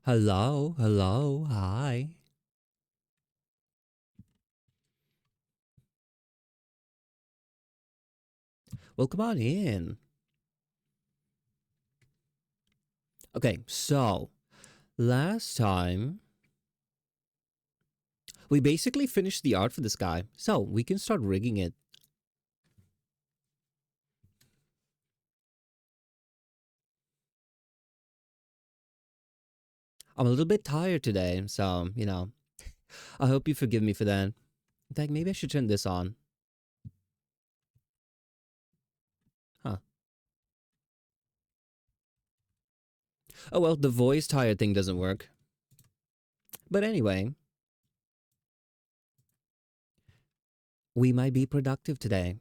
Hello, hello, hi. Well, come on in. Okay, so last time we basically finished the art for this guy, so we can start rigging it. I'm a little bit tired today, so, I hope you forgive me for that. In fact, maybe I should turn this on. Huh. Oh well, the voice tired thing doesn't work. But anyway, we might be productive today.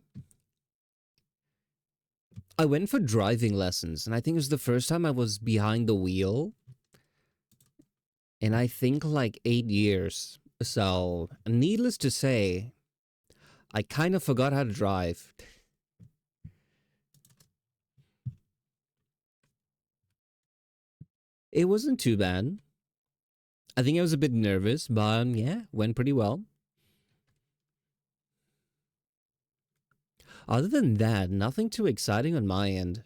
I went for driving lessons, and I think it was the first time I was behind the wheel in I think like 8 years. So, needless to say, I kind of forgot how to drive. It wasn't too bad. I think I was a bit nervous, but yeah, went pretty well. Other than that, nothing too exciting on my end.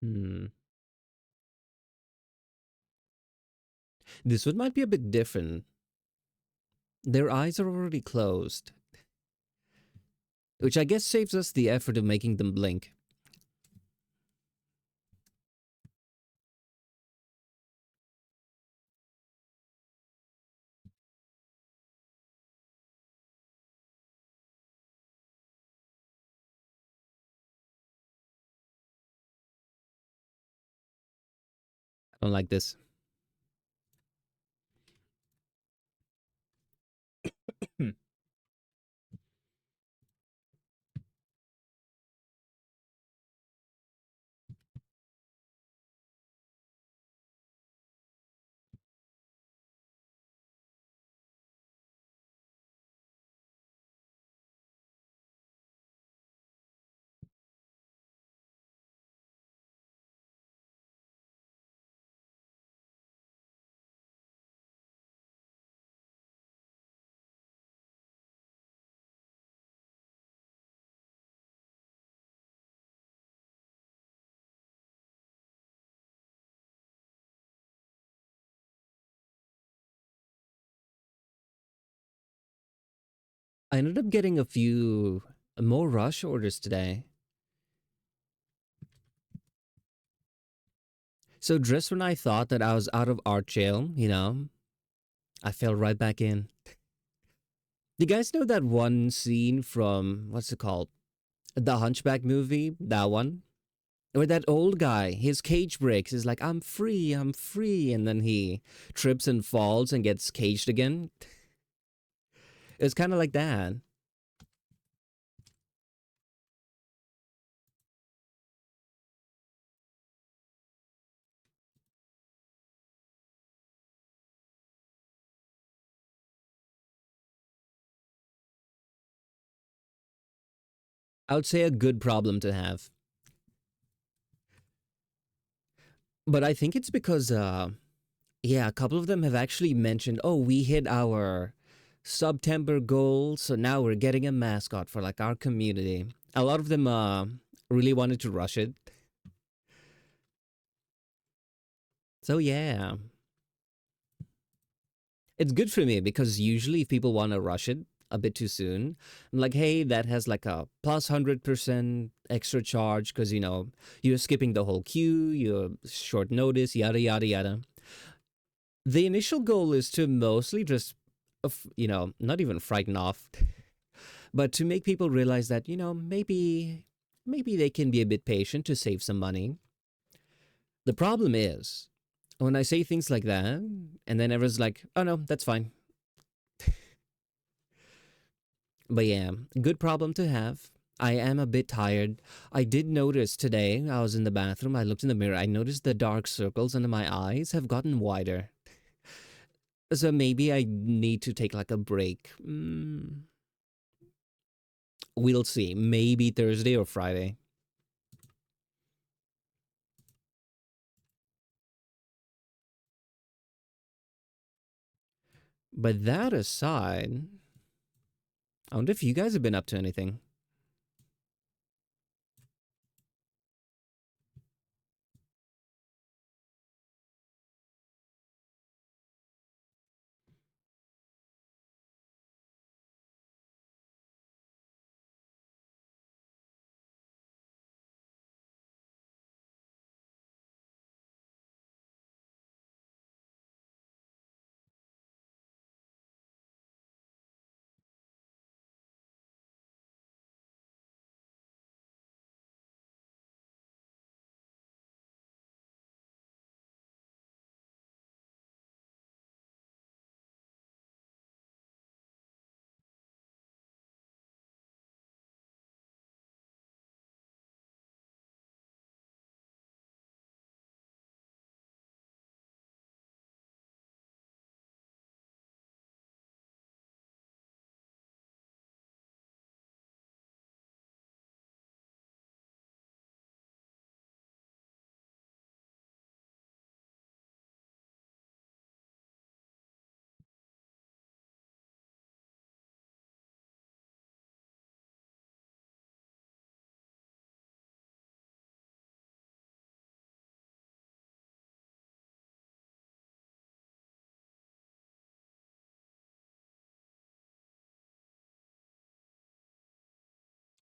Hmm. This one might be a bit different. Their eyes are already closed, which I guess saves us the effort of making them blink. I don't like this. Hmm. I ended up getting a few more rush orders today. So just when I thought that I was out of art jail, I fell right back in. Do you guys know that one scene from what's it called? The Hunchback movie? That one? Where that old guy, his cage breaks, is like, I'm free, and then he trips and falls and gets caged again. It's kind of like that. I would say a good problem to have. But I think it's because, yeah, a couple of them have actually mentioned, oh, we hit our September goal, so now we're getting a mascot for like our community. A lot of them really wanted to rush it. So yeah, it's good for me because usually if people want to rush it a bit too soon, I'm like, hey, that has like a plus 100% extra charge because you're skipping the whole queue, you're short notice, yada yada yada. The initial goal is to mostly just, not even frighten off, but to make people realize that maybe they can be a bit patient to save some money. The problem is when I say things like that, and then everyone's like, "Oh no, that's fine." But yeah, good problem to have. I am a bit tired. I did notice today, I was in the bathroom, I looked in the mirror, I noticed the dark circles under my eyes have gotten wider. So maybe I need to take like a break. We'll see. Maybe Thursday or Friday. But that aside, I wonder if you guys have been up to anything.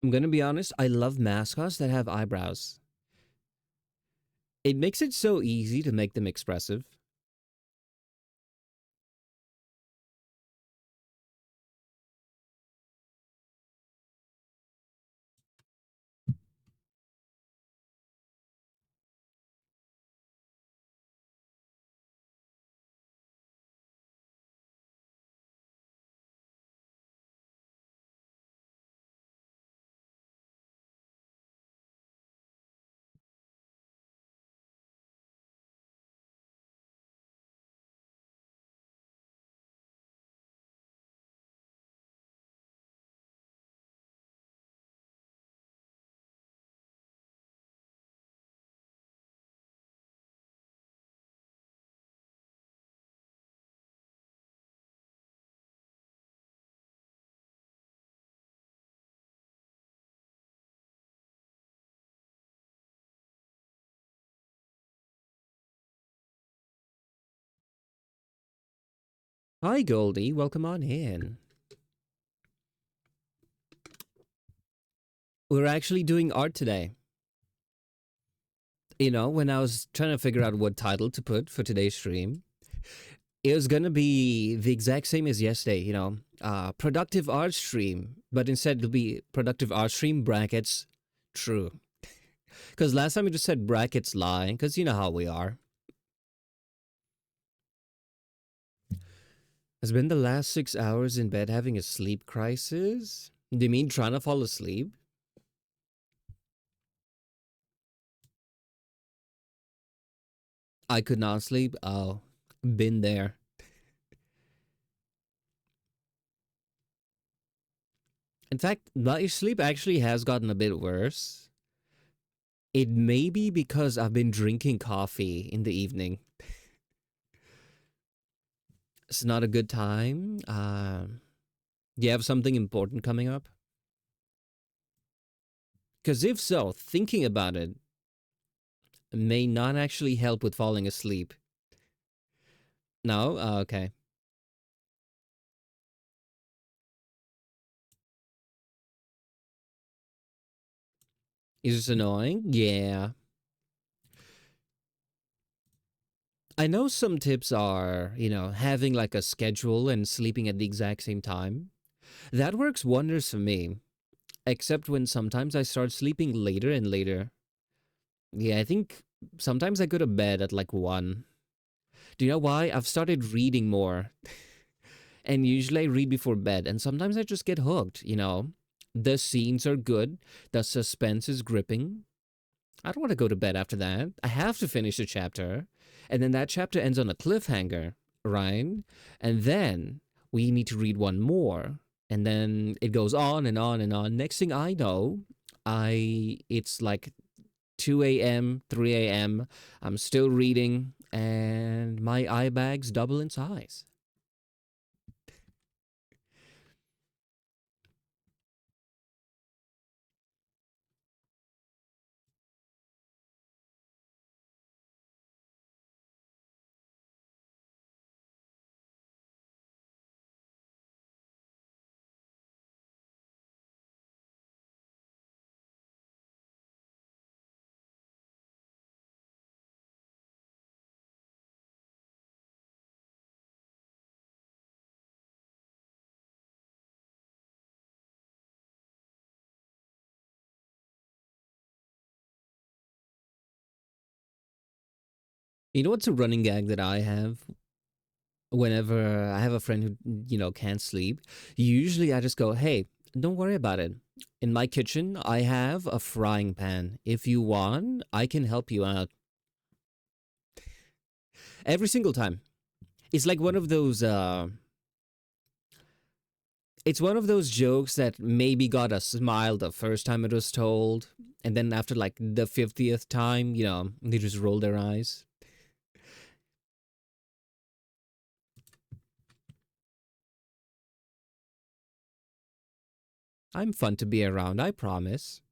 I'm gonna be honest, I love mascots that have eyebrows. It makes it so easy to make them expressive. Hi, Goldie. Welcome on in. We're actually doing art today. You know, when I was trying to figure out what title to put for today's stream, it was gonna be the exact same as yesterday, productive art stream, but instead it'll be productive art stream brackets true. Because last time we just said brackets lie, because you know how we are. Has been the last 6 hours in bed having a sleep crisis? Do you mean trying to fall asleep? I could not sleep. Oh, been there. In fact, my sleep actually has gotten a bit worse. It may be because I've been drinking coffee in the evening. It's not a good time. Do you have something important coming up? Because if so, thinking about it may not actually help with falling asleep. No? Okay. Is this annoying? Yeah. I know some tips are, having like a schedule and sleeping at the exact same time. That works wonders for me, except when sometimes I start sleeping later and later. Yeah, I think sometimes I go to bed at like 1. Do you know why? I've started reading more, and usually I read before bed, and sometimes I just get hooked, you know? The scenes are good, the suspense is gripping. I don't want to go to bed after that. I have to finish the chapter. And then that chapter ends on a cliffhanger, right? And then we need to read one more. And then it goes on and on and on. Next thing I know, I it's like 2 a.m., 3 a.m. I'm still reading and my eye bags double in size. You know what's a running gag that I have whenever I have a friend who, can't sleep? Usually I just go, hey, don't worry about it. In my kitchen, I have a frying pan. If you want, I can help you out. Every single time. It's like one of those, it's one of those jokes that maybe got a smile the first time it was told. And then after like the 50th time, they just roll their eyes. I'm fun to be around, I promise.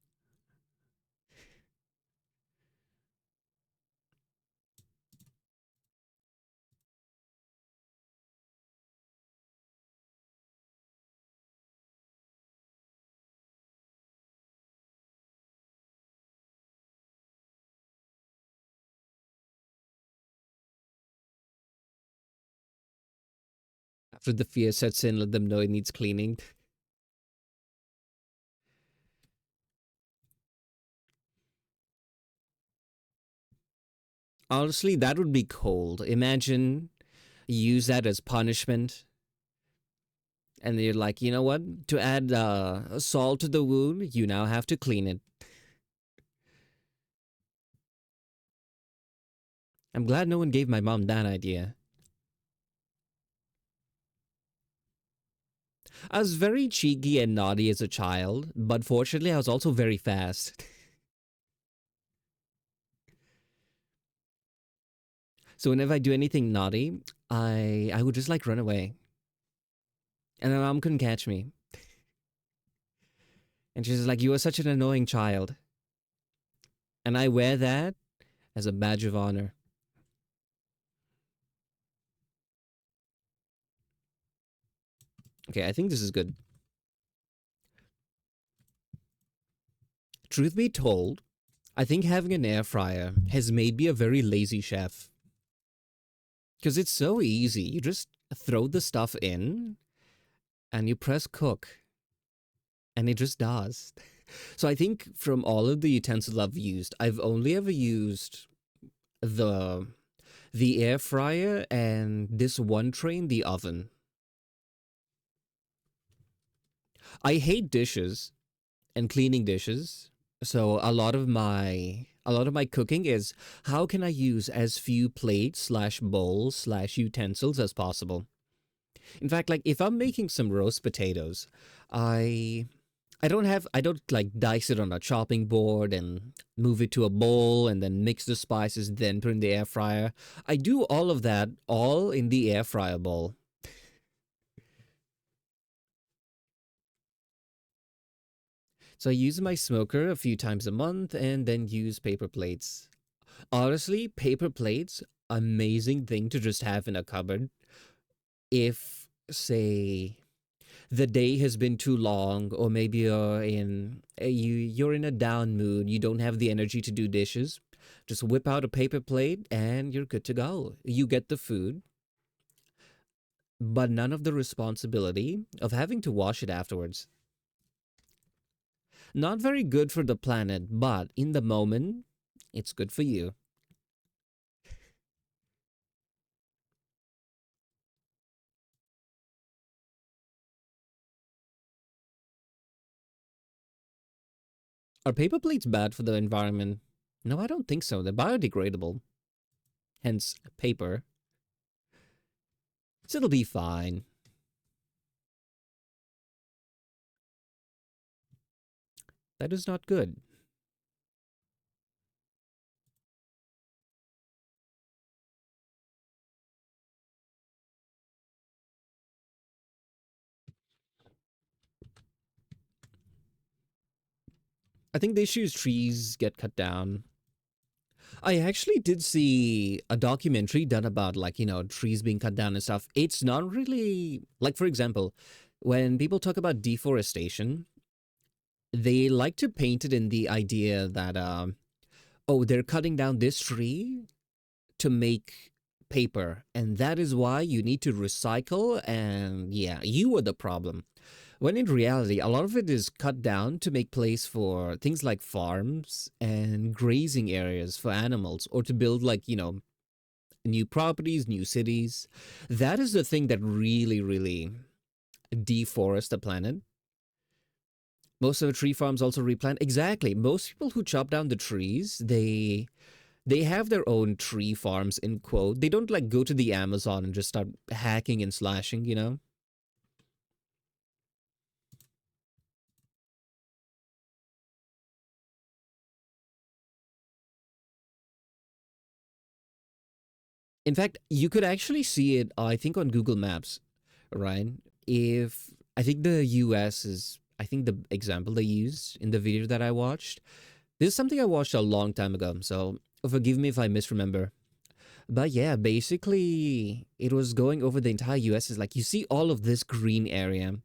After the fear sets in, let them know it needs cleaning. Honestly, that would be cold. Imagine you use that as punishment, and you're like, you know what? To add salt to the wound, you now have to clean it. I'm glad no one gave my mom that idea. I was very cheeky and naughty as a child, but fortunately, I was also very fast. So whenever I do anything naughty, I would just like run away, and my mom couldn't catch me. And she's like, "You are such an annoying child," and I wear that as a badge of honor. Okay, I think this is good. Truth be told, I think having an air fryer has made me a very lazy chef because it's so easy. You just throw the stuff in and you press cook, and it just does. So I think from all of the utensils I've used, I've only ever used the the air fryer and this one tray in the oven. I hate dishes and cleaning dishes. So a lot of my cooking is how can I use as few plates slash bowls slash utensils as possible. In fact, like if I'm making some roast potatoes, I I don't like dice it on a chopping board and move it to a bowl and then mix the spices, then put in the air fryer. I do all of that all in the air fryer bowl. So I use my smoker a few times a month and then use paper plates. Honestly, paper plates, amazing thing to just have in a cupboard. If, say, the day has been too long, or maybe you're in a down mood, you don't have the energy to do dishes, just whip out a paper plate and you're good to go. You get the food, but none of the responsibility of having to wash it afterwards. Not very good for the planet, but in the moment, it's good for you. Are paper plates bad for the environment? No, I don't think so. They're biodegradable. Hence, paper. So it'll be fine. That is not good. I think the issue is trees get cut down. I actually did see a documentary done about like, trees being cut down and stuff. It's not really like, for example, when people talk about deforestation, they like to paint it in the idea that, oh, they're cutting down this tree to make paper. And that is why you need to recycle. And yeah, you are the problem. When in reality, a lot of it is cut down to make place for things like farms and grazing areas for animals or to build, like, new properties, new cities. That is the thing that really, really deforests the planet. Most of the tree farms also replant. Exactly. Most people who chop down the trees, they have their own tree farms in quote. They don't like go to the Amazon and just start hacking and slashing. In fact, you could actually see it, I think, on Google Maps, right? If I think the US is, I think the example they used in the video that I watched, this is something I watched a long time ago, so forgive me if I misremember. But yeah, basically, it was going over the entire US. Is like you see all of this green area.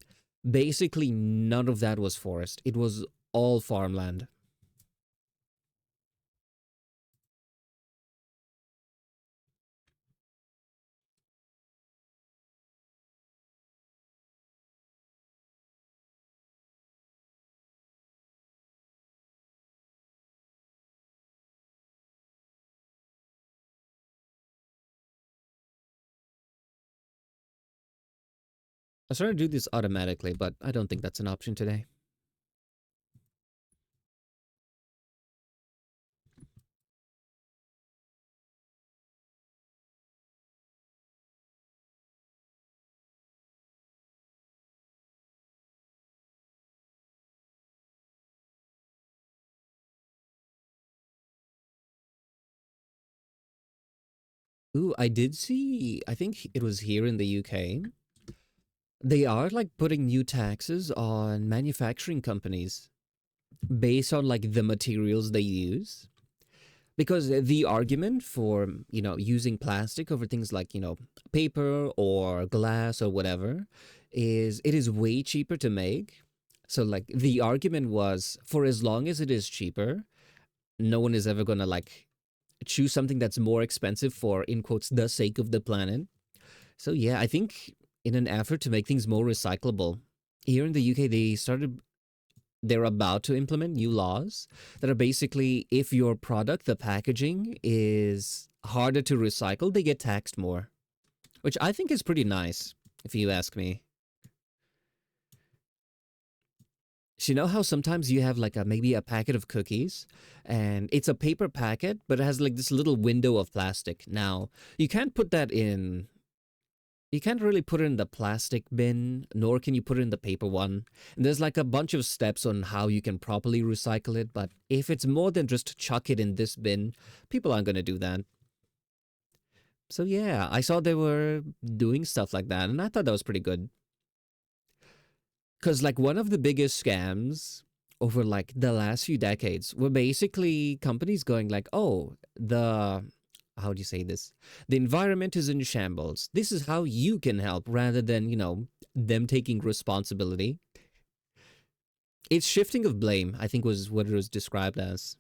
Basically, none of that was forest, it was all farmland. I started to do this automatically, but I don't think that's an option today. Ooh, I did see, I think it was here in the UK. They are like putting new taxes on manufacturing companies based on like the materials they use. Because the argument for, using plastic over things like, paper or glass or whatever is it is way cheaper to make. So like the argument was for as long as it is cheaper, no one is ever going to like choose something that's more expensive for in quotes the sake of the planet. So yeah, I think in an effort to make things more recyclable, here in the UK they're about to implement new laws that are basically if your product, the packaging is harder to recycle, they get taxed more, which I think is pretty nice if you ask me. So you know how sometimes you have like a maybe a packet of cookies and it's a paper packet but it has like this little window of plastic. Now, you can't put that in you can't really put it in the plastic bin, nor can you put it in the paper one. And there's like a bunch of steps on how you can properly recycle it, but if it's more than just chuck it in this bin, people aren't going to do that. So yeah, I saw they were doing stuff like that, and I thought that was pretty good. Because like one of the biggest scams over like the last few decades were basically companies going like, oh, the how do you say this? The environment is in shambles. This is how you can help rather than, them taking responsibility. It's shifting of blame, I think was what it was described as.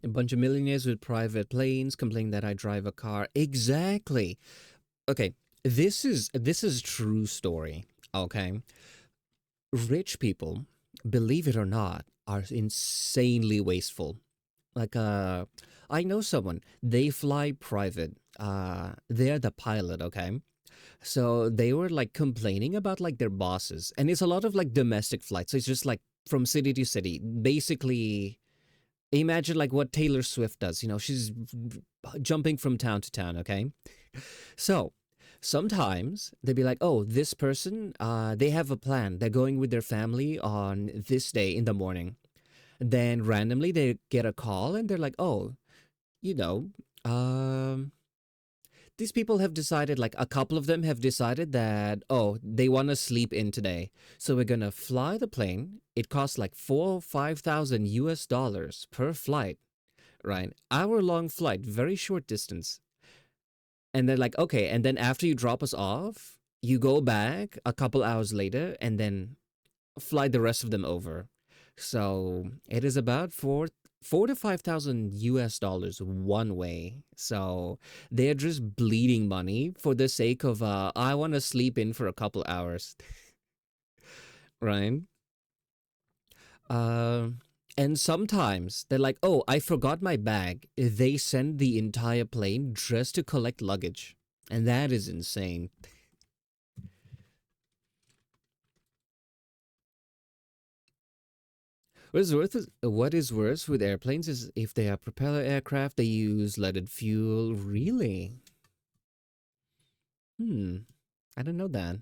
A bunch of millionaires with private planes complain that I drive a car. Exactly. Okay, this is true story. Okay, rich people, believe it or not, are insanely wasteful. Like I know someone. They fly private. They're the pilot. Okay, so they were like complaining about like their bosses, and it's a lot of like domestic flights. So it's just like from city to city. Basically, imagine like what Taylor Swift does. You know, she's jumping from town to town. Okay, so sometimes they'd be like, oh, this person, they have a plan. They're going with their family on this day in the morning. Then randomly they get a call and they're like, oh, you know, um, these people have decided, like a couple of them have decided that, oh, they want to sleep in today. So we're going to fly the plane. It costs like 4 or 5,000 US dollars per flight, right? Hour long flight, very short distance. And they're like, okay. And then after you drop us off, you go back a couple hours later and then fly the rest of them over. So it is about four to 5,000 US dollars one way. So they're just bleeding money for the sake of I want to sleep in for a couple hours, right? Um and sometimes they're like, "Oh, I forgot my bag." They send the entire plane just to collect luggage. And that is insane. What is worse with airplanes is if they are propeller aircraft, they use leaded fuel. Really? Hmm. I don't know that.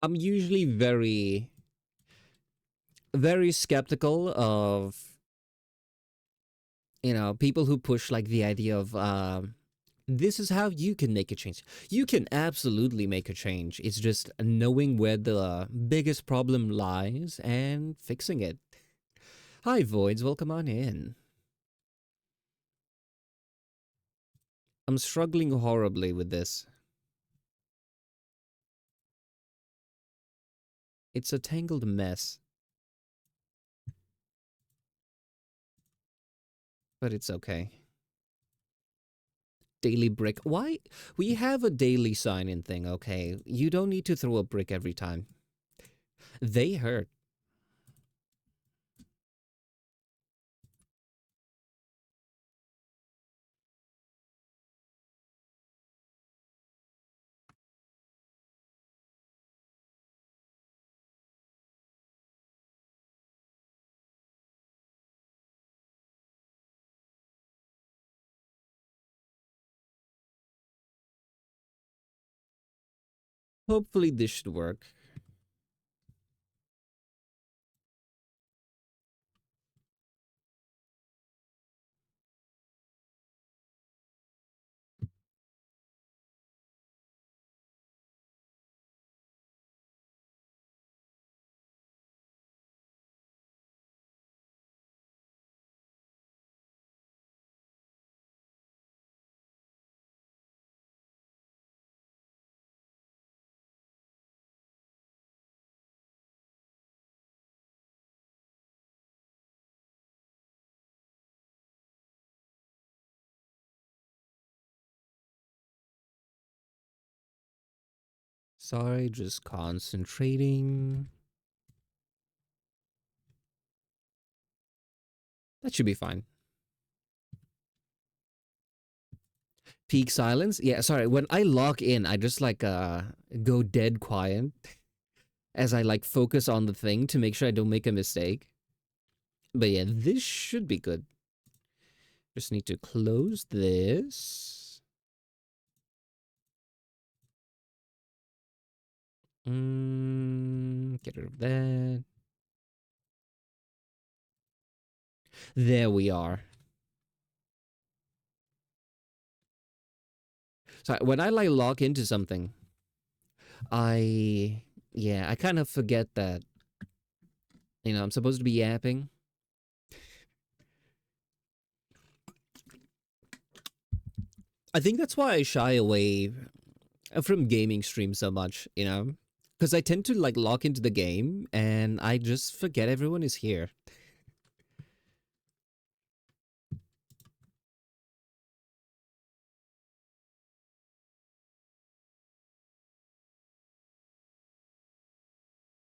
I'm usually very skeptical of, people who push like the idea of this is how you can make a change. You can absolutely make a change. It's just knowing where the biggest problem lies and fixing it. Hi, Voids. Welcome on in. I'm struggling horribly with this. It's a tangled mess, but it's okay. Daily brick. Why? We have a daily sign in thing, okay? You don't need to throw a brick every time. They hurt. Hopefully, this should work. Sorry, just concentrating. That should be fine. Peak silence? Yeah, sorry. When I log in, I just like go dead quiet as I like focus on the thing to make sure I don't make a mistake. But yeah, this should be good. Just need to close this. Get rid of that. There we are. So when I like log into something, I Yeah, I kind of forget that, I'm supposed to be yapping. I think that's why I shy away from gaming streams so much. Because I tend to like lock into the game and I just forget everyone is here.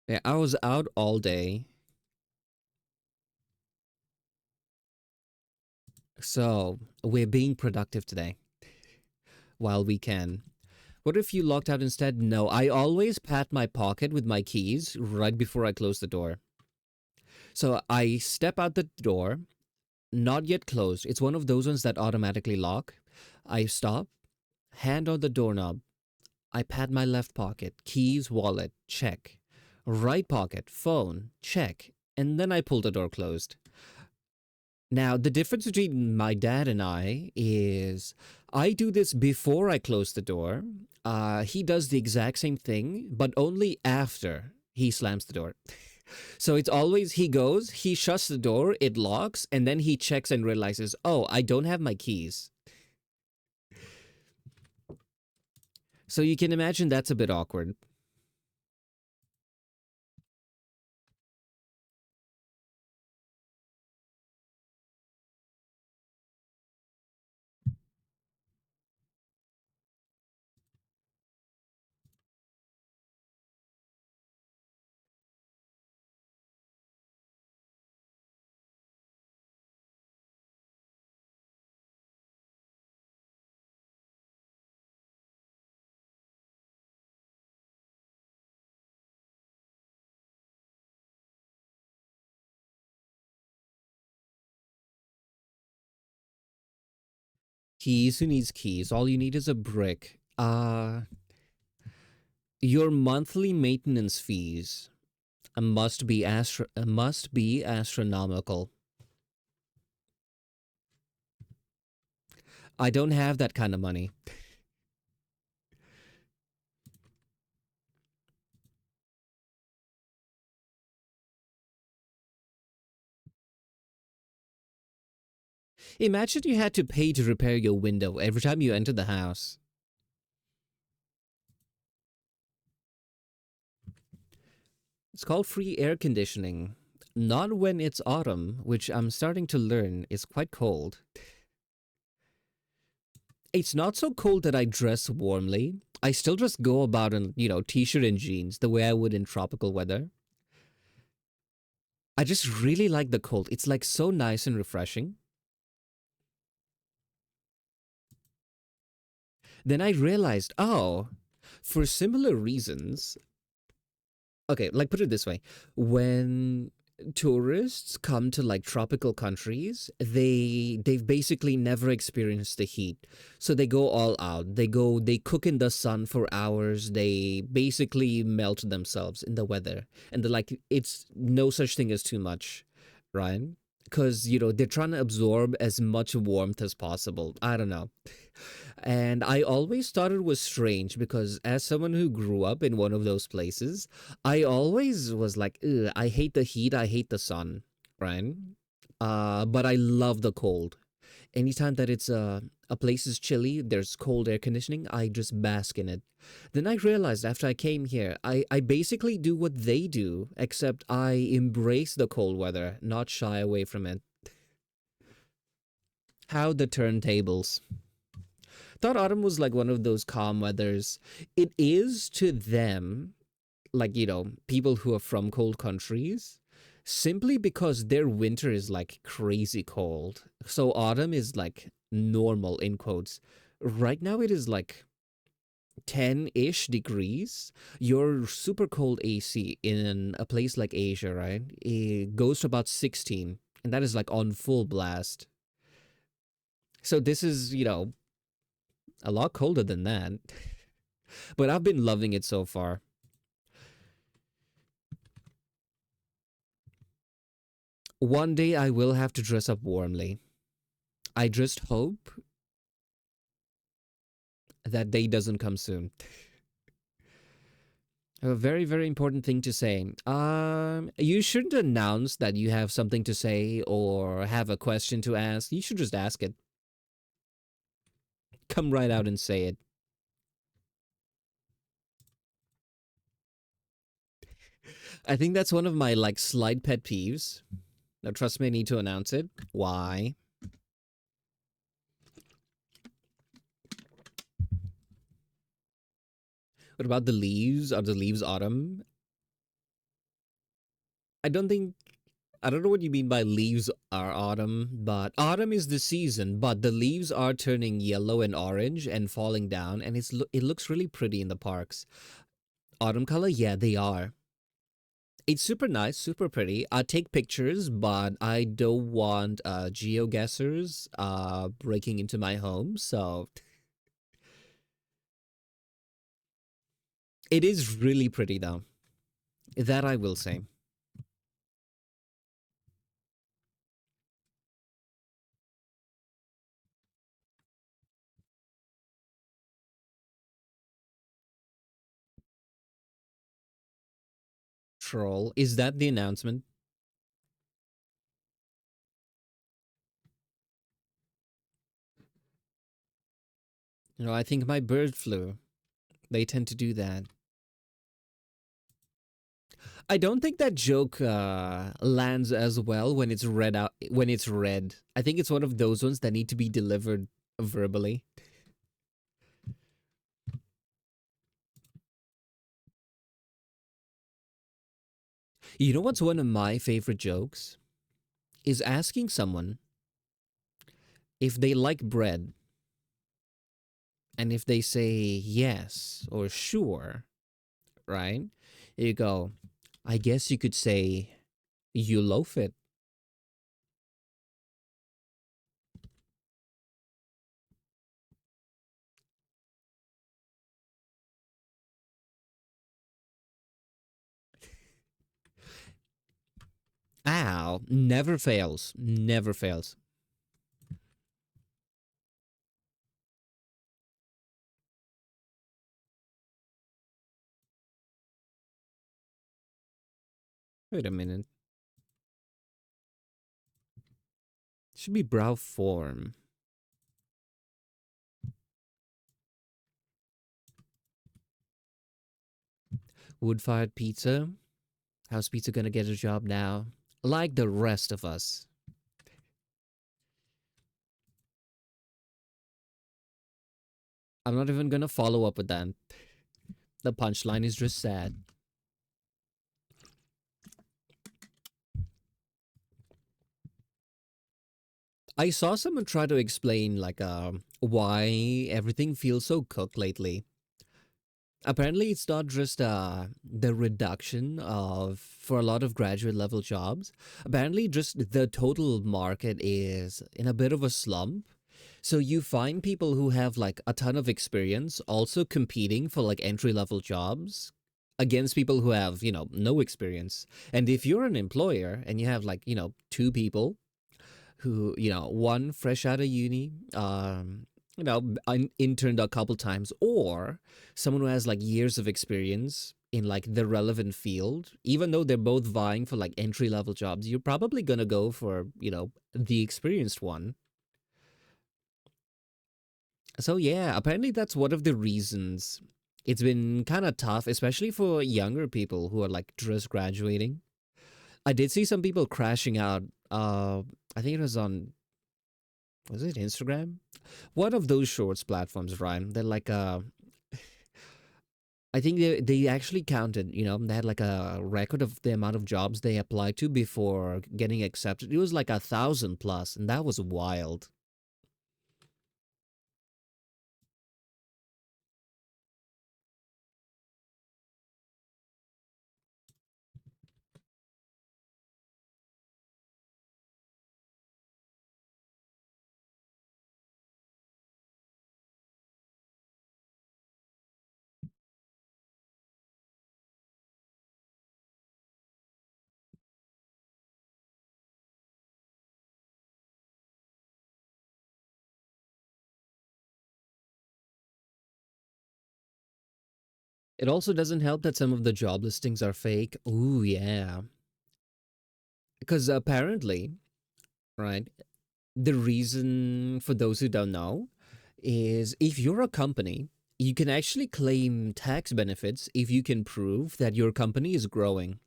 Yeah, I was out all day. So we're being productive today while we can. What if you locked out instead? No, I always pat my pocket with my keys right before I close the door. So I step out the door, not yet closed. It's one of those ones that automatically lock. I stop, hand on the doorknob. I pat my left pocket, keys, wallet, check. Right pocket, phone, check. And then I pull the door closed. Now, the difference between my dad and I is I do this before I close the door. He does the exact same thing, but only after he slams the door. So it's always he goes, he shuts the door, it locks, and then he checks and realizes, oh, I don't have my keys. So you can imagine that's a bit awkward. Keys, who needs keys? All you need is a brick. Your monthly maintenance fees must be astronomical. I don't have that kind of money. Imagine you had to pay to repair your window every time you enter the house. It's called free air conditioning. Not when it's autumn, which I'm starting to learn is quite cold. It's not so cold that I dress warmly. I still just go about in t-shirt and jeans the way I would in tropical weather. I just really like the cold. It's like so nice and refreshing. Then I realized, oh, for similar reasons, okay, like put it this way. When tourists come to like tropical countries, they've basically never experienced the heat. So they go all out. They cook in the sun for hours. They basically melt themselves in the weather. And they're like it's no such thing as too much, right? Because they're trying to absorb as much warmth as possible. I don't know. And I always thought it was strange because, as someone who grew up in one of those places, I always was like, "Ugh, I hate the heat, I hate the sun," right? But I love the cold. Anytime that a place is chilly, there's cold air conditioning, I just bask in it. Then I realized after I came here, I basically do what they do, except I embrace the cold weather, not shy away from it. How the turntables. Thought autumn was like one of those calm weathers. It is to them, like, people who are from cold countries, simply because their winter is like crazy cold. So autumn is like normal, in quotes. Right now, it is like 10 ish degrees. Your super cold AC in a place like Asia, right? It goes to about 16. And that is like on full blast. So this is, a lot colder than that. But I've been loving it so far. One day I will have to dress up warmly. I just hope that day doesn't come soon. A very, very important thing to say. You shouldn't announce that you have something to say or have a question to ask. You should just ask it. Come right out and say it. I think that's one of my like slight pet peeves. Now, trust me, I need to announce it. Why? What about the leaves? Are the leaves autumn? I don't think I don't know what you mean by leaves are autumn, but autumn is the season, but the leaves are turning yellow and orange and falling down, and it looks really pretty in the parks. Autumn color, yeah, they are. It's super nice, super pretty. I take pictures, but I don't want geoguessers breaking into my home, so it is really pretty though. That I will say. Troll, is that the announcement? You know, I think my bird flew. They tend to do that. I don't think that joke lands as well when it's read out when it's read. I think it's one of those ones that need to be delivered verbally. You know what's one of my favorite jokes? Is asking someone if they like bread, and if they say yes or sure, right? You go, I guess you could say you loaf it. Ow, never fails. Never fails. Wait a minute. Should be brow form. Wood fired pizza. How's pizza gonna get a job now? Like the rest of us. I'm not even gonna follow up with that. The punchline is just sad. I saw someone try to explain like why everything feels so cooked lately. Apparently, it's not just the reduction of for a lot of graduate level jobs. Apparently, just the total market is in a bit of a slump. So you find people who have like a ton of experience also competing for like entry level jobs against people who have, no experience. And if you're an employer and you have like, two people who, one fresh out of uni, interned a couple times, or someone who has like years of experience in like the relevant field, even though they're both vying for like entry level jobs, you're probably going to go for, the experienced one. So yeah, apparently that's one of the reasons it's been kind of tough, especially for younger people who are like just graduating. I did see some people crashing out. I think it was it Instagram? One of those shorts platforms, Ryan. They're like I think they actually counted. They had like a record of the amount of jobs they applied to before getting accepted. It was like 1,000 plus, and that was wild. It also doesn't help that some of the job listings are fake. Ooh, yeah. Because apparently, right, the reason for those who don't know is if you're a company, you can actually claim tax benefits if you can prove that your company is growing.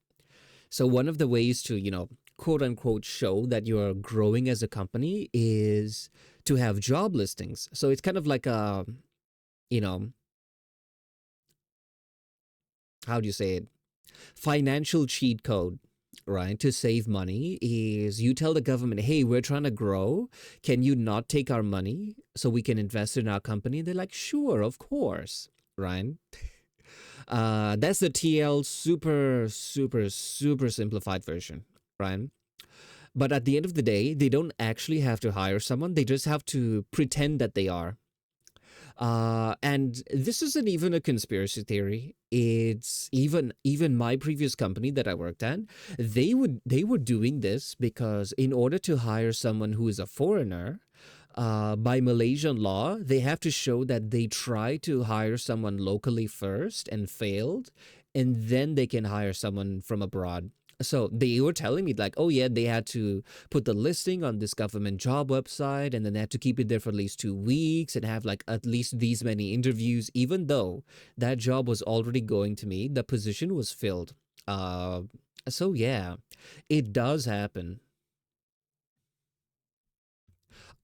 So, one of the ways to, quote unquote, show that you're growing as a company is to have job listings. So, it's kind of like a, you know, how do you say it? Financial cheat code, right, to save money is you tell the government, hey, we're trying to grow. Can you not take our money so we can invest in our company? They're like, sure, of course, right? That's the TL super, super, super simplified version, right? But at the end of the day, they don't actually have to hire someone. They just have to pretend that they are. And this isn't even a conspiracy theory. It's even my previous company that I worked at. They were doing this because in order to hire someone who is a foreigner, by Malaysian law, they have to show that they tried to hire someone locally first and failed, and then they can hire someone from abroad. So they were telling me like, oh yeah, they had to put the listing on this government job website, and then they had to keep it there for at least 2 weeks and have like at least these many interviews, even though that job was already going to me, the position was filled. Uh, so yeah, it does happen.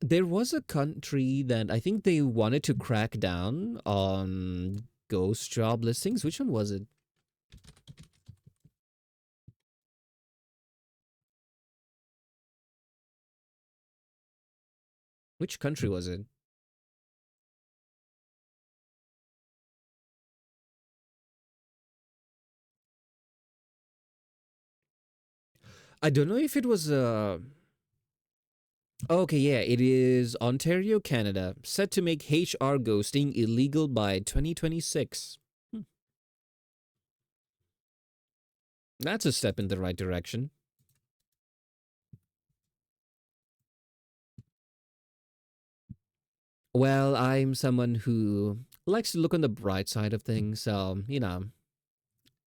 There was a country that I think they wanted to crack down on ghost job listings. Which one was it? Which country was it? I don't know if it was okay, yeah, it is Ontario, Canada, set to make HR ghosting illegal by 2026. Hmm, that's a step in the right direction. Well, I'm someone who likes to look on the bright side of things, so,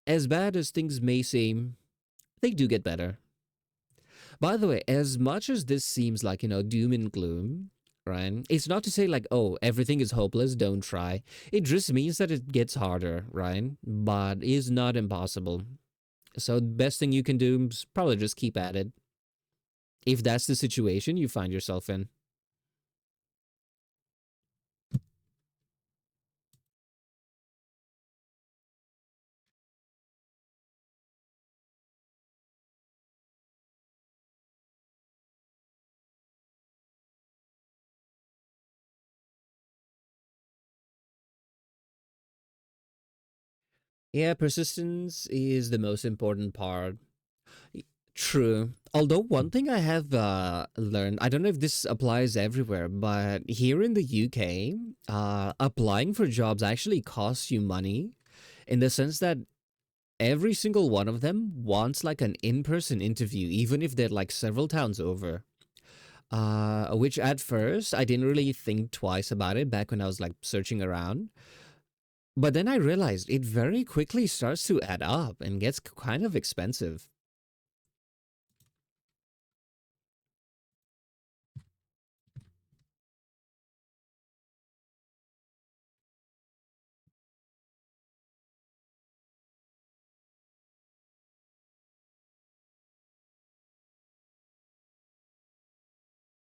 as bad as things may seem, they do get better. By the way, as much as this seems like, doom and gloom, right? It's not to say like, oh, everything is hopeless, don't try. It just means that it gets harder, right? But is not impossible. So the best thing you can do is probably just keep at it. If that's the situation you find yourself in. Yeah, persistence is the most important part. Y- True. Although one thing I have learned, I don't know if this applies everywhere, but here in the UK, applying for jobs actually costs you money in the sense that every single one of them wants like an in-person interview, even if they're like several towns over. Which at first I didn't really think twice about it back when I was like searching around. But then I realized it very quickly starts to add up and gets kind of expensive.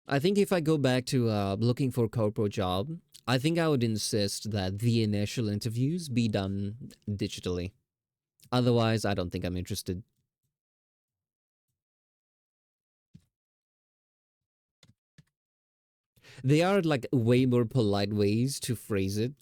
I think if I go back to looking for a corporate job, I think I would insist that the initial interviews be done digitally. Otherwise, I don't think I'm interested. They are like way more polite ways to phrase it.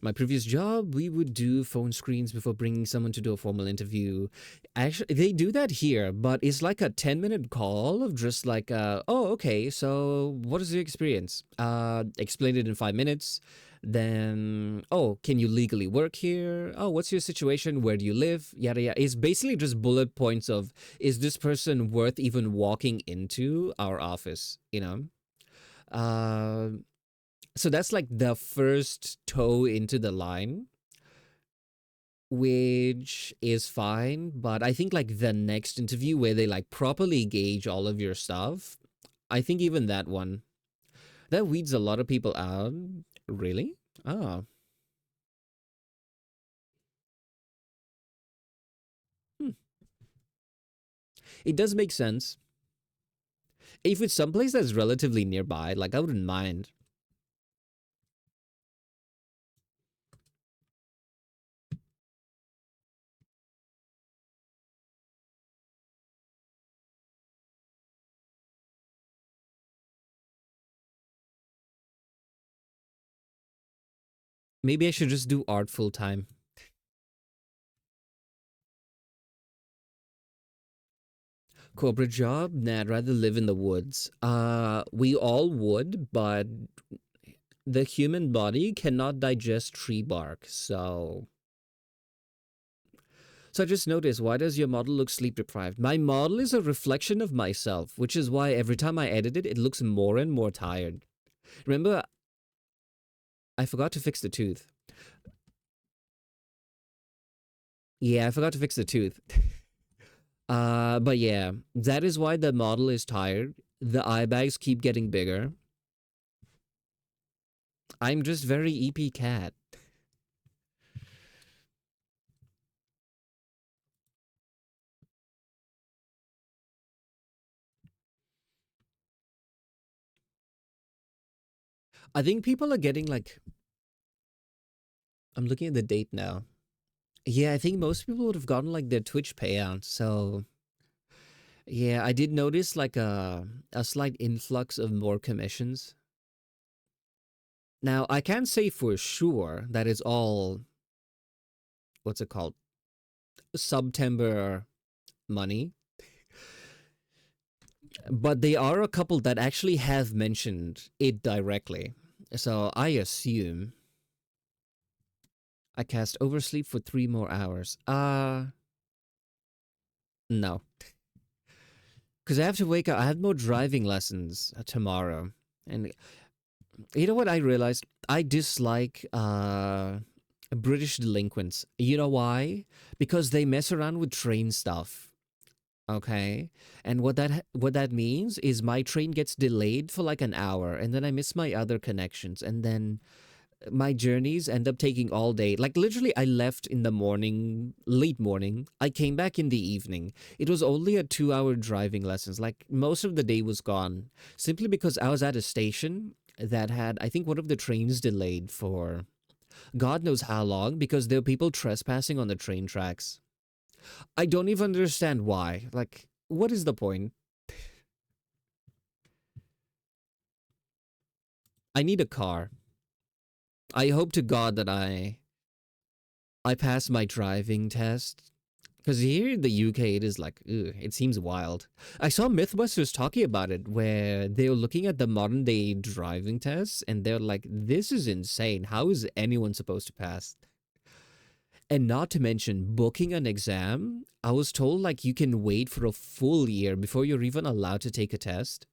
My previous job, we would do phone screens before bringing someone to do a formal interview. Actually, they do that here, but it's like a 10-minute call of just like, oh, okay, so what is your experience? Explain it in 5 minutes. Then, oh, can you legally work here? Oh, what's your situation? Where do you live? Yada yada. It's basically just bullet points of, is this person worth even walking into our office? Uh, so that's like the first toe into the line, which is fine. But I think like the next interview where they like properly gauge all of your stuff, I think even that one, that weeds a lot of people out. Really? Oh, hmm. It does make sense. If it's someplace that's relatively nearby, like I wouldn't mind. Maybe I should just do art full time. Corporate job? Nah, I'd rather live in the woods. We all would, but the human body cannot digest tree bark. So I just noticed, why does your model look sleep deprived? My model is a reflection of myself, which is why every time I edit it, it looks more and more tired. Remember, I forgot to fix the tooth. Yeah, I forgot to fix the tooth. But yeah, that is why the model is tired. The eye bags keep getting bigger. I'm just very EP cat. I think people are getting like, I'm looking at the date now. Yeah, I think most people would have gotten like their Twitch payout. So yeah, I did notice like a slight influx of more commissions. Now I can't say for sure that it's all, what's it called, September money, but they are a couple that actually have mentioned it directly. So I assume I cast oversleep for 3 more hours. No, because I have to wake up. I have more driving lessons tomorrow, and you know what I realized? I dislike British delinquents. You know why? Because they mess around with train stuff. Okay, and what that means is my train gets delayed for like an hour, and then I miss my other connections, and then my journeys end up taking all day. Like literally, I left in the morning, late morning. I came back in the evening. It was only a 2 hour driving lessons. Like most of the day was gone simply because I was at a station that had, I think, one of the trains delayed for God knows how long because there were people trespassing on the train tracks. I don't even understand why. Like, what is the point? I need a car. I hope to God that I pass my driving test. Because here in the UK, it is like, ugh, it seems wild. I saw Mythbusters talking about it, where they were looking at the modern day driving tests, and they're like, this is insane. How is anyone supposed to pass? And not to mention, booking an exam, I was told like you can wait for a full year before you're even allowed to take a test,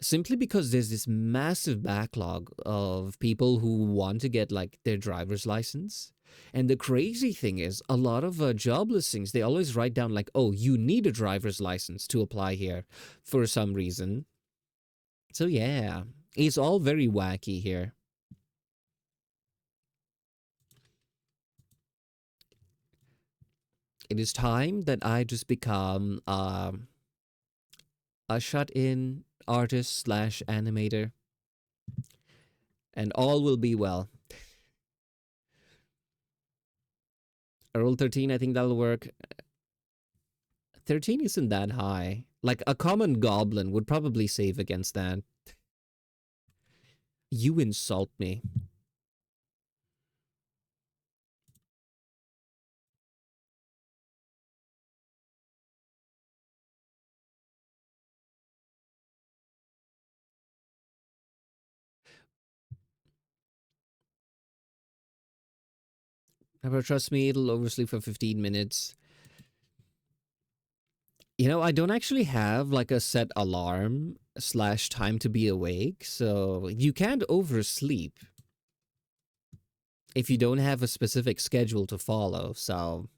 simply because there's this massive backlog of people who want to get like their driver's license. And the crazy thing is, a lot of job listings, they always write down like, oh, you need a driver's license to apply here for some reason. So yeah, it's all very wacky here. It is time that I just become a shut-in artist slash animator, and all will be well. Roll 13, I think that'll work. 13 isn't that high. Like a common goblin would probably save against that. You insult me. Never trust me, it'll oversleep for 15 minutes. I don't actually have like a set alarm slash time to be awake, so you can't oversleep if you don't have a specific schedule to follow. So,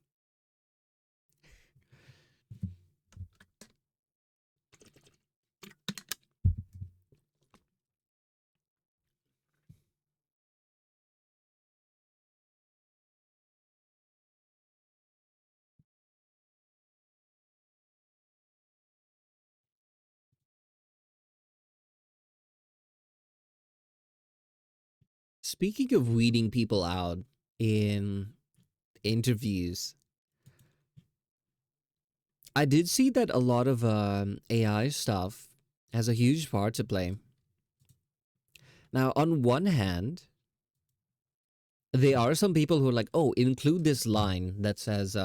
speaking of weeding people out in interviews, I did see that a lot of AI stuff has a huge part to play. Now, on one hand, there are some people who are like, oh, include this line that says,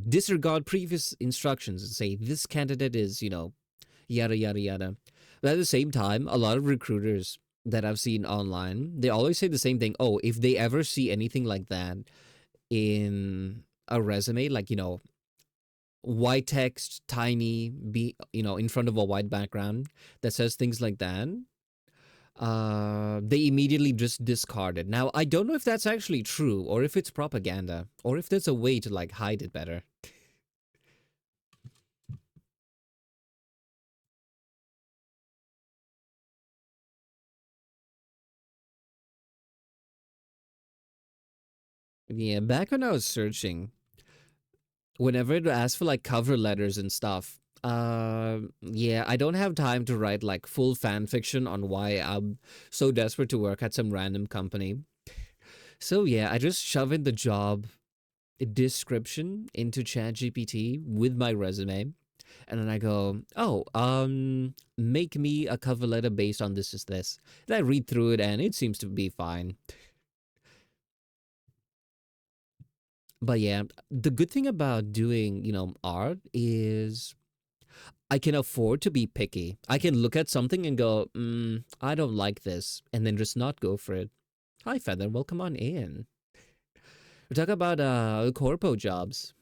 disregard previous instructions and say this candidate is, yada, yada, yada. But at the same time, a lot of recruiters that I've seen online, they always say the same thing. Oh, if they ever see anything like that in a resume, like, white text, tiny, in front of a white background that says things like that, they immediately just discard it. Now, I don't know if that's actually true or if it's propaganda or if there's a way to like hide it better. Yeah, back when I was searching, whenever it asked for like cover letters and stuff, yeah, I don't have time to write like full fan fiction on why I'm so desperate to work at some random company. So yeah, I just shove in the job description into ChatGPT with my resume. And then I go, oh, make me a cover letter based on this is this. And I read through it and it seems to be fine. But yeah, the good thing about doing, art is I can afford to be picky. I can look at something and go, I don't like this, and then just not go for it. Hi, Feather. Welcome on in. We're talking about corpo jobs.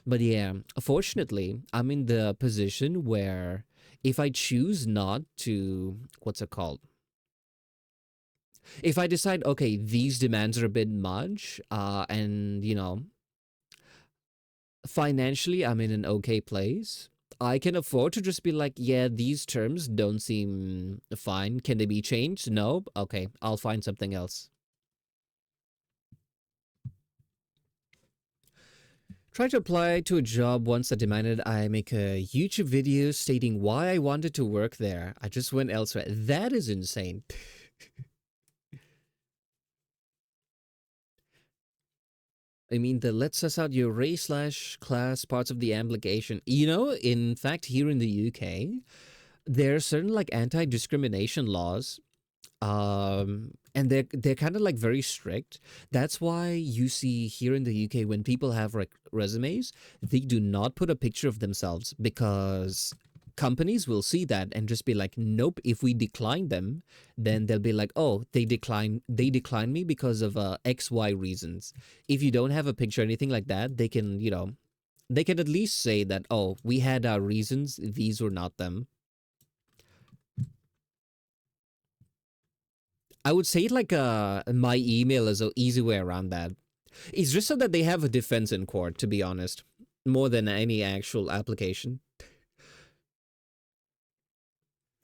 But yeah, fortunately, I'm in the position where if I choose not to, what's it called? If I decide, okay, these demands are a bit much, and financially I'm in an okay place, I can afford to just be like, yeah, these terms don't seem fine. Can they be changed? No. Okay, I'll find something else. Tried to apply to a job once that demanded I make a YouTube video stating why I wanted to work there. I just went elsewhere. That is insane. I mean, the let's suss out your race slash class parts of the application. In fact, here in the UK, there are certain like anti-discrimination laws, and they're kind of like very strict. That's why you see here in the UK when people have like resumes, they do not put a picture of themselves because companies will see that and just be like, nope, if we decline them, then they'll be like, oh, they decline me because of XY reasons. If you don't have a picture or anything like that, they can at least say that, oh, we had our reasons, these were not them. I would say it like my email is an easy way around that. It's just so that they have a defense in court, to be honest, more than any actual application.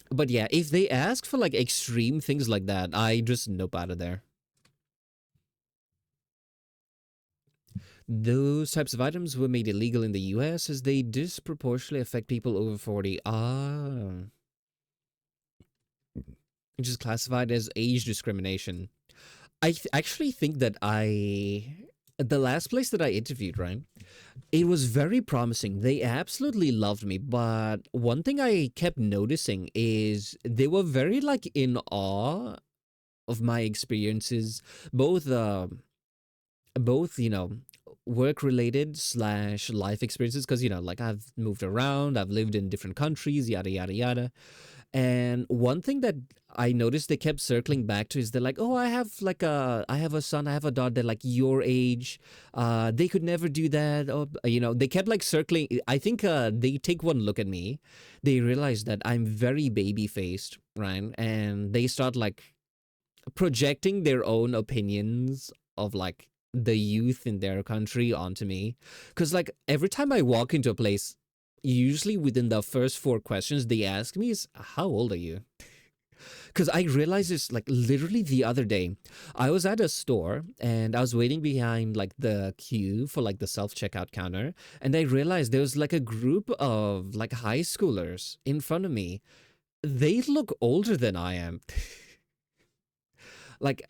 But yeah, if they ask for like extreme things like that, I just nope out of there. Those types of items were made illegal in the US as they disproportionately affect people over 40. Which is classified as age discrimination. Actually think that the last place that I interviewed, right? It was very promising. They absolutely loved me, but one thing I kept noticing is they were very like in awe of my experiences, both both work related slash life experiences, because like I've moved around, I've lived in different countries, yada yada yada. And one thing that I noticed they kept circling back to is they're like, "Oh, I have a son, I have a daughter, they're like your age. They could never do that." Or they kept like circling. I think they take one look at me, they realize that I'm very baby faced, right? And they start like projecting their own opinions of like the youth in their country onto me. Because like every time I walk into a place, usually within the first four questions they ask me is, "How old are you?" Because I realized this like literally the other day. I was at a store and I was waiting behind like the queue for like the self checkout counter. And I realized there was like a group of like high schoolers in front of me. They look older than I am. Like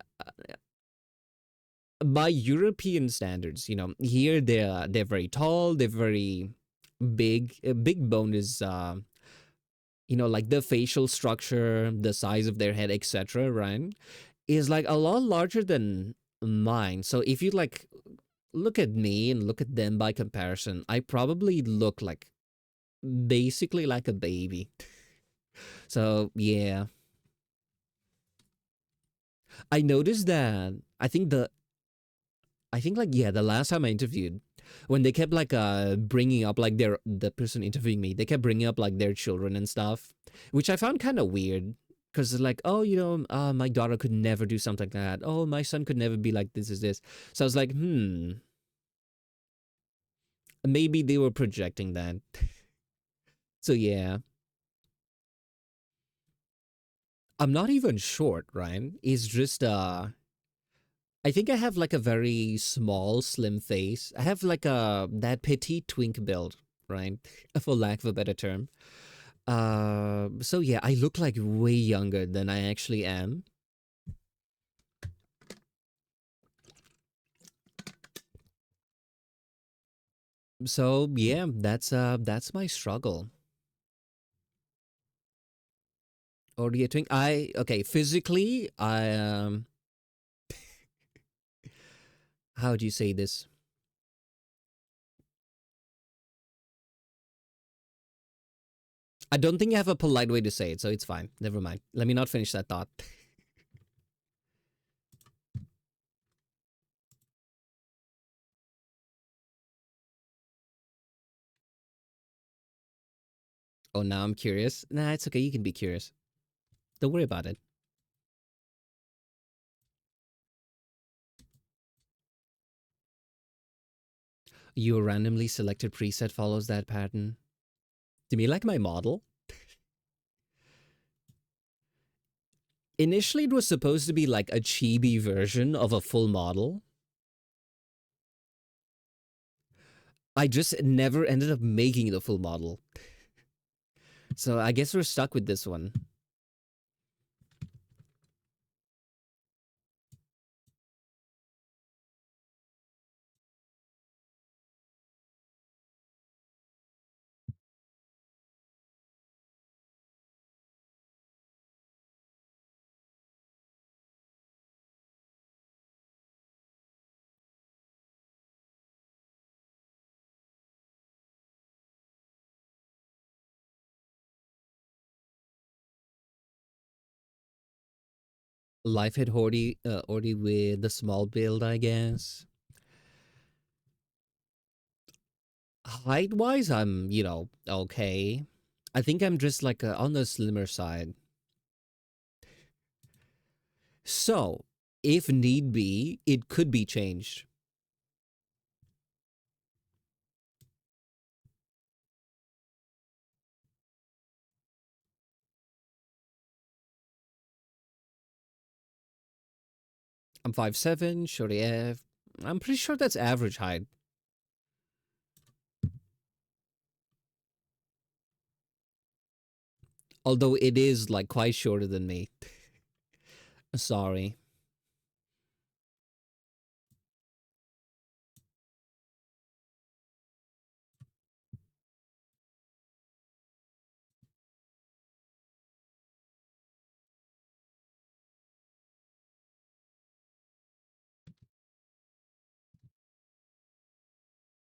by European standards, here they're very tall, they're very big. Big bone is like the facial structure, the size of their head, etc. Right, is like a lot larger than mine. So if you like look at me and look at them by comparison, I probably look like basically like a baby. So yeah, I noticed that. I think like yeah, the last time I interviewed, when they kept like bringing up like the person interviewing me, they kept bringing up like their children and stuff, which I found kind of weird because like, oh, my daughter could never do something like that. Oh, my son could never be like this is this. So I was like, maybe they were projecting that. So yeah, I'm not even short, right? It's just I think I have like a very small, slim face. I have like a that petite twink build, right? For lack of a better term. So yeah, I look like way younger than I actually am. So yeah, that's my struggle. Or do you think physically I how do you say this? I don't think I have a polite way to say it, so it's fine. Never mind. Let me not finish that thought. Oh, now I'm curious. Nah, it's okay. You can be curious. Don't worry about it. Your randomly selected preset follows that pattern. To me, like my model. Initially, it was supposed to be like a chibi version of a full model. I just never ended up making the full model. So I guess we're stuck with this one. Life hit Hordy with the small build, I guess. Height wise, I'm, okay. I think I'm just like on the slimmer side. So, if need be, it could be changed. I'm 5'7", shorty F. I'm pretty sure that's average height. Although it is like quite shorter than me. Sorry.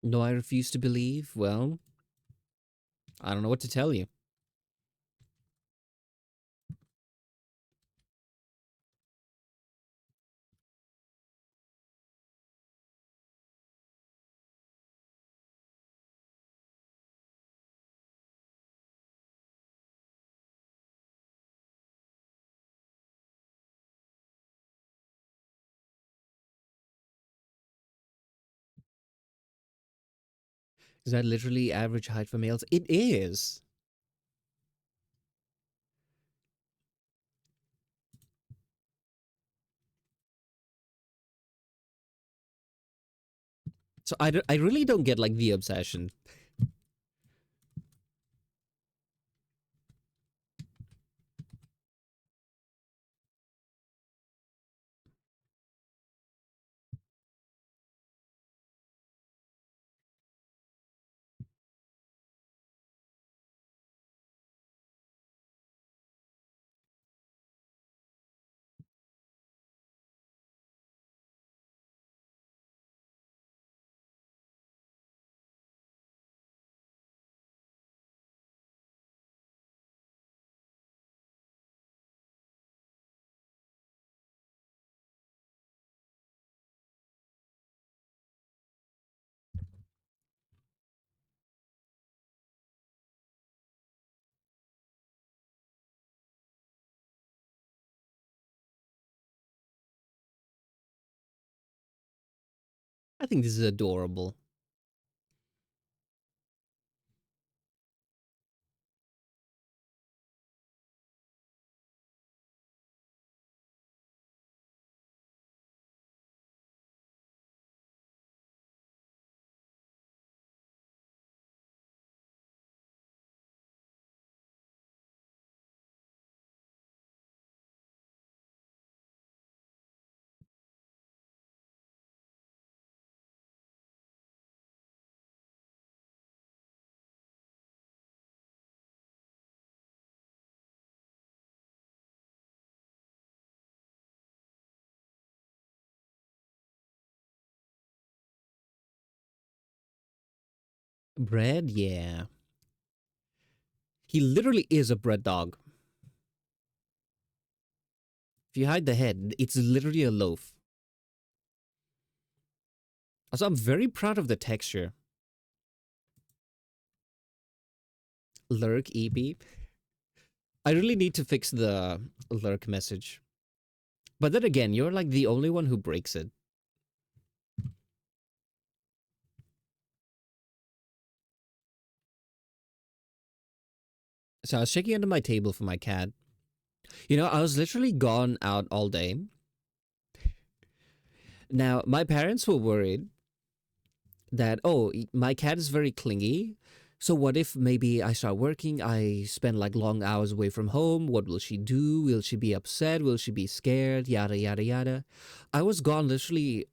No, I refuse to believe. Well, I don't know what to tell you. Is that literally average height for males? It is. So I really don't get like the obsession. I think this is adorable. Bread, yeah. He literally is a bread dog. If you hide the head, it's literally a loaf. Also, I'm very proud of the texture. Lurk EP. I really need to fix the lurk message. But then again, you're like the only one who breaks it. So I was checking under my table for my cat. You know, I was literally gone out all day. Now, my parents were worried that, oh, my cat is very clingy. So what if maybe I start working, I spend like long hours away from home? What will she do? Will she be upset? Will she be scared? Yada, yada, yada. I was gone literally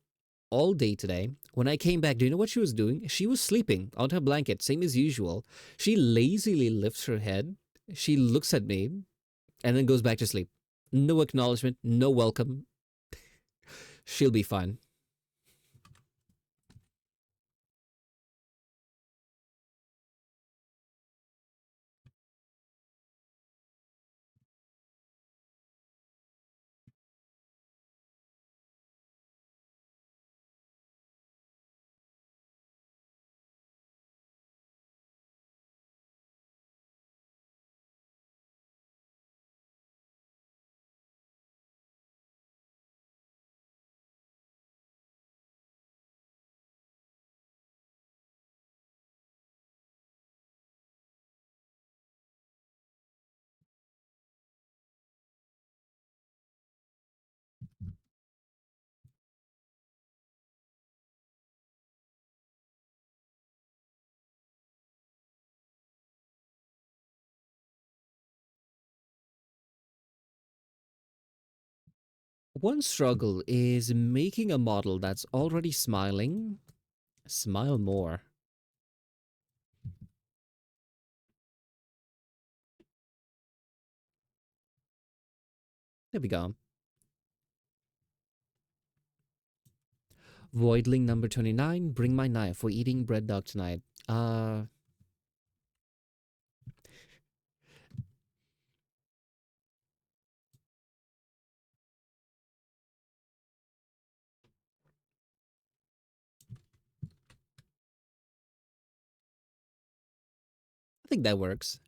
all day today. When I came back, do you know what she was doing? She was sleeping on her blanket, same as usual. She lazily lifts her head. She looks at me and then goes back to sleep. No acknowledgement, no welcome. She'll be fine. One struggle is making a model that's already smiling smile more. There we go. Voidling number 29, bring my knife. We're eating bread dog tonight. I think that works.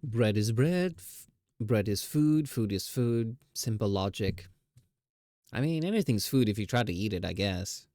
Bread is bread. Bread is food. Food is food. Simple logic. I mean, anything's food if you try to eat it, I guess.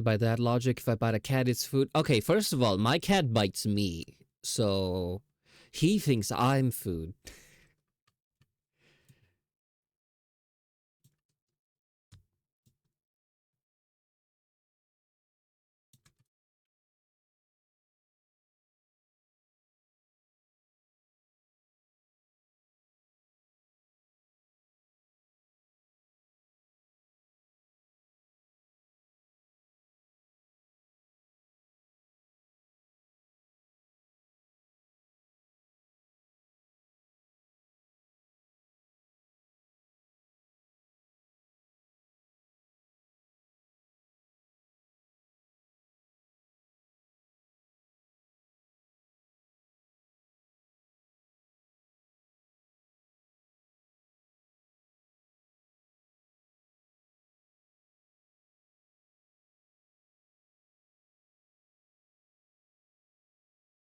By that logic, if I bite a cat, it's food. Okay, first of all, my cat bites me. So he thinks I'm food.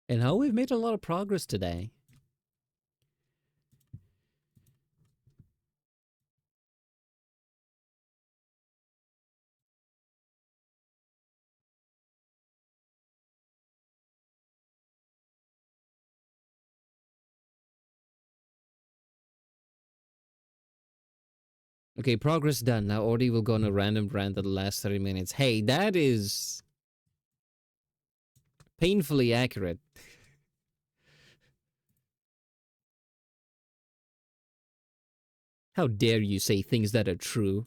And how we've made a lot of progress today. Okay, progress done. Now Ordi will go on a random rant at the last 30 minutes. Hey, that is painfully accurate. How dare you say things that are true?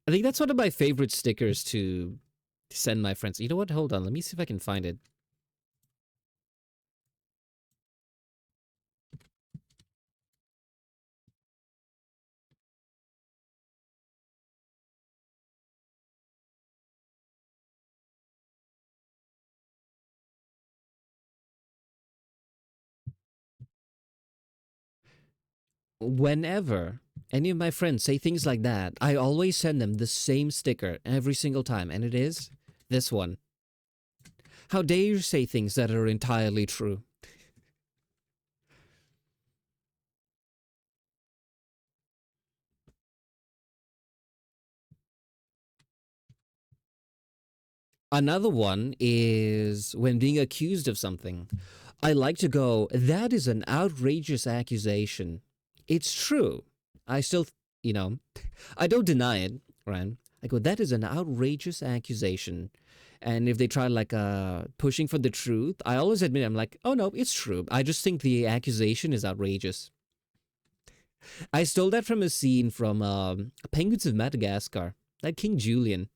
I think that's one of my favorite stickers to send my friends. You know what? Hold on. Let me see if I can find it. Whenever any of my friends say things like that, I always send them the same sticker every single time, and it is this one. How dare you say things that are entirely true? Another one is when being accused of something. I like to go, that is an outrageous accusation. It's true. I still, you know, I don't deny it, right? I go, that is an outrageous accusation. And if they try like pushing for the truth, I always admit, I'm like, oh no, it's true. I just think the accusation is outrageous. I stole that from a scene from Penguins of Madagascar, that King Julian.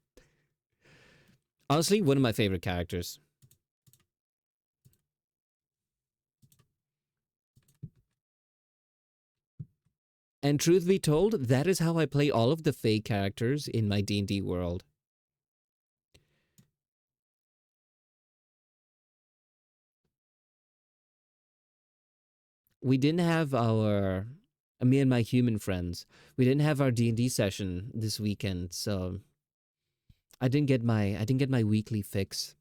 Honestly, one of my favorite characters. And truth be told, that is how I play all of the fake characters in my D&D world. We didn't have our me and my human friends. We didn't have our D&D session this weekend, so I didn't get my weekly fix.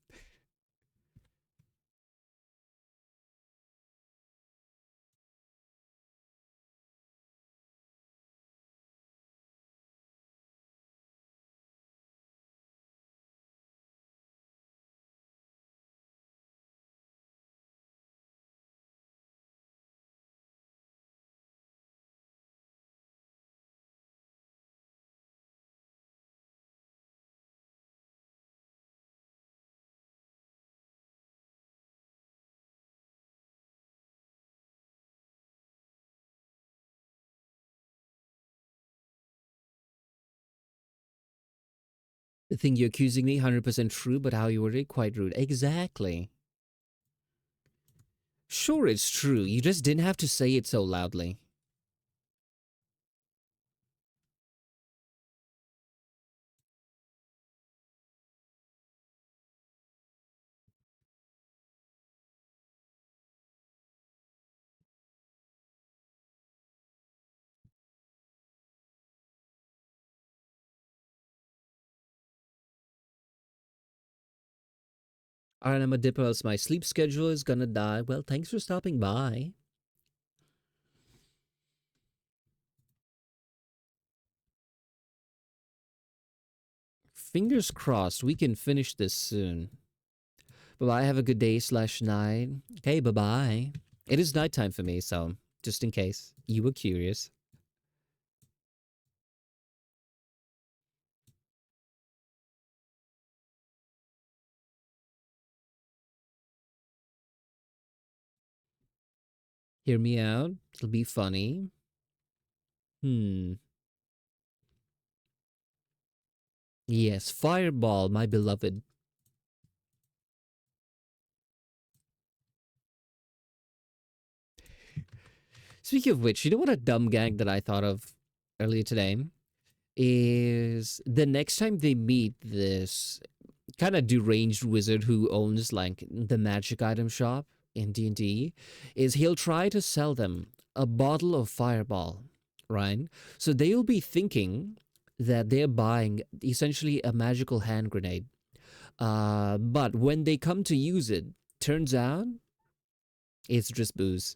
The thing you're accusing me, 100% true, but how you worded it, quite rude. Exactly. Sure, it's true. You just didn't have to say it so loudly. Alright, I'm a dipper, else my sleep schedule is gonna die. Well, thanks for stopping by. Fingers crossed we can finish this soon. Bye-bye, have a good day slash night. Okay, bye-bye. It is nighttime for me, so just in case you were curious. Hear me out. It'll be funny. Hmm. Yes, Fireball, my beloved. Speaking of which, you know what a dumb gag that I thought of earlier today is the next time they meet this kind of deranged wizard who owns like the magic item shop in D&D, is he'll try to sell them a bottle of Fireball, right? So they'll be thinking that they're buying essentially a magical hand grenade. But when they come to use it, turns out it's just booze.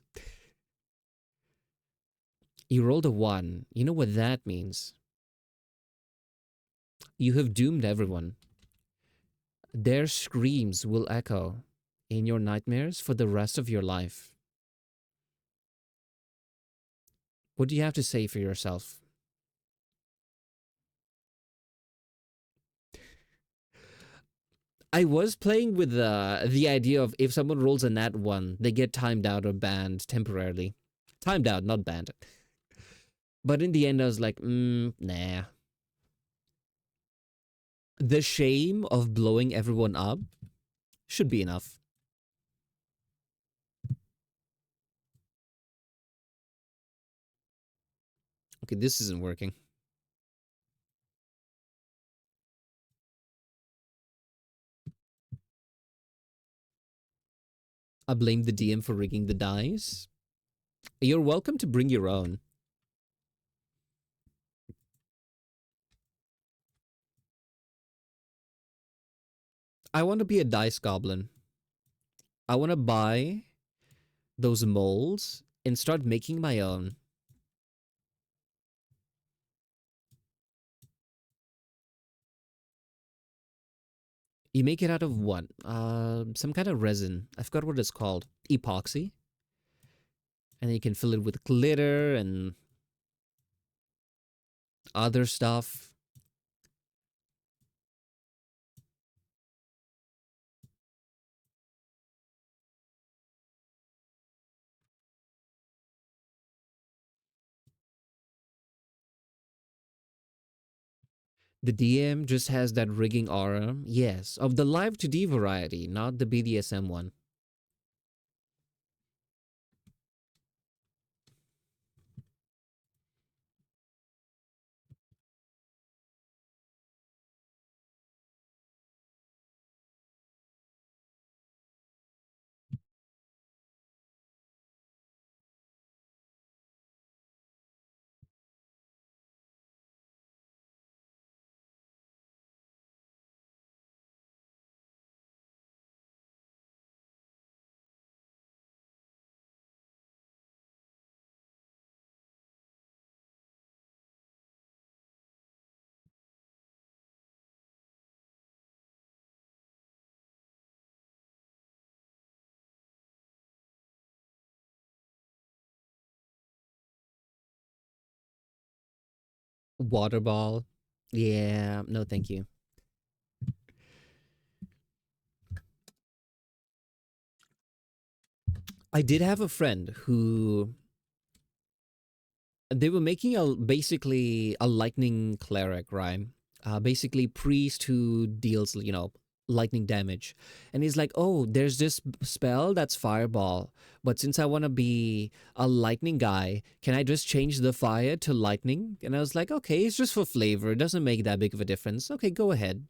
You rolled a 1. You know what that means? You have doomed everyone. Their screams will echo in your nightmares for the rest of your life. What do you have to say for yourself? I was playing with the idea of if someone rolls a nat 1, they get timed out or banned temporarily. Timed out, not banned. But in the end, I was like, nah. The shame of blowing everyone up should be enough. Okay, this isn't working. I blame the DM for rigging the dice. You're welcome to bring your own. I want to be a dice goblin. I want to buy those molds and start making my own. You make it out of what? Some kind of resin. I forgot what it's called. Epoxy. And then you can fill it with glitter and other stuff. The DM just has that rigging aura. Yes, of the live to D variety, not the BDSM one. Water ball. Yeah, no thank you. I did have a friend who they were making a basically a lightning cleric, right? basically priest who deals, lightning damage. And he's like, oh, there's this spell that's fireball. But since I want to be a lightning guy, can I just change the fire to lightning? And I was like, okay, it's just for flavor. It doesn't make that big of a difference. Okay, go ahead.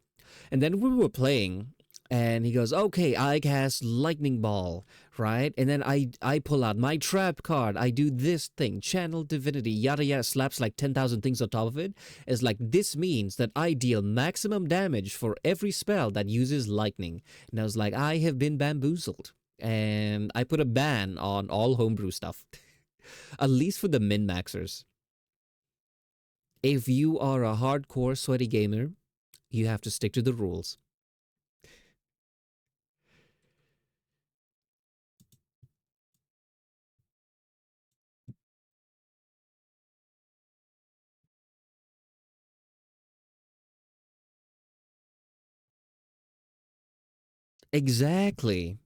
And then we were playing, and he goes, okay, I cast lightning ball, right? And then I pull out my trap card. I do this thing, channel divinity, yada yada, slaps like 10,000 things on top of it. It's like, this means that I deal maximum damage for every spell that uses lightning. And I was like, I have been bamboozled. And I put a ban on all homebrew stuff, at least for the min maxers. If you are a hardcore sweaty gamer, you have to stick to the rules. Exactly.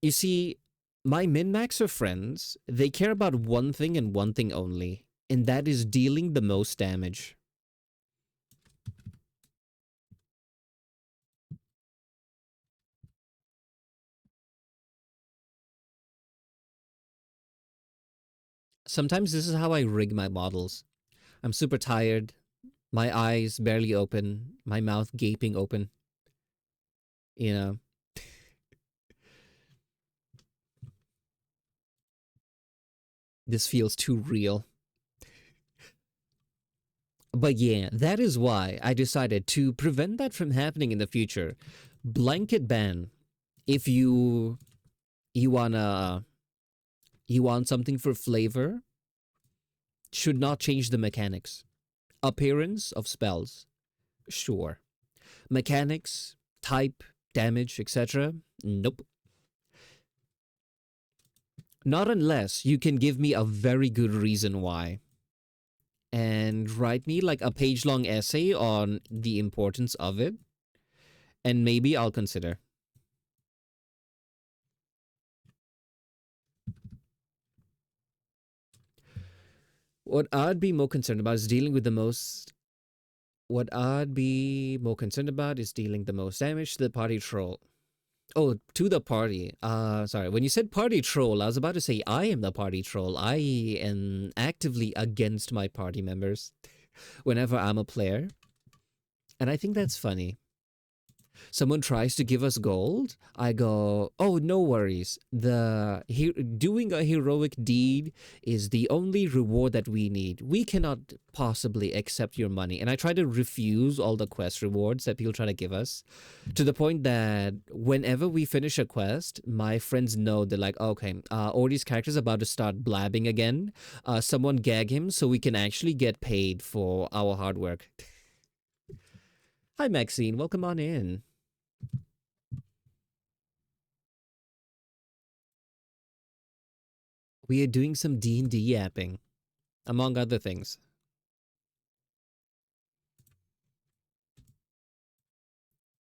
You see, my min maxer friends, they care about one thing and one thing only, and that is dealing the most damage. Sometimes this is how I rig my models. I'm super tired, my eyes barely open, my mouth gaping open. You know, this feels too real. But yeah, that is why I decided to prevent that from happening in the future. Blanket ban. If you wanna you want something for flavor, should not change the mechanics. Appearance of spells, sure. Mechanics, type, damage, etc. Nope. Not unless you can give me a very good reason why. And write me like a page long essay on the importance of it. And maybe I'll consider. What I'd be more concerned about is dealing with the most. What I'd be more concerned about is dealing the most damage to the party troll. Oh, to the party. Sorry. When you said party troll, I was about to say I am the party troll. I am actively against my party members whenever I'm a player. And I think that's funny. Someone tries to give us gold, I go, oh, no worries. Doing a heroic deed is the only reward that we need. We cannot possibly accept your money. And I try to refuse all the quest rewards that people try to give us, to the point that whenever we finish a quest, my friends know, they're like, okay, Ordi's character's about to start blabbing again. Someone gag him so we can actually get paid for our hard work. Hi, Maxine. Welcome on in. We are doing some D&D yapping, among other things.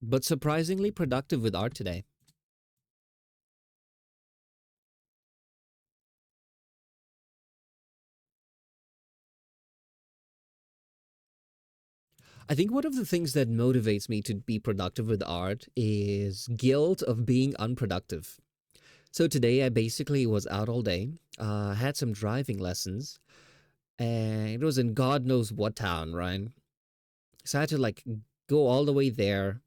But surprisingly productive with art today. I think one of the things that motivates me to be productive with art is guilt of being unproductive. So today I basically was out all day, had some driving lessons, and it was in God knows what town, right? So I had to like go all the way there.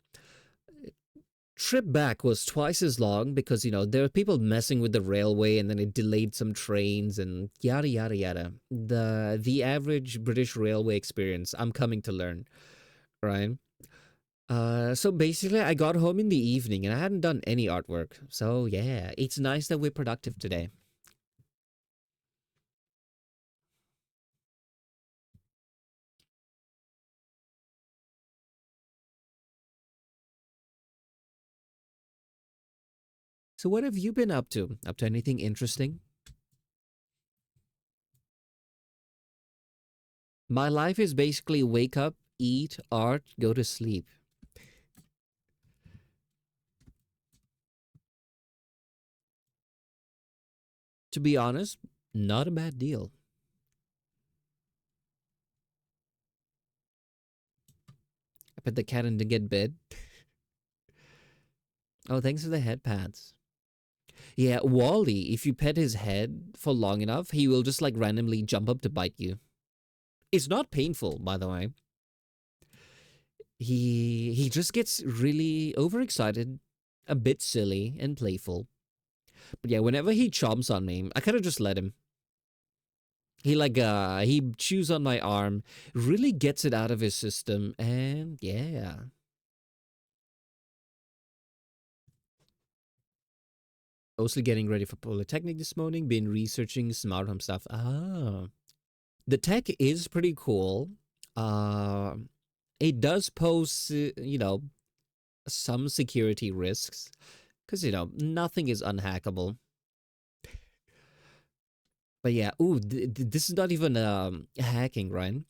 Trip back was twice as long because, there were people messing with the railway, and then it delayed some trains and yada yada yada. The average British railway experience, I'm coming to learn, right? So basically I got home in the evening and I hadn't done any artwork. So yeah, it's nice that we're productive today. So what have you been up to? Up to anything interesting? My life is basically wake up, eat, art, go to sleep. To be honest, not a bad deal. pet the cat and didn't get bit. Oh, thanks for the head pats. Yeah, Wally, if you pet his head for long enough, he will just like randomly jump up to bite you. It's not painful, by the way. He just gets really overexcited, a bit silly and playful. But yeah, whenever he chomps on me, I kind of just let him. He chews on my arm, really gets it out of his system, and yeah. Mostly getting ready for Polytechnic this morning, been researching smart home stuff. Ah. The tech is pretty cool. Uh, it does pose, some security risks because, nothing is unhackable. But yeah, ooh, this is not even hacking, right?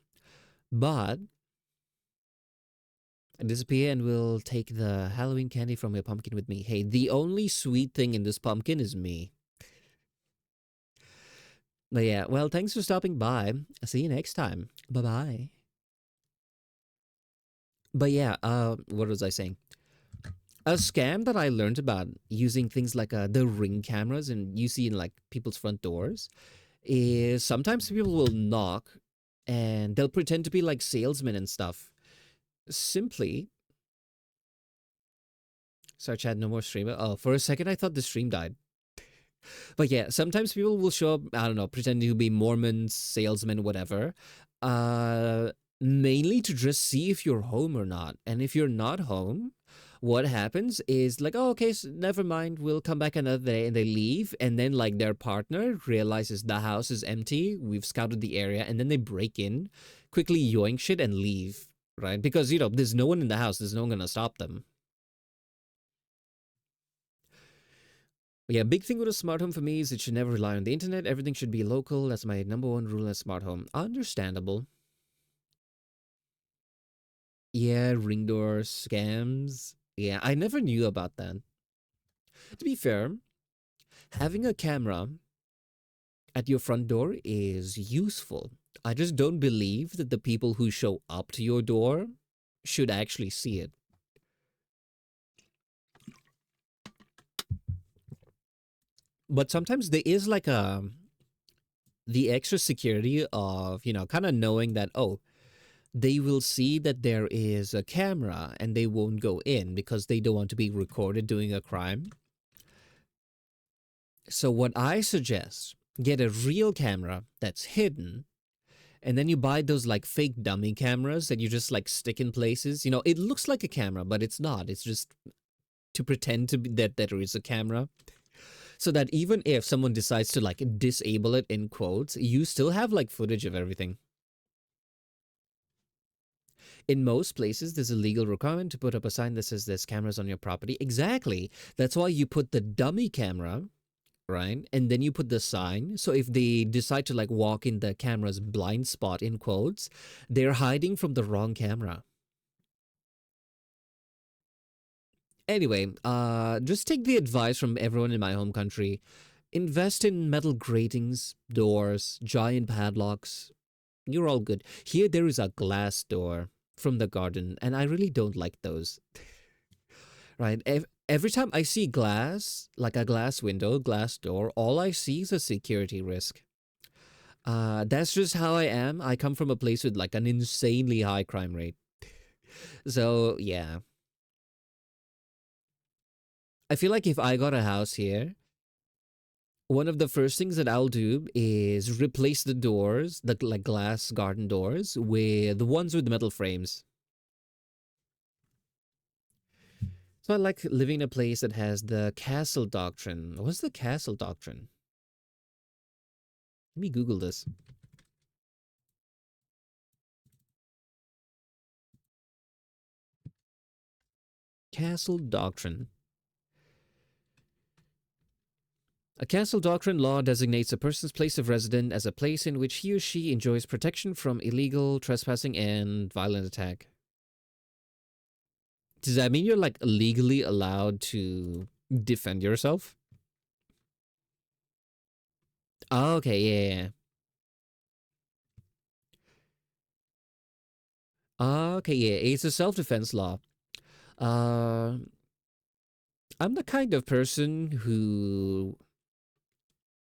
But disappear and we'll take the Halloween candy from your pumpkin with me. Hey, the only sweet thing in this pumpkin is me. But yeah, well, thanks for stopping by. I'll see you next time. Bye bye. But yeah, what was I saying? A scam that I learned about using things like the ring cameras and you see in like people's front doors is sometimes people will knock and they'll pretend to be like salesmen and stuff. Simply, sorry, Chad, no more streamer. Oh, for a second I thought the stream died. But yeah, sometimes people will show up, I don't know, pretending to be Mormons, salesmen, whatever. Uh Mainly to just see if you're home or not. And if you're not home, what happens is like, oh, okay, so never mind, we'll come back another day, and they leave, and then like their partner realizes the house is empty, we've scouted the area, and then they break in, quickly yoink shit and leave, right? Because there's no one in the house, there's no one gonna stop them. But yeah, big thing with a smart home for me is it should never rely on the internet. Everything should be local. That's my number one rule in a smart home. Understandable. Yeah, ring door scams. Yeah, I never knew about that. To be fair, having a camera at your front door is useful. I just don't believe that the people who show up to your door should actually see it. But sometimes there is like the extra security of, kind of knowing that, oh, they will see that there is a camera and they won't go in because they don't want to be recorded doing a crime. So, what I suggest, get a real camera that's hidden, and then you buy those like fake dummy cameras that you just like stick in places. It looks like a camera, but it's not. It's just to pretend to be that there is a camera. So that even if someone decides to like disable it in quotes, you still have like footage of everything. In most places, there's a legal requirement to put up a sign that says there's cameras on your property. Exactly. That's why you put the dummy camera, right? And then you put the sign. So if they decide to like walk in the camera's blind spot, in quotes, they're hiding from the wrong camera. Anyway, just take the advice from everyone in my home country. Invest in metal gratings, doors, giant padlocks. You're all good. Here, there is a glass door from the garden, and I really don't like those. Right? Every time I see glass, like a glass window, glass door, all I see is a security risk. That's just how I am. I come from a place with like an insanely high crime rate. So, yeah. I feel like if I got a house here, one of the first things that I'll do is replace the doors, the like glass garden doors, with the ones with the metal frames. So I like living in a place that has the castle doctrine. What's the castle doctrine? Let me Google this. Castle doctrine. A castle doctrine law designates a person's place of residence as a place in which he or she enjoys protection from illegal trespassing and violent attack. Does that mean you're like legally allowed to defend yourself? Oh, okay, yeah, yeah. Okay, yeah, it's a self-defense law. Uh, I'm the kind of person who,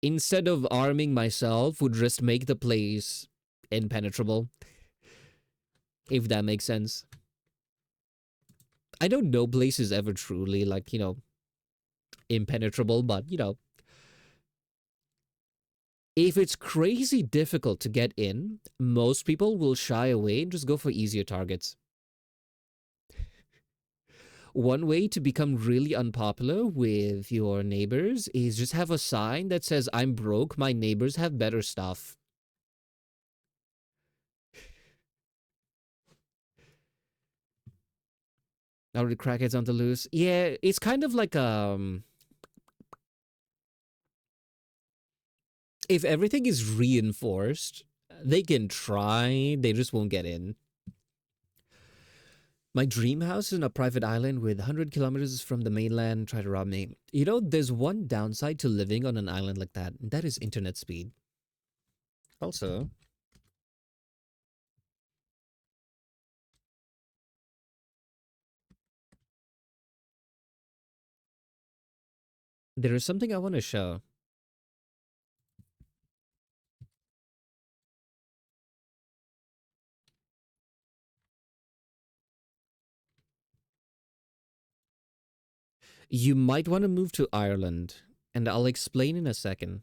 instead of arming myself, would just make the place impenetrable, if that makes sense. I know no place is ever truly like, impenetrable, but if it's crazy difficult to get in, most people will shy away and just go for easier targets. One way to become really unpopular with your neighbors is just have a sign that says, I'm broke, my neighbors have better stuff. Now the crackheads on the loose. Yeah, it's kind of like if everything is reinforced, they can try, they just won't get in. My dream house is in a private island with 100 kilometers from the mainland. Try to rob me. There's one downside to living on an island like that, and that is internet speed. Also, there is something I want to show. You might want to move to Ireland, and I'll explain in a second.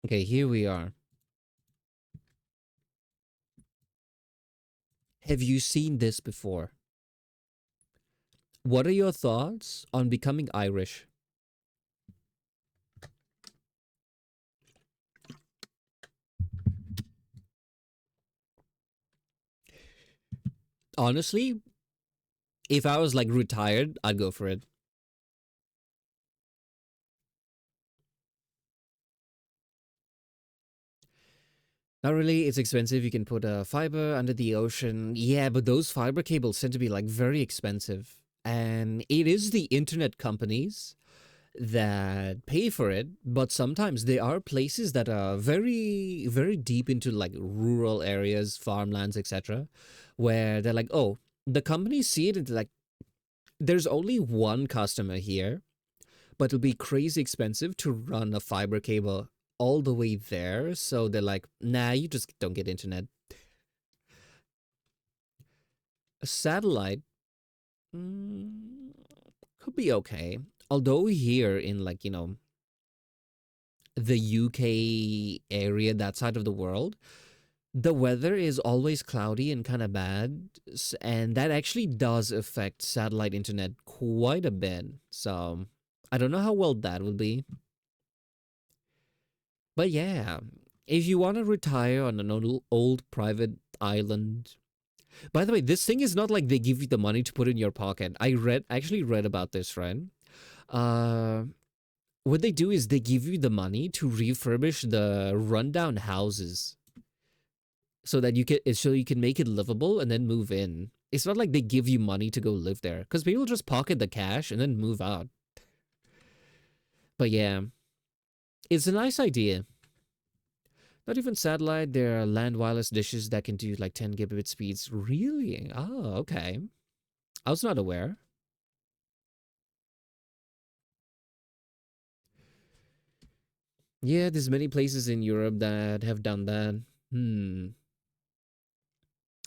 Okay, here we are. Have you seen this before? What are your thoughts on becoming Irish? Honestly, if I was like retired, I'd go for it. Not really, it's expensive. You can put a fiber under the ocean. Yeah, but those fiber cables tend to be like very expensive. And it is the internet companies that pay for it, but sometimes there are places that are very, very deep into like rural areas, farmlands, etc., where they're like, oh, the companies see it and they're like, there's only one customer here, but it'll be crazy expensive to run a fiber cable all the way there. So they're like, nah, you just don't get internet. A satellite mm, could be okay. Although here in like, the UK area, that side of the world, the weather is always cloudy and kind of bad. And that actually does affect satellite internet quite a bit. So I don't know how well that will be. But yeah, if you want to retire on an old private island. By the way, this thing is not like they give you the money to put in your pocket. Actually read about this, right? Uh, what they do is they give you the money to refurbish the rundown houses so you can make it livable and then move in. It's not like they give you money to go live there because people just pocket the cash and then move out. But yeah, it's a nice idea. Not even satellite. There are land wireless dishes that can do like 10 gigabit speeds. Really? Oh, okay. I was not aware. Yeah, there's many places in Europe that have done that. Hmm.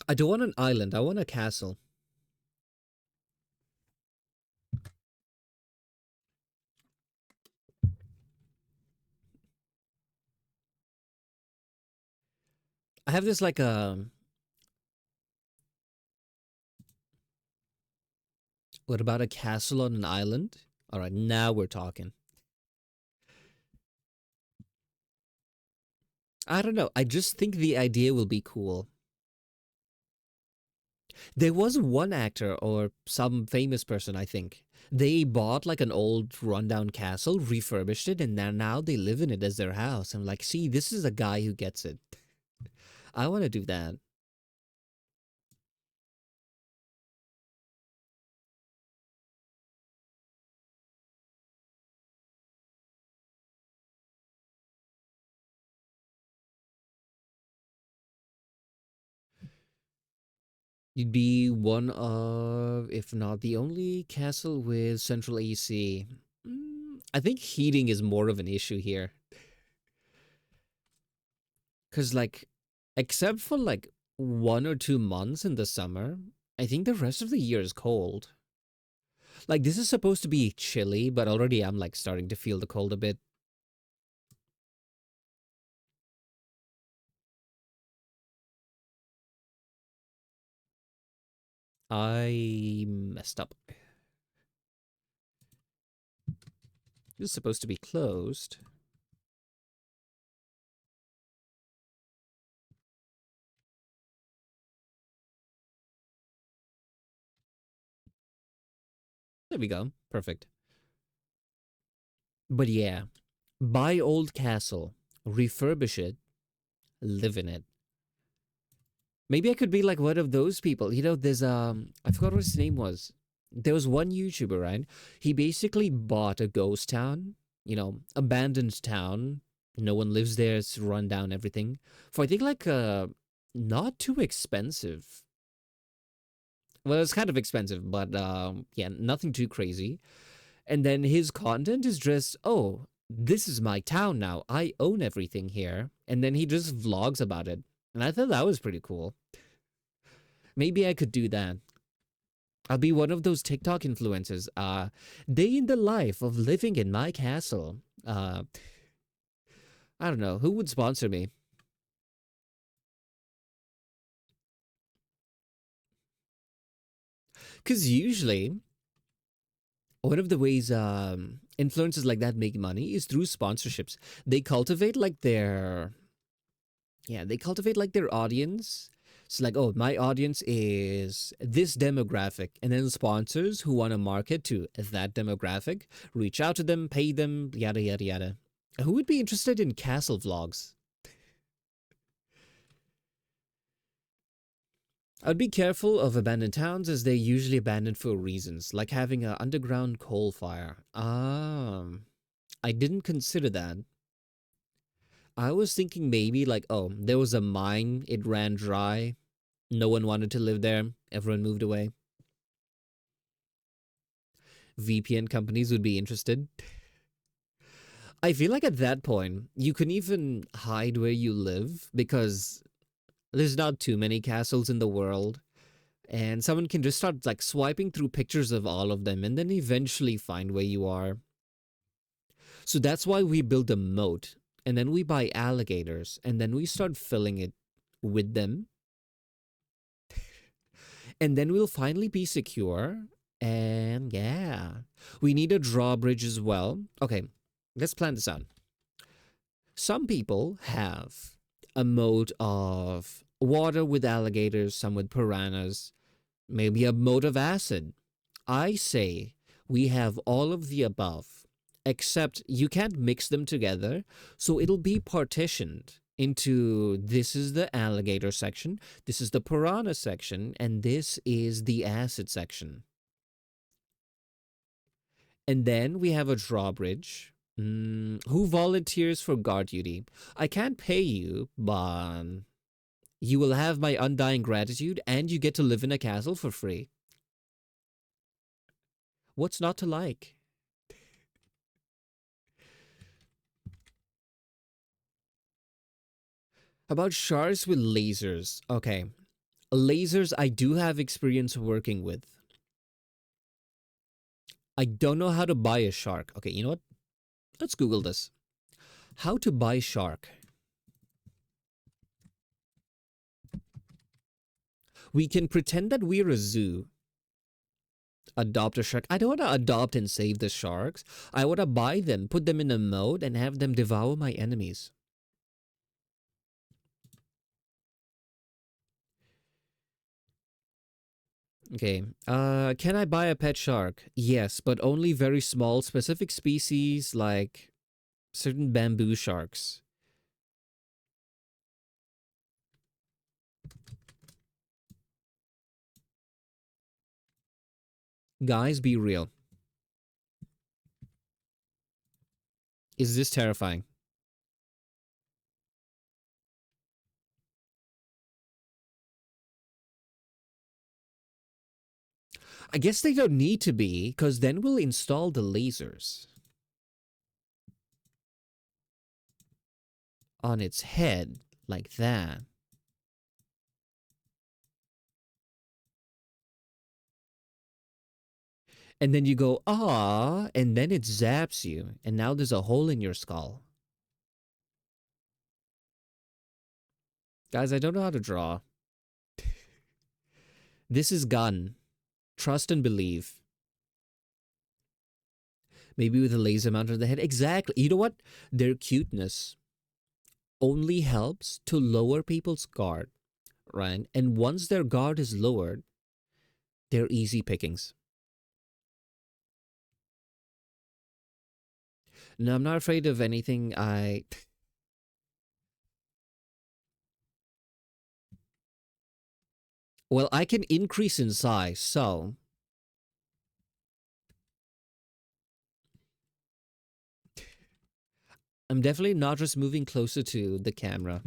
I don't want an island. I want a castle. I have this like what about a castle on an island? All right, now we're talking. I don't know. I just think the idea will be cool. There was one actor or some famous person, I think. They bought like an old rundown castle, refurbished it, and now they live in it as their house. I'm like, see, this is a guy who gets it. I want to do that. You'd be one of, if not the only, castle with central AC. I think heating is more of an issue here. Because, like, except for like 1 or 2 months in the summer, I think the rest of the year is cold. Like, this is supposed to be chilly, but already I'm like starting to feel the cold a bit. I messed up. This is supposed to be closed. There we go. Perfect. But yeah, buy old castle, refurbish it, live in it. Maybe I could be like one of those people. You know, there's I forgot what his name was. There was one YouTuber, right? He basically bought a ghost town, abandoned town. No one lives there. It's run down, everything. For I think like not too expensive. Well, it's kind of expensive, but yeah, nothing too crazy. And then his content is just, oh, this is my town now. I own everything here. And then he just vlogs about it. And I thought that was pretty cool. Maybe I could do that. I'll be one of those TikTok influencers. Day in the life of living in my castle. I don't know. Who would sponsor me? Because usually, one of the ways influencers like that make money is through sponsorships. They cultivate like their they cultivate like their audience. It's like, oh, my audience is this demographic. And then sponsors who want to market to that demographic reach out to them, pay them, yada, yada, yada. Who would be interested in castle vlogs? I'd be careful of abandoned towns as they're usually abandoned for reasons, like having an underground coal fire. I didn't consider that. I was thinking maybe like, oh, there was a mine, it ran dry, no one wanted to live there, everyone moved away. VPN companies would be interested. I feel like at that point, you can even hide where you live because there's not too many castles in the world. And someone can just start like swiping through pictures of all of them and then eventually find where you are. So that's why we build a moat and then we buy alligators and then we start filling it with them. And then we'll finally be secure. And yeah, we need a drawbridge as well. Okay, let's plan this out. Some people have a moat of water with alligators, some with piranhas, maybe a moat of acid. I say we have all of the above, except you can't mix them together, so it'll be partitioned into this is the alligator section, this is the piranha section, and this is the acid section. And then we have a drawbridge. Who volunteers for guard duty? I can't pay you, but you will have my undying gratitude and you get to live in a castle for free. What's not to like? About sharks with lasers. Okay. Lasers I do have experience working with. I don't know how to buy a shark. Okay, you know what? Let's Google this. How to buy shark. We can pretend that we're a zoo. Adopt a shark. I don't want to adopt and save the sharks. I want to buy them, put them in a mode, and have them devour my enemies. Okay. Can I buy a pet shark? Yes, but only very small, specific species like certain bamboo sharks. Guys, be real. Is this terrifying? I guess they don't need to be, because then we'll install the lasers on its head like that. And then you go, ah, and then it zaps you, and now there's a hole in your skull. Guys, I don't know how to draw. This is gun. Trust and believe. Maybe with a laser mount on the head. Exactly. You know what? Their cuteness only helps to lower people's guard, right? And once their guard is lowered, they're easy pickings. No, I'm not afraid of anything. Well, I can increase in size, so I'm definitely not just moving closer to the camera.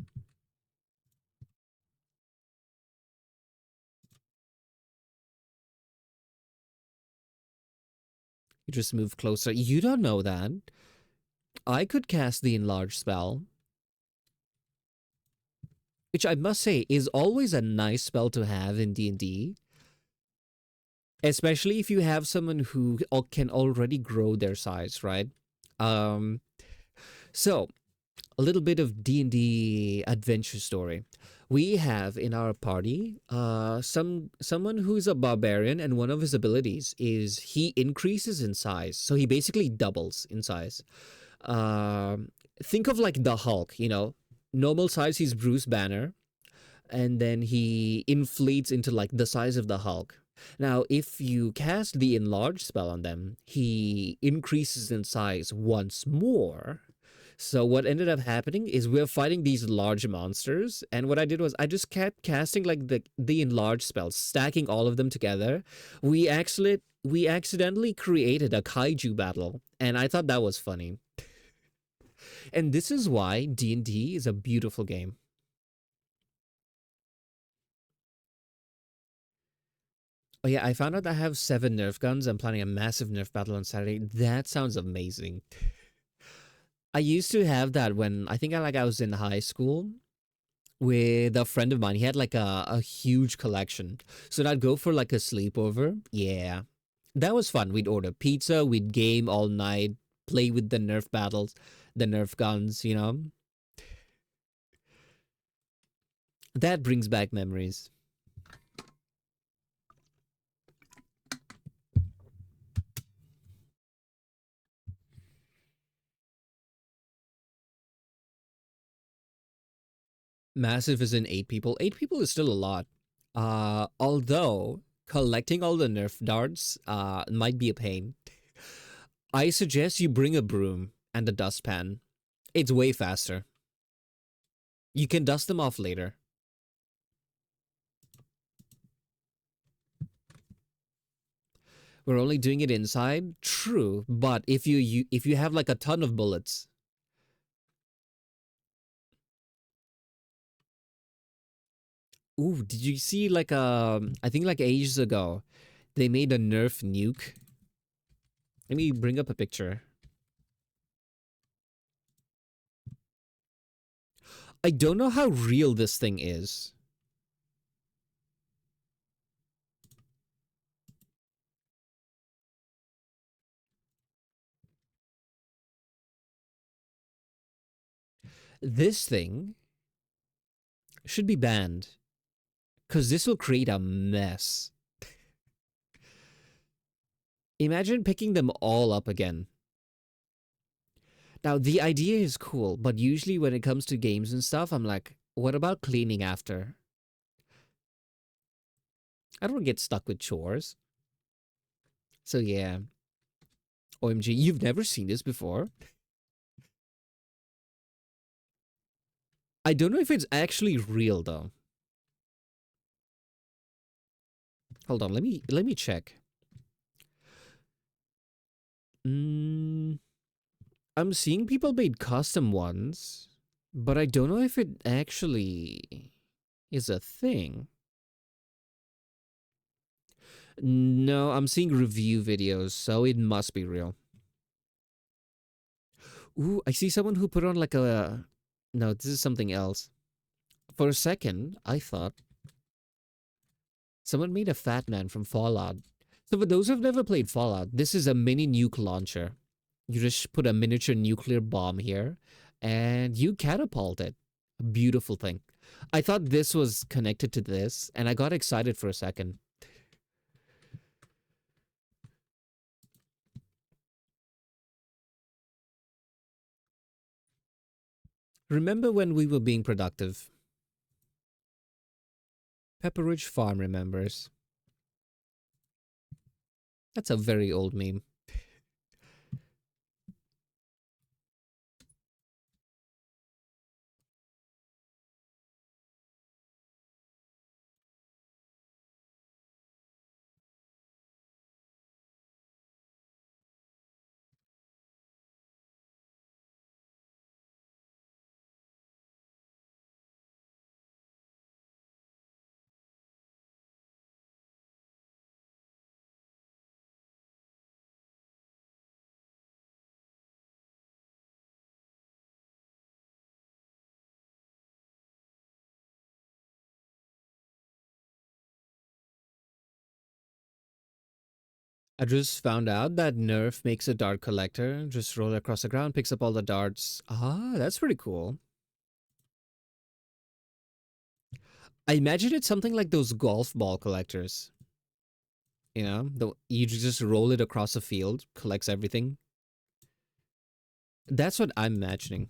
You just move closer. You don't know that. I could cast the enlarge spell, which I must say is always a nice spell to have in D&D, especially if you have someone who can already grow their size, right? Um, so a little bit of D&D adventure story. We have in our party someone who's a barbarian, and one of his abilities is he increases in size. So he basically doubles in size. Um, think of like the Hulk, you know, normal size he's Bruce Banner, and then he inflates into like the size of the Hulk. Now, if you cast the enlarge spell on them, he increases in size once more. So what ended up happening is we're fighting these large monsters, and what I did was I just kept casting like the enlarge spells, stacking all of them together. We accidentally created a kaiju battle, and I thought that was funny. And this is why D&D is a beautiful game. Oh yeah, I found out I have 7 Nerf guns. I'm planning a massive Nerf battle on Saturday. That sounds amazing. I used to have that when I was in high school with a friend of mine. He had like a huge collection. So I'd go for like a sleepover. Yeah. That was fun. We'd order pizza, we'd game all night, play with the Nerf battles, the Nerf guns, you know. That brings back memories. Massive is in 8 people. 8 people is still a lot. Although collecting all the Nerf darts might be a pain. I suggest you bring a broom and a dustpan. It's way faster. You can dust them off later. We're only doing it inside. True, but if you have like a ton of bullets. Ooh, did you see like I think like ages ago, they made a Nerf nuke. Let me bring up a picture. I don't know how real this thing is. This thing should be banned because this will create a mess. Imagine picking them all up again. Now, the idea is cool, but usually when it comes to games and stuff, I'm like, what about cleaning after? I don't get stuck with chores. So yeah. OMG, you've never seen this before? I don't know if it's actually real though. Hold on, let me check. I'm seeing people made custom ones, but I don't know if it actually is a thing. No, I'm seeing review videos, so it must be real. Ooh, I see someone who put on like a. No, this is something else. For a second, I thought someone made a fat man from Fallout. So, for those who've never played Fallout, this is a mini nuke launcher. You just put a miniature nuclear bomb here and you catapult it. A beautiful thing. I thought this was connected to this and I got excited for a second. Remember when we were being productive? Pepperidge Farm remembers. That's a very old meme. I just found out that Nerf makes a dart collector. Just roll it across the ground, picks up all the darts. Ah, that's pretty cool. I imagine it's something like those golf ball collectors. You just roll it across the field, collects everything. That's what I'm imagining.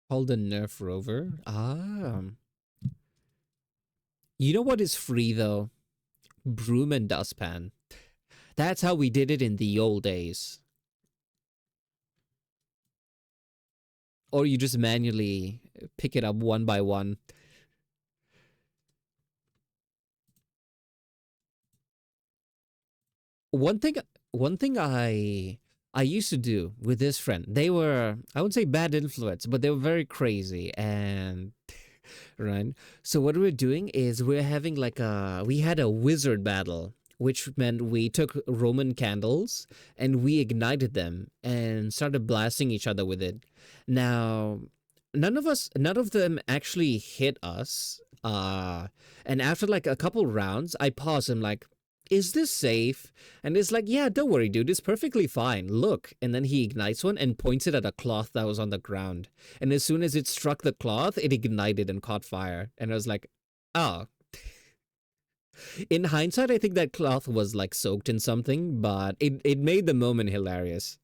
Called the Nerf Rover. Ah. You know what is free though? Broom and dustpan. That's how we did it in the old days. Or you just manually pick it up one by one. One thing one thing I used to do with this friend, they were, I would say, bad influence, but they were very crazy and right. So what we're doing is we're having like we had a wizard battle, which meant we took Roman candles and we ignited them and started blasting each other with it. Now, none of them actually hit us. And after like a couple rounds, I paused and like, is this safe? And it's like, yeah, don't worry, dude. It's perfectly fine. Look. And then he ignites one and points it at a cloth that was on the ground. And as soon as it struck the cloth, it ignited and caught fire. And I was like, oh. In hindsight, I think that cloth was like soaked in something, but it made the moment hilarious.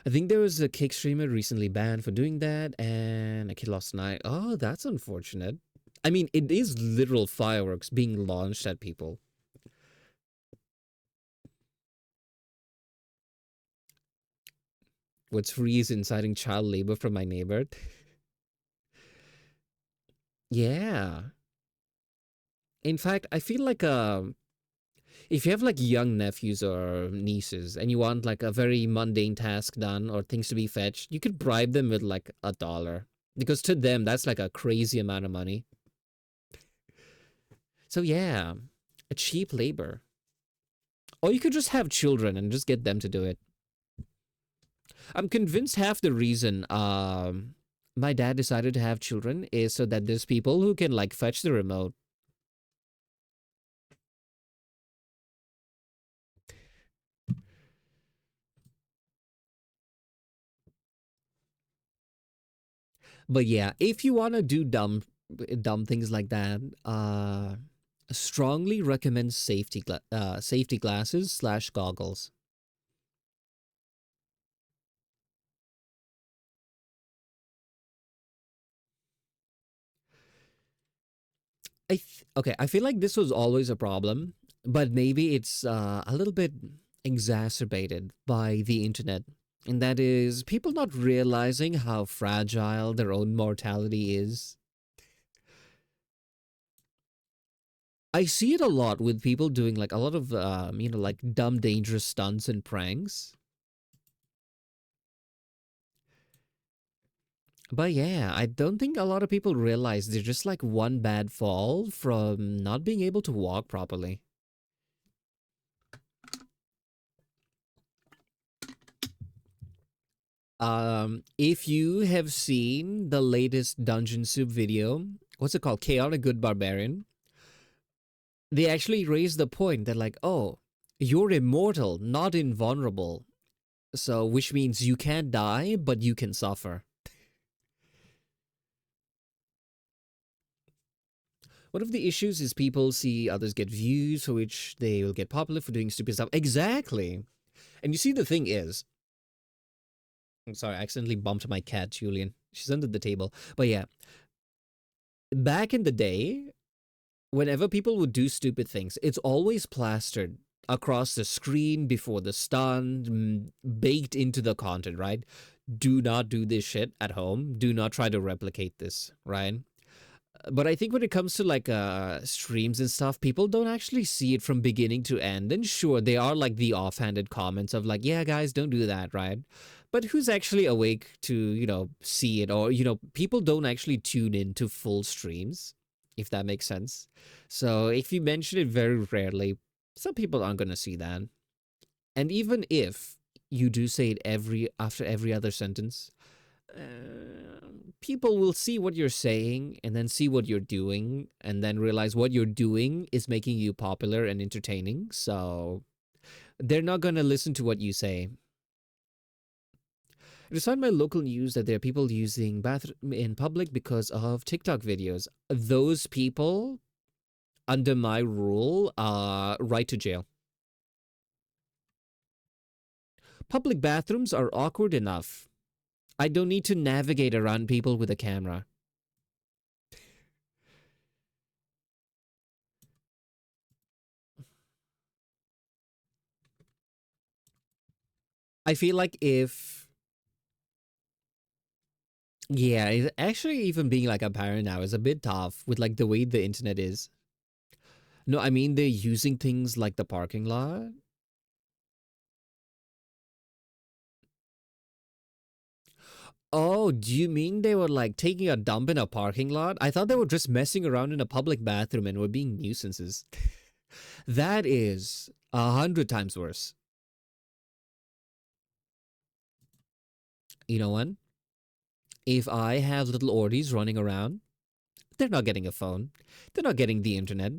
I think there was a kick streamer recently banned for doing that, and a kid lost an eye. Oh, that's unfortunate. I mean, it is literal fireworks being launched at people. What's free is inciting child labor from my neighbor. Yeah. In fact, I feel like if you have like young nephews or nieces and you want like a very mundane task done or things to be fetched, you could bribe them with like $1 because to them that's like a crazy amount of money. So yeah, a cheap labor. Or you could just have children and just get them to do it. I'm convinced half the reason my dad decided to have children is so that there's people who can like fetch the remote. But yeah, if you want to do dumb things like that, strongly recommend safety glasses slash goggles. Okay, I feel like this was always a problem, but maybe it's a little bit exacerbated by the internet. And that is people not realizing how fragile their own mortality is. I see it a lot with people doing like a lot of like dumb dangerous stunts and pranks. But yeah, I don't think a lot of people realize they're just like one bad fall from not being able to walk properly. If you have seen the latest Dungeon Soup video, what's it called? Chaotic Good Barbarian. They actually raised the point that like, oh, you're immortal, not invulnerable. So, which means you can't die, but you can suffer. One of the issues is people see others get views for which they will get popular for doing stupid stuff. Exactly. And you see, the thing is, I'm sorry, I accidentally bumped my cat, Julian. She's under the table. But yeah, back in the day, whenever people would do stupid things, it's always plastered across the screen before the stun, baked into the content, right? Do not do this shit at home. Do not try to replicate this, right? But I think when it comes to like streams and stuff, people don't actually see it from beginning to end. And sure, they are like the offhanded comments of like, yeah, guys, don't do that, right? But who's actually awake to, see it? Or, people don't actually tune in to full streams, if that makes sense. So if you mention it very rarely, some people aren't going to see that. And even if you do say it after every other sentence, people will see what you're saying and then see what you're doing and then realize what you're doing is making you popular and entertaining. So they're not going to listen to what you say. I just saw in my local news that there are people using bathroom in public because of TikTok videos. Those people, under my rule, are right to jail. Public bathrooms are awkward enough. I don't need to navigate around people with a camera. I feel like if yeah, actually even being like a parent now is a bit tough with like the way the internet is. No, I mean they're using things like the parking lot. Oh, do you mean they were like taking a dump in a parking lot? I thought they were just messing around in a public bathroom and were being nuisances. That is 100 times worse. You know what? If I have little Ordies running around, they're not getting a phone. They're not getting the internet.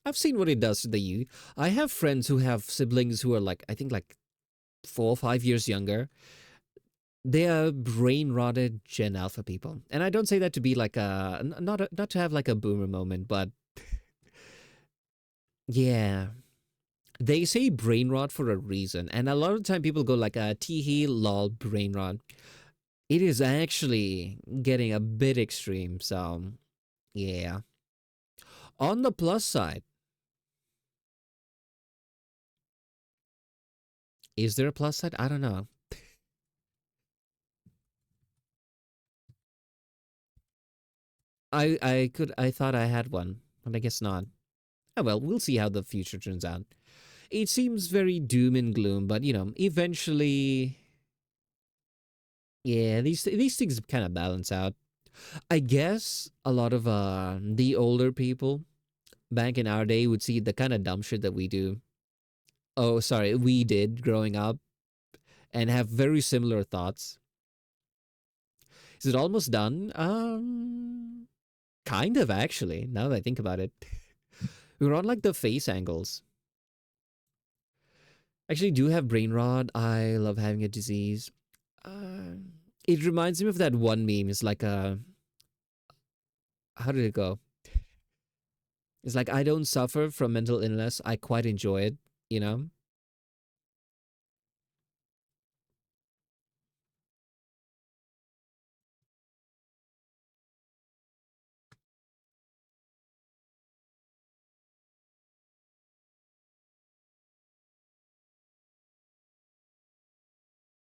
I've seen what it does to the youth. I have friends who have siblings who are like, I think like 4 or 5 years younger. They are brain rotted Gen Alpha people, and I don't say that to be like not to have like a boomer moment, but yeah, they say brain rot for a reason, and a lot of the time people go like a teehee lol brain rot. It is actually getting a bit extreme, so yeah. On the plus side, is there a plus side? I don't know. I thought I had one, but I guess not. Oh well, we'll see how the future turns out. It seems very doom and gloom, but eventually, yeah, these things kind of balance out. I guess a lot of the older people back in our day would see the kind of dumb shit that we do. Oh, sorry, we did growing up and have very similar thoughts. Is it almost done? Kind of actually. Now that I think about it, we were on like the face angles. Actually, do have brain rot. I love having a disease. Uh, it reminds me of that one meme. It's like a how did it go? It's like I don't suffer from mental illness. I quite enjoy it. You know.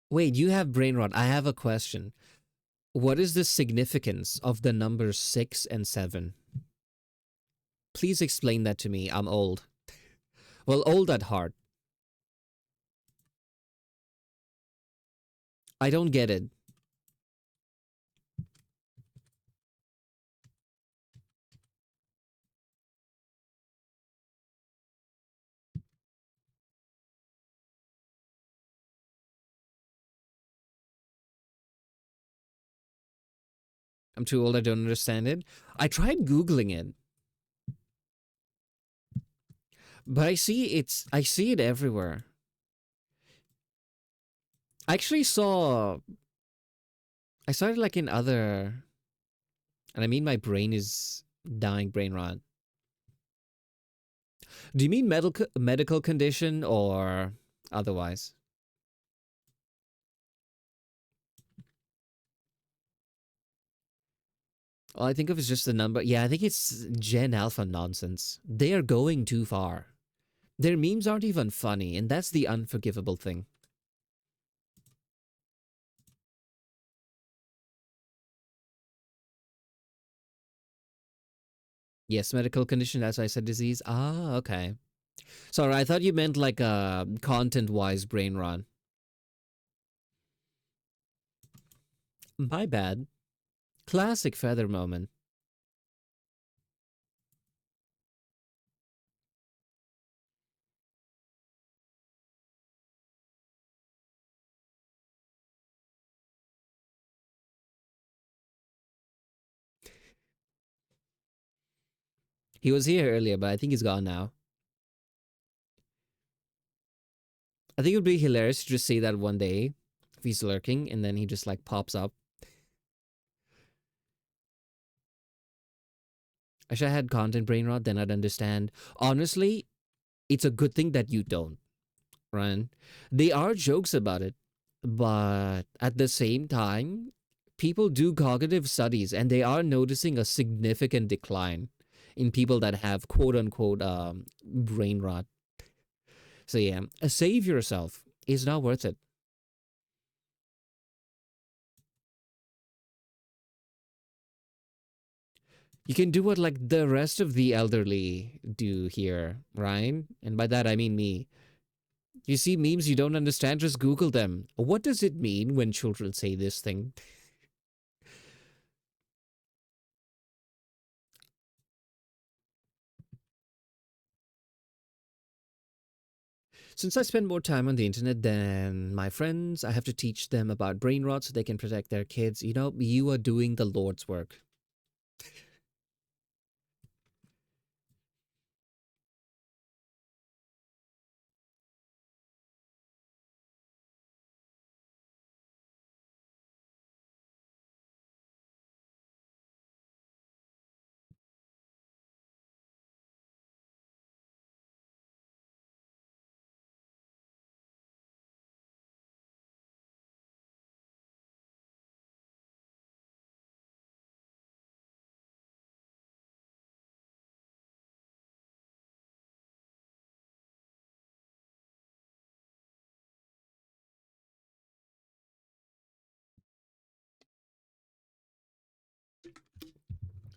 Wait, you have brain rot. I have a question. What is the significance of the numbers 6 and 7? Please explain that to me. I'm old. Well, old at heart. I don't get it. I'm too old. I don't understand it. I tried Googling it, but I see it everywhere. I actually I saw it like in other, and I mean my brain is dying brain rot. Do you mean medical condition or otherwise? All I think of is just the number. Yeah, I think it's Gen Alpha nonsense. They are going too far. Their memes aren't even funny, and that's the unforgivable thing. Yes, medical condition, as I said, disease. Ah, okay. Sorry, I thought you meant like a content-wise brain run. My bad. Classic feather moment. He was here earlier, but I think he's gone now. I think it would be hilarious to just say that one day if he's lurking and then he just like pops up. I should have had content brain rot, then I'd understand. Honestly, it's a good thing that you don't, Ryan. They are jokes about it, but at the same time, people do cognitive studies and they are noticing a significant decline in people that have quote unquote brain rot. So yeah, save yourself. It's not worth it. You can do what like the rest of the elderly do here, right? And by that I mean me. You see memes you don't understand, just Google them. What does it mean when children say this thing? Since I spend more time on the internet than my friends, I have to teach them about brain rot so they can protect their kids. You know, you are doing the Lord's work.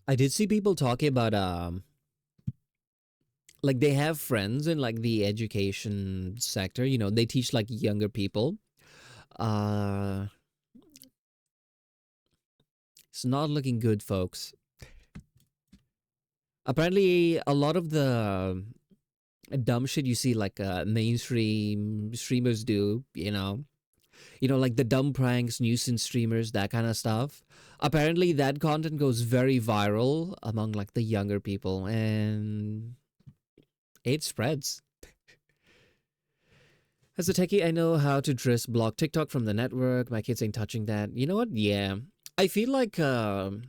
I did see people talking about like they have friends in like the education sector, you know, they teach like younger people. Uh it's not looking good, folks. Apparently a lot of the dumb shit you see like mainstream streamers do, like the dumb pranks, nuisance streamers, that kind of stuff. Apparently, that content goes very viral among like the younger people, and it spreads. As a techie, I know how to just block TikTok from the network. My kids ain't touching that. You know what? Yeah, I feel like to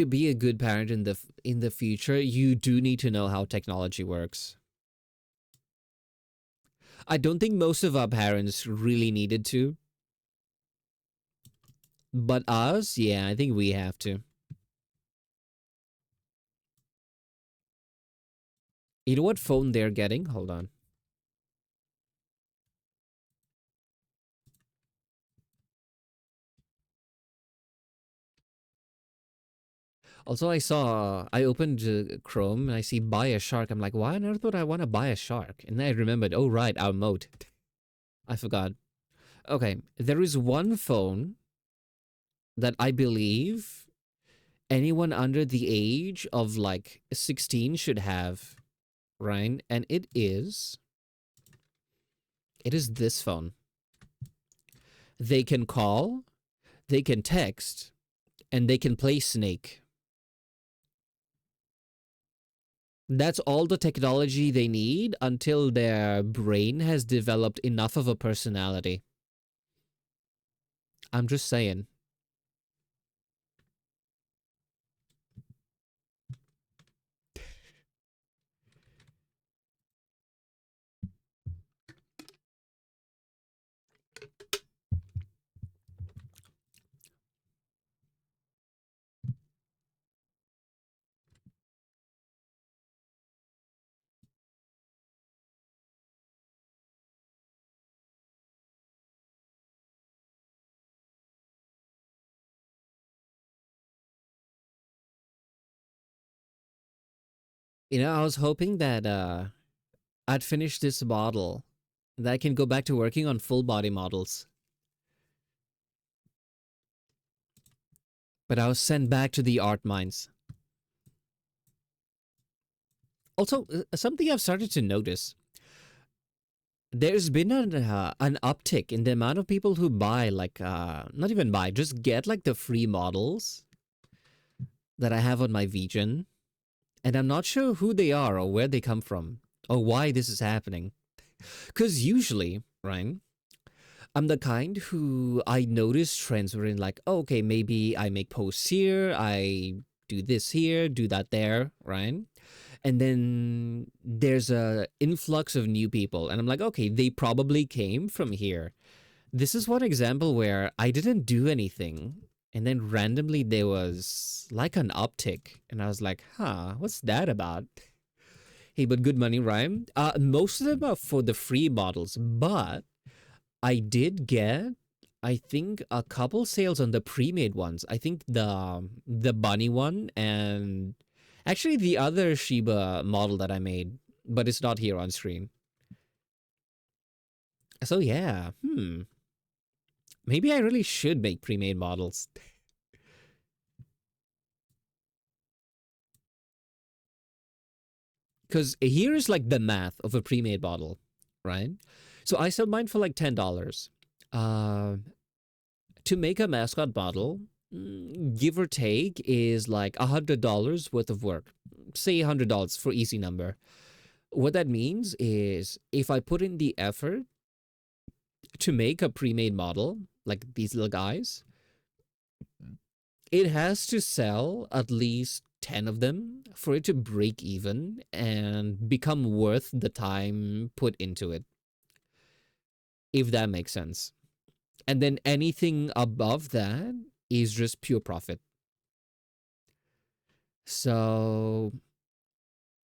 be a good parent in the future, you do need to know how technology works. I don't think most of our parents really needed to, but us, yeah, I think we have to. You know what phone they're getting? Hold on. Also, I opened Chrome and I see buy a shark. I'm like, why on earth would I want to buy a shark? And then I remembered, oh, right, our moat. I forgot. Okay, there is one phone that I believe anyone under the age of like 16 should have, right? And it is this phone. They can call, they can text, and they can play Snake. That's all the technology they need until their brain has developed enough of a personality. I'm just saying. I was hoping that I'd finish this model, that I can go back to working on full body models. But I was sent back to the art mines. Also, something I've started to notice, there's been an uptick in the amount of people who buy, like, not even buy, just get like the free models that I have on my VGen. And I'm not sure who they are or where they come from or why this is happening. Because usually, right, I'm the kind who I notice trends wherein, like, oh, okay, maybe I make posts here, I do this here, do that there, right? And then there's a influx of new people, and I'm like, okay, they probably came from here. This is one example where I didn't do anything, and then randomly there was like an uptick, and I was like, huh, what's that about? Hey, but good money, Ryan. Most of them are for the free models, but I did get, I think, a couple sales on the pre-made ones. I think the bunny one and actually the other Shiba model that I made, but it's not here on screen. So yeah, maybe I really should make pre-made models. Because here's like the math of a pre-made model, right? So I sell mine for like $10. Uh, to make a mascot model, give or take, is like $100 worth of work. Say $100 for easy number. What that means is if I put in the effort to make a pre-made model, like these little guys, it has to sell at least 10 of them for it to break even and become worth the time put into it, if that makes sense. And then anything above that is just pure profit. So,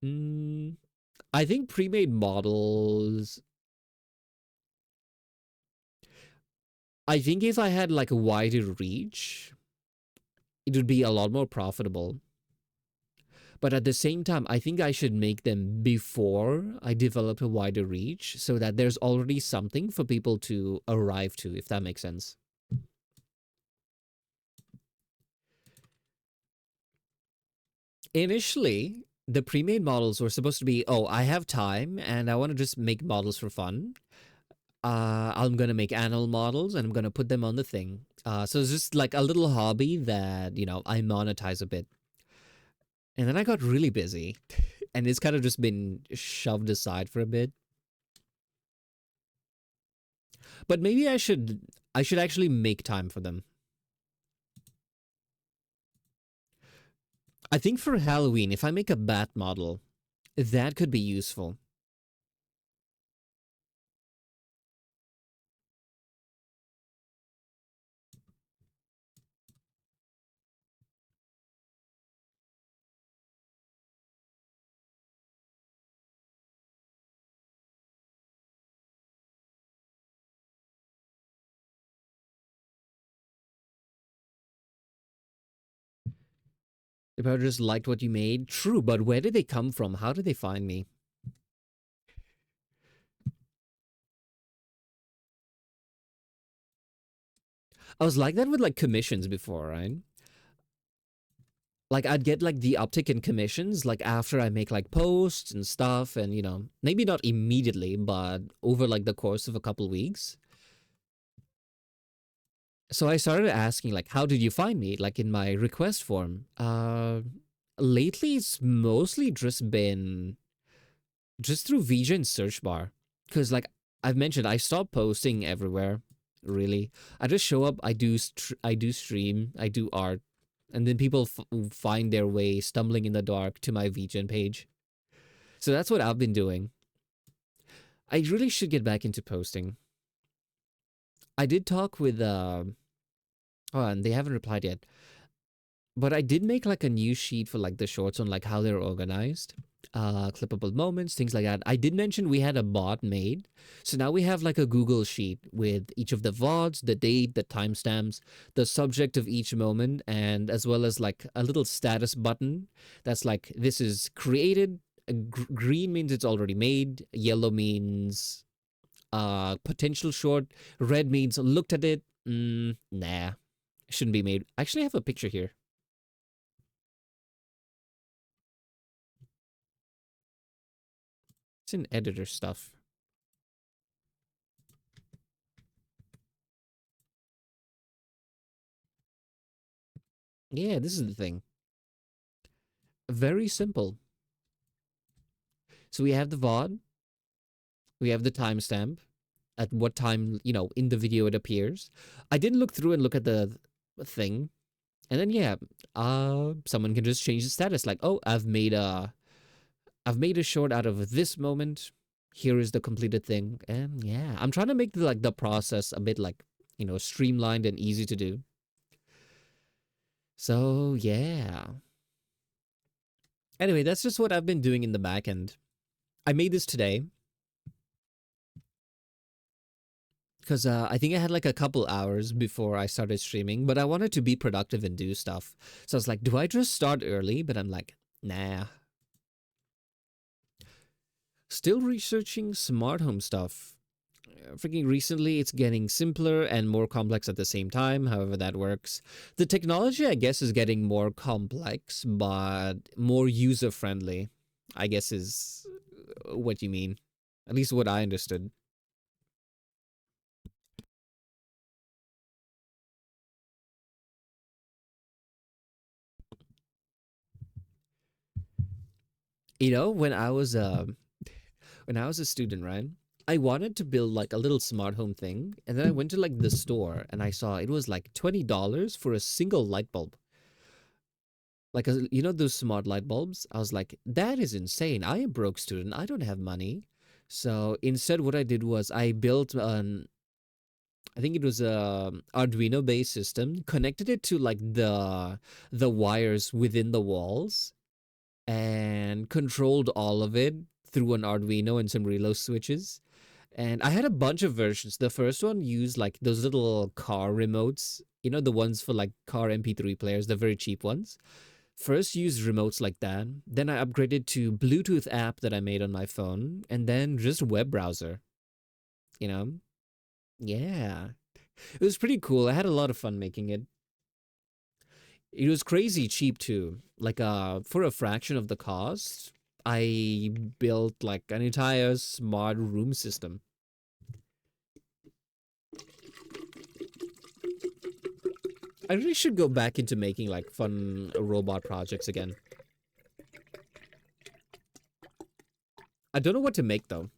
mm, I think pre-made models, I think if I had like a wider reach, it would be a lot more profitable. But at the same time, I think I should make them before I develop a wider reach so that there's already something for people to arrive to, if that makes sense. Initially, the pre-made models were supposed to be, oh, I have time and I want to just make models for fun. I'm gonna make animal models and I'm gonna put them on the thing. So it's just like a little hobby that I monetize a bit. And then I got really busy, and it's kind of just been shoved aside for a bit. But maybe I should actually make time for them. I think for Halloween, if I make a bat model, that could be useful. People just liked what you made. True, but where did they come from? How did they find me? I was like that with like commissions before, right? Like I'd get like the uptick in commissions like after I make like posts and stuff, and maybe not immediately, but over like the course of a couple weeks. So I started asking like, how did you find me? Like in my request form. Lately it's mostly just been just through VJ and search bar. Cause like I've mentioned, I stopped posting everywhere. Really, I just show up. I do stream. I do art, and then people find their way stumbling in the dark to my VGen page. So that's what I've been doing. I really should get back into posting. I did talk with oh, and they haven't replied yet. But I did make like a new sheet for like the shorts on like how they're organized, clippable moments, things like that. I did mention we had a bot made, so now we have like a Google sheet with each of the VODs, the date, the timestamps, the subject of each moment, and as well as like a little status button that's like this is created. Green means it's already made. Yellow means potential short. Red means looked at it. Nah, shouldn't be made. I actually have a picture here. It's in editor stuff. Yeah, this is the thing. Very simple. So we have the VOD, we have the timestamp, at what time, in the video it appears. I didn't look through and look at the thing. And then yeah, someone can just change the status like, "Oh, I've made a short out of this moment. Here is the completed thing." And yeah, I'm trying to make the process a bit like, streamlined and easy to do. So, yeah. Anyway, that's just what I've been doing in the back end. I made this today because I think I had like a couple hours before I started streaming, but I wanted to be productive and do stuff. So I was like, do I just start early? But I'm like, nah. Still researching smart home stuff. Freaking recently, it's getting simpler and more complex at the same time, however that works. The technology, I guess, is getting more complex, but more user friendly, I guess, is what you mean. At least what I understood. When I was a student, right? I wanted to build like a little smart home thing, and then I went to like the store and I saw it was like $20 for a single light bulb. Like those smart light bulbs. I was like, that is insane. I am broke student. I don't have money. So instead, what I did was I built an I think it was a Arduino based system, connected it to like the wires within the walls, and controlled all of it through an Arduino and some reload switches. And I had a bunch of versions. The first one used like those little car remotes, the ones for like car MP3 players, the very cheap ones. First used remotes like that. Then I upgraded to Bluetooth app that I made on my phone, and then just web browser. You know? Yeah. It was pretty cool. I had a lot of fun making it. It was crazy cheap too. Like for a fraction of the cost, I built like an entire smart room system. I really should go back into making like fun robot projects again. I don't know what to make though.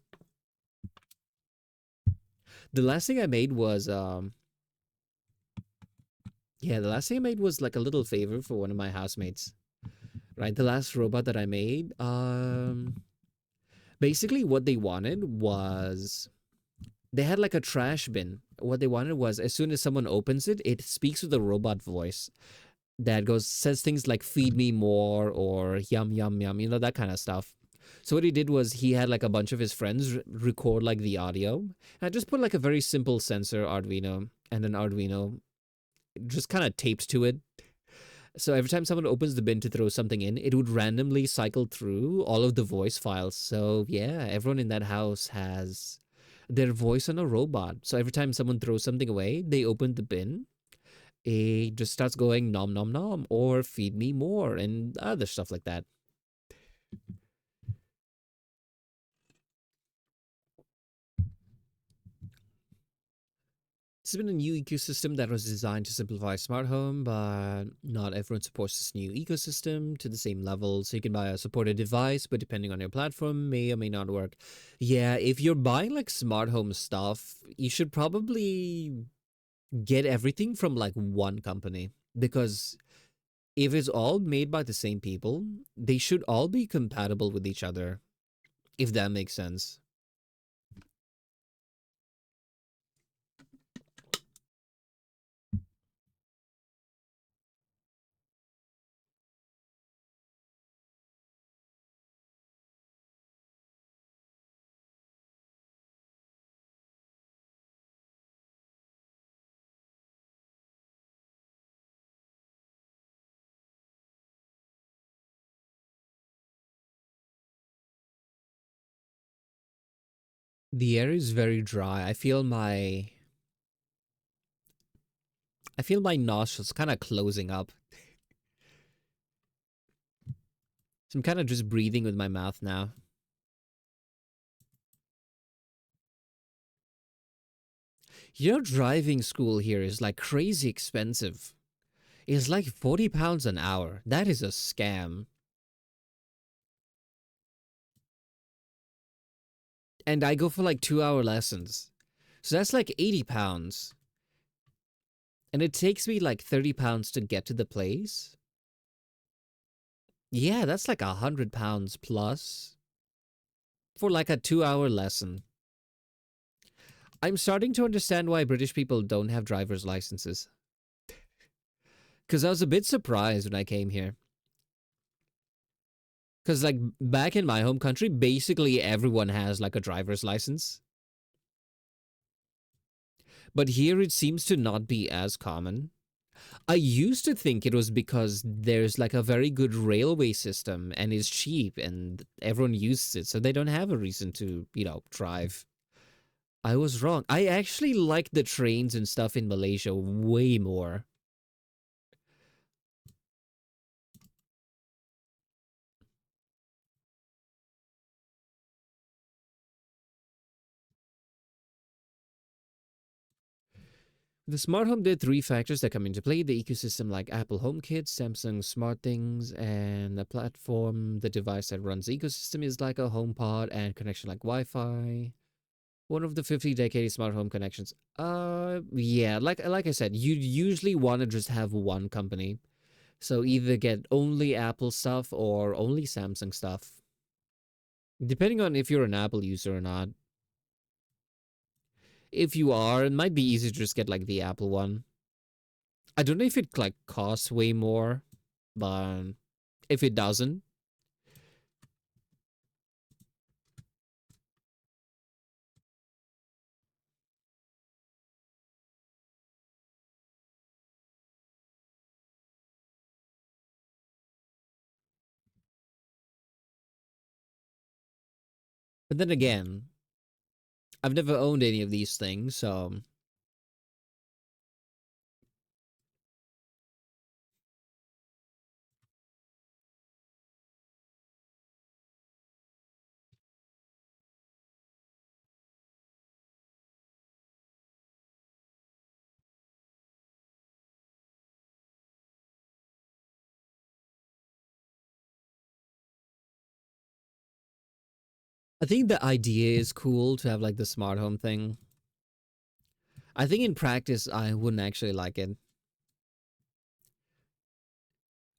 The last thing I made was yeah, the last thing I made was like a little favor for one of my housemates. Right? The last robot that I made, basically what they wanted was they had like a trash bin. What they wanted was as soon as someone opens it, it speaks with a robot voice that says things like feed me more or yum yum yum, that kind of stuff. So what he did was he had like a bunch of his friends record like the audio. And I just put like a very simple sensor Arduino and an Arduino just kind of taped to it. So every time someone opens the bin to throw something in, it would randomly cycle through all of the voice files. So yeah, everyone in that house has their voice on a robot. So every time someone throws something away, they open the bin. It just starts going nom nom nom or feed me more and other stuff like that. It's been a new ecosystem that was designed to simplify smart home, but not everyone supports this new ecosystem to the same level. So you can buy a supported device, but depending on your platform, may or may not work. Yeah, if you're buying like smart home stuff, you should probably get everything from like one company because if it's all made by the same people, they should all be compatible with each other, if that makes sense. The air is very dry. I feel my nostrils kind of closing up. So I'm kind of just breathing with my mouth now. You know, driving school here is like crazy expensive. It's like £40 an hour. That is a scam. And I go for like 2 hour lessons. So that's like £80. And it takes me like £30 to get to the place. Yeah, that's like £100 plus for like a 2 hour lesson. I'm starting to understand why British people don't have driver's licenses. Because I was a bit surprised when I came here. Because, like, back in my home country, basically everyone has, like, a driver's license. But here it seems to not be as common. I used to think it was because there's, like, a very good railway system and it's cheap and everyone uses it, so they don't have a reason to, drive. I was wrong. I actually like the trains and stuff in Malaysia way more. The smart home, there are three factors that come into play: the ecosystem like Apple HomeKit, Samsung SmartThings, and the platform. The device that runs the ecosystem is like a HomePod and connection like Wi-Fi. One of the 50-decade smart home connections. Yeah, like I said, you usually want to just have one company. So either get only Apple stuff or only Samsung stuff, depending on if you're an Apple user or not. If you are, it might be easy to just get like the Apple one. I don't know if it like costs way more, but if it doesn't, but then again, I've never owned any of these things, so I think the idea is cool to have like the smart home thing. I think in practice, I wouldn't actually like it.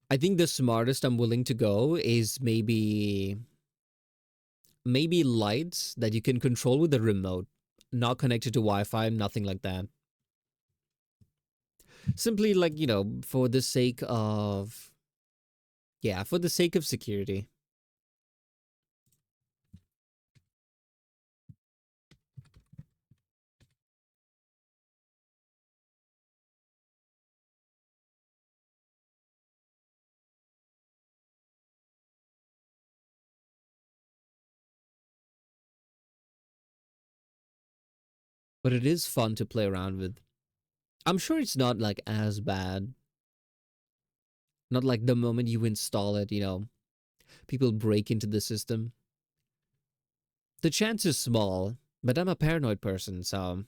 I think the smartest I'm willing to go is maybe lights that you can control with a remote, not connected to Wi-Fi, nothing like that. Simply like, for the sake of yeah, for the sake of security. but it is fun to play around with. I'm sure it's not like as bad. Not like the moment you install it, people break into the system. The chance is small, but I'm a paranoid person, so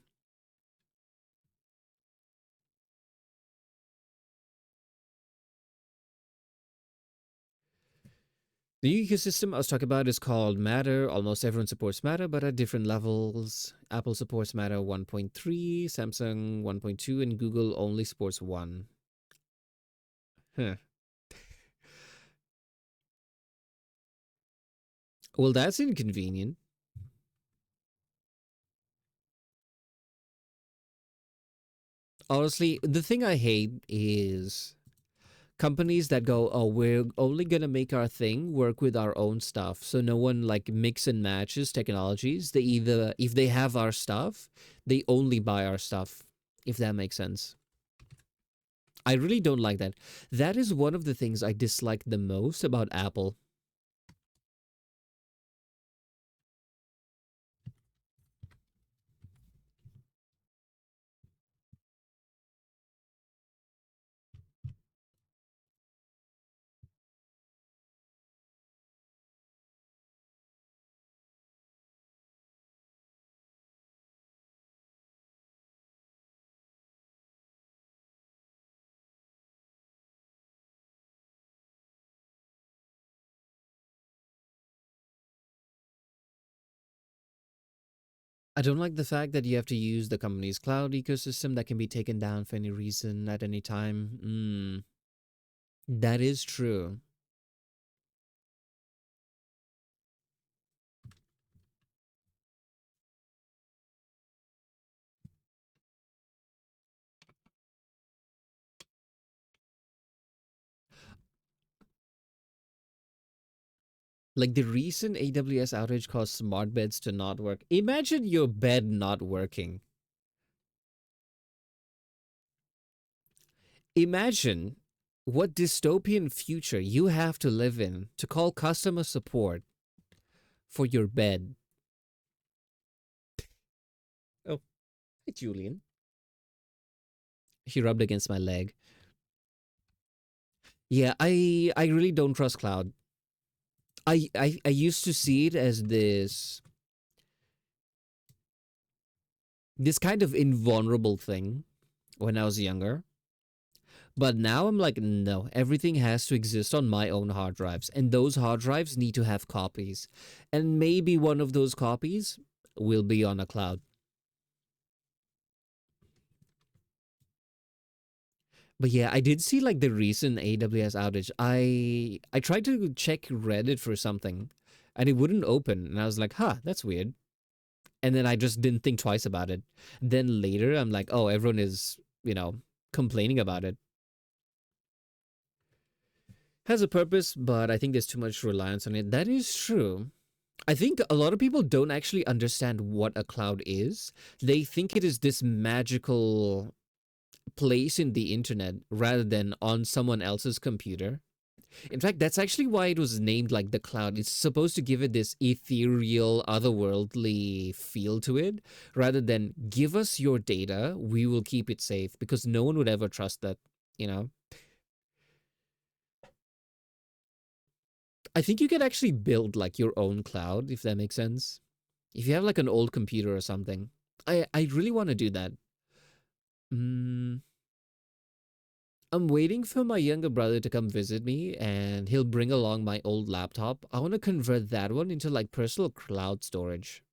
the ecosystem I was talking about is called Matter. Almost everyone supports Matter, but at different levels. Apple supports Matter 1.3, Samsung 1.2, and Google only supports 1. Huh. Well, that's inconvenient. Honestly, the thing I hate is companies that go, "Oh, we're only gonna make our thing work with our own stuff," so no one like mix and matches technologies. They either, if they have our stuff, they only buy our stuff. If that makes sense, I really don't like that. That is one of the things I dislike the most about Apple. I don't like the fact that you have to use the company's cloud ecosystem that can be taken down for any reason at any time. That is true. Like the recent AWS outage caused smart beds to not work. Imagine your bed not working. Imagine what dystopian future you have to live in to call customer support for your bed. Oh, hi, Julian. He rubbed against my leg. Yeah, I really don't trust cloud. I used to see it as this kind of invulnerable thing when I was younger. But now I'm like, no, everything has to exist on my own hard drives. And those hard drives need to have copies. And maybe one of those copies will be on a cloud. But yeah, I did see like the recent AWS outage. I tried to check Reddit for something and it wouldn't open. And I was like, huh, that's weird. And then I just didn't think twice about it. Then later I'm like, oh, everyone is, complaining about it. Has a purpose, but I think there's too much reliance on it. That is true. I think a lot of people don't actually understand what a cloud is. They think it is this magical place in the internet rather than on someone else's computer. In fact, that's actually why it was named like the cloud. It's supposed to give it this ethereal, otherworldly feel to it rather than give us your data, we will keep it safe because no one would ever trust that, you know? I think you could actually build like your own cloud, if that makes sense. If you have like an old computer or something. I really want to do that. Mm, I'm waiting for my younger brother to come visit me and he'll bring along my old laptop. I want to convert that one into like personal cloud storage.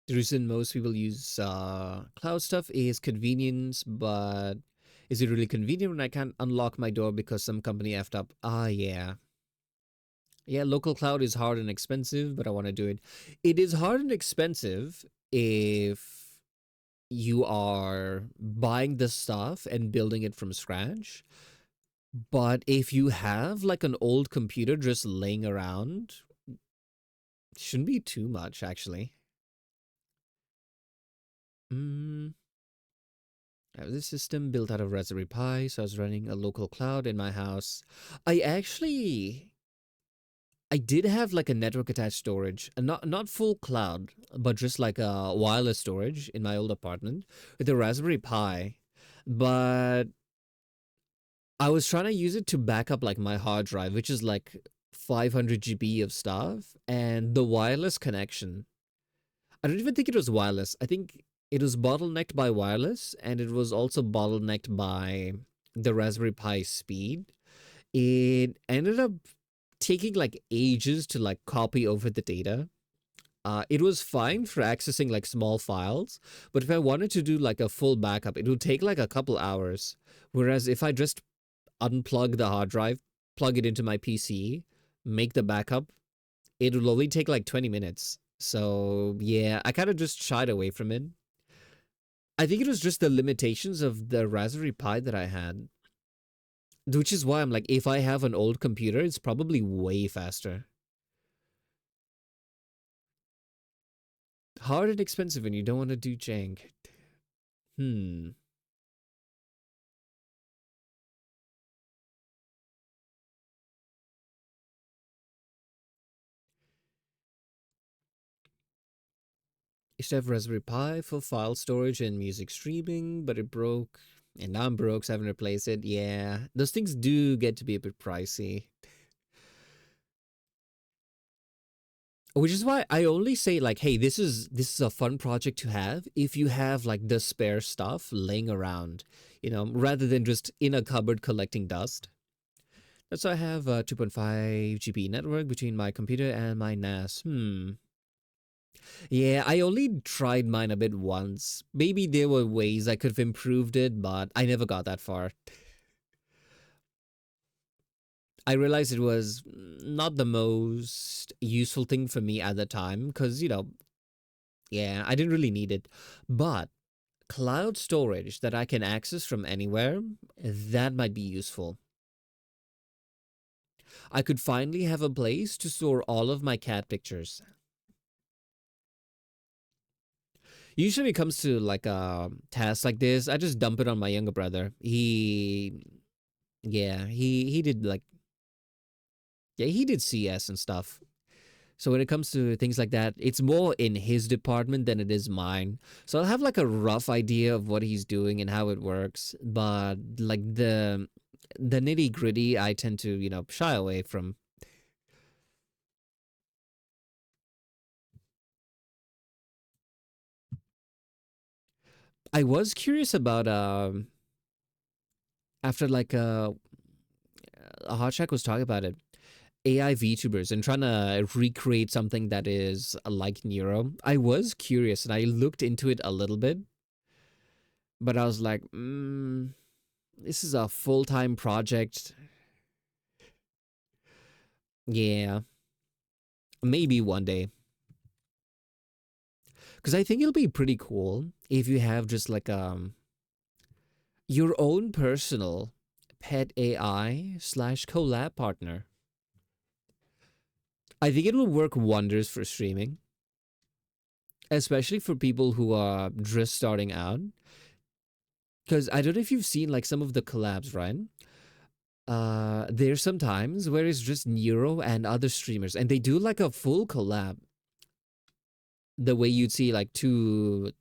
The reason most people use cloud stuff is convenience, but is it really convenient when I can't unlock my door because some company effed up? Ah, yeah. Yeah, local cloud is hard and expensive, but I want to do it. It is hard and expensive if you are buying the stuff and building it from scratch. But if you have like an old computer just laying around, shouldn't be too much actually. Mm, I have this system built out of Raspberry Pi, so I was running a local cloud in my house. I actually I did have like a network attached storage, and not full cloud, but just like a wireless storage in my old apartment with a Raspberry Pi. But I was trying to use it to back up like my hard drive, which is like 500 GB of stuff, and the wireless connection. I don't even think it was wireless. I think it was bottlenecked by wireless, and it was also bottlenecked by the Raspberry Pi speed. It ended up taking like ages to like copy over the data. It was fine for accessing like small files, but if I wanted to do like a full backup, it would take like a couple hours. Whereas if I just unplug the hard drive, plug it into my PC, make the backup, it will only take like 20 minutes. So yeah, I kind of just shied away from it. I think it was just the limitations of the Raspberry Pi that I had, which is why I'm like, if I have an old computer, it's probably way faster. Hard and expensive, and you don't want to do jank. Hmm. Used to have Raspberry Pi for file storage and music streaming, but it broke. And now I'm broke, so I haven't replaced it. Yeah, those things do get to be a bit pricey. Which is why I only say like, hey, this is a fun project to have if you have like the spare stuff laying around, rather than just in a cupboard collecting dust. That's why I have a 2.5 GB network between my computer and my NAS. Yeah, I only tried mine a bit once. Maybe there were ways I could have improved it, but I never got that far. I realized it was not the most useful thing for me at the time because, yeah, I didn't really need it. But cloud storage that I can access from anywhere, that might be useful. I could finally have a place to store all of my cat pictures. Usually, when it comes to like a task like this, I just dump it on my younger brother. Yeah, he did like, yeah, he did CS and stuff. So when it comes to things like that, it's more in his department than it is mine. So I'll have like a rough idea of what he's doing and how it works, but like the nitty gritty, I tend to shy away from. I was curious about after like a hot check was talking about it. AI VTubers and trying to recreate something that is like Nero. I was curious and I looked into it a little bit, but I was like, this is a full time project. Yeah, maybe one day. Because I think it'll be pretty cool if you have just like your own personal pet AI slash collab partner. I think it will work wonders for streaming, especially for people who are just starting out. Because I don't know if you've seen like some of the collabs, right? There's some times where it's just Nero and other streamers, and they do like a full collab, the way you'd see like two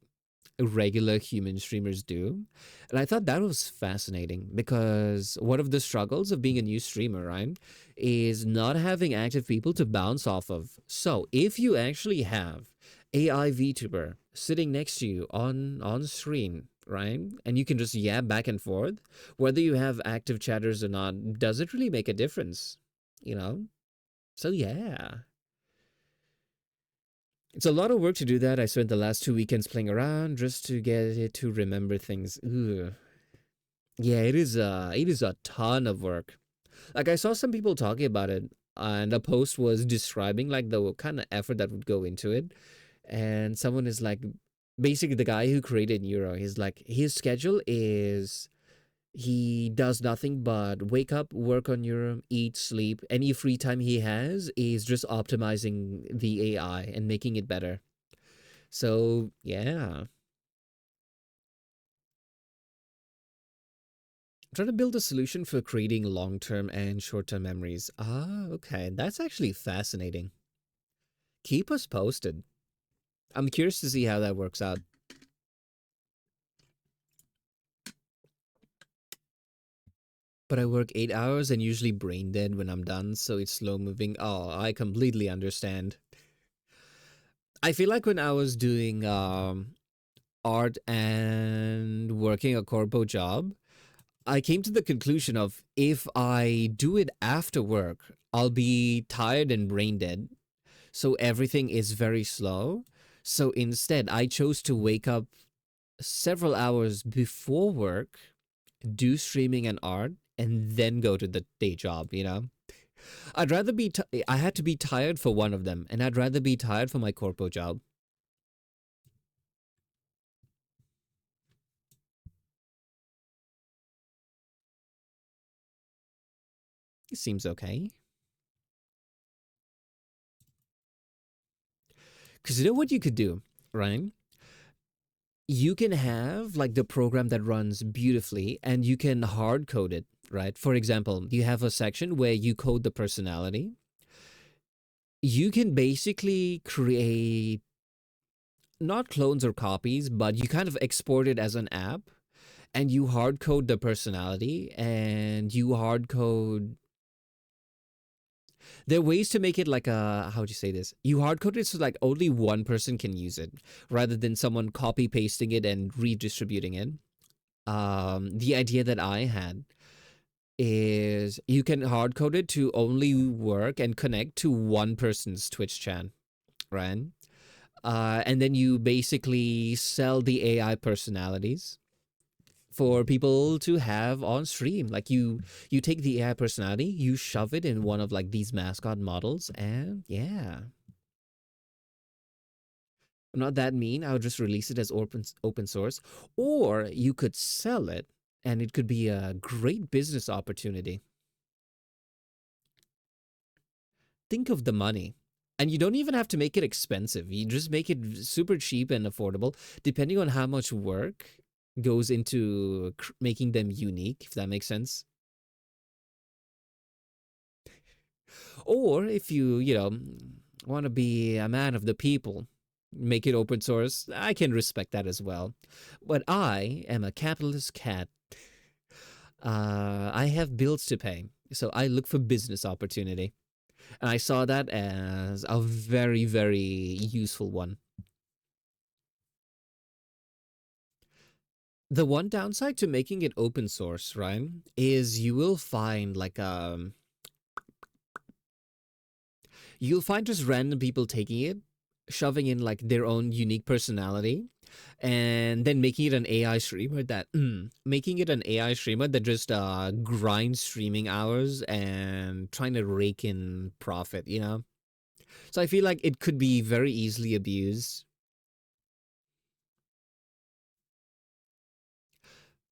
regular human streamers do. And I thought that was fascinating because one of the struggles of being a new streamer, right, is not having active people to bounce off of. So if you actually have AI VTuber sitting next to you on screen, right, and you can just yab back and forth, whether you have active chatters or not, does it really make a difference? You know? So yeah. It's a lot of work to do that. I spent the last 2 weekends playing around just to get it to remember things. Ugh. Yeah, it is a ton of work. Like I saw some people talking about it, and a post was describing like the kind of effort that would go into it. And someone is like, basically the guy who created Neuro, he's like his schedule is he does nothing but wake up, work on Neuro, eat, sleep. Any free time he has is just optimizing the AI and making it better. So, yeah, Trying to build a solution for creating long term and short term memories. Ah, okay. That's actually fascinating. Keep us posted. I'm curious to see how that works out. But I work 8 hours and usually brain dead when I'm done, so it's slow moving. Oh, I completely understand. I feel like when I was doing art and working a corpo job, I came to the conclusion of if I do it after work, I'll be tired and brain dead. So everything is very slow. So instead, I chose to wake up several hours before work, do streaming and art, and then go to the day job, you know? I'd rather be, I had to be tired for one of them, and I'd rather be tired for my corpo job. It seems okay. Because you know what you could do, right? You can have like the program that runs beautifully and you can hard code it, right? For example, you have a section where you code the personality. You can basically create not clones or copies, but you kind of export it as an app and you hard code the personality and you hard code. There are ways to make it like a, how do you say this? You hard code it so like only one person can use it rather than someone copy pasting it and redistributing it. The idea that I had is you can hard code it to only work and connect to one person's Twitch chat, right? And then you basically sell the AI personalities for people to have on stream. Like you take the AI personality, you shove it in one of like these mascot models, and yeah. I'm not that mean. I would just release it as open source, or you could sell it, and it could be a great business opportunity. Think of the money. And you don't even have to make it expensive. You just make it super cheap and affordable, depending on how much work goes into making them unique, if that makes sense. Or if you want to be a man of the people, make it open source, I can respect that as well. But I am a capitalist cat. I have bills to pay, so I look for business opportunity. And I saw that as a very, very useful one. The one downside to making it open source, right, is you will find like you'll find just random people taking it, shoving in like their own unique personality, and then making it an AI streamer that making it an AI streamer that just grinds streaming hours and trying to rake in profit, you know? So I feel like it could be very easily abused.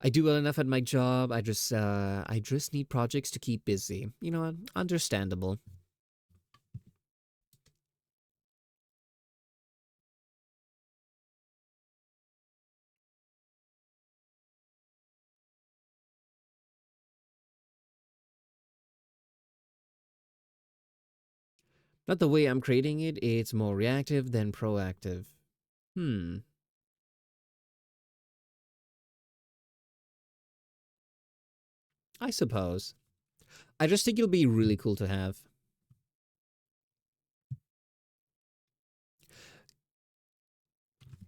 I do well enough at my job. I just need projects to keep busy. You know, understandable. Not the way I'm creating it, it's more reactive than proactive. Hmm, I suppose. I just think it'll be really cool to have.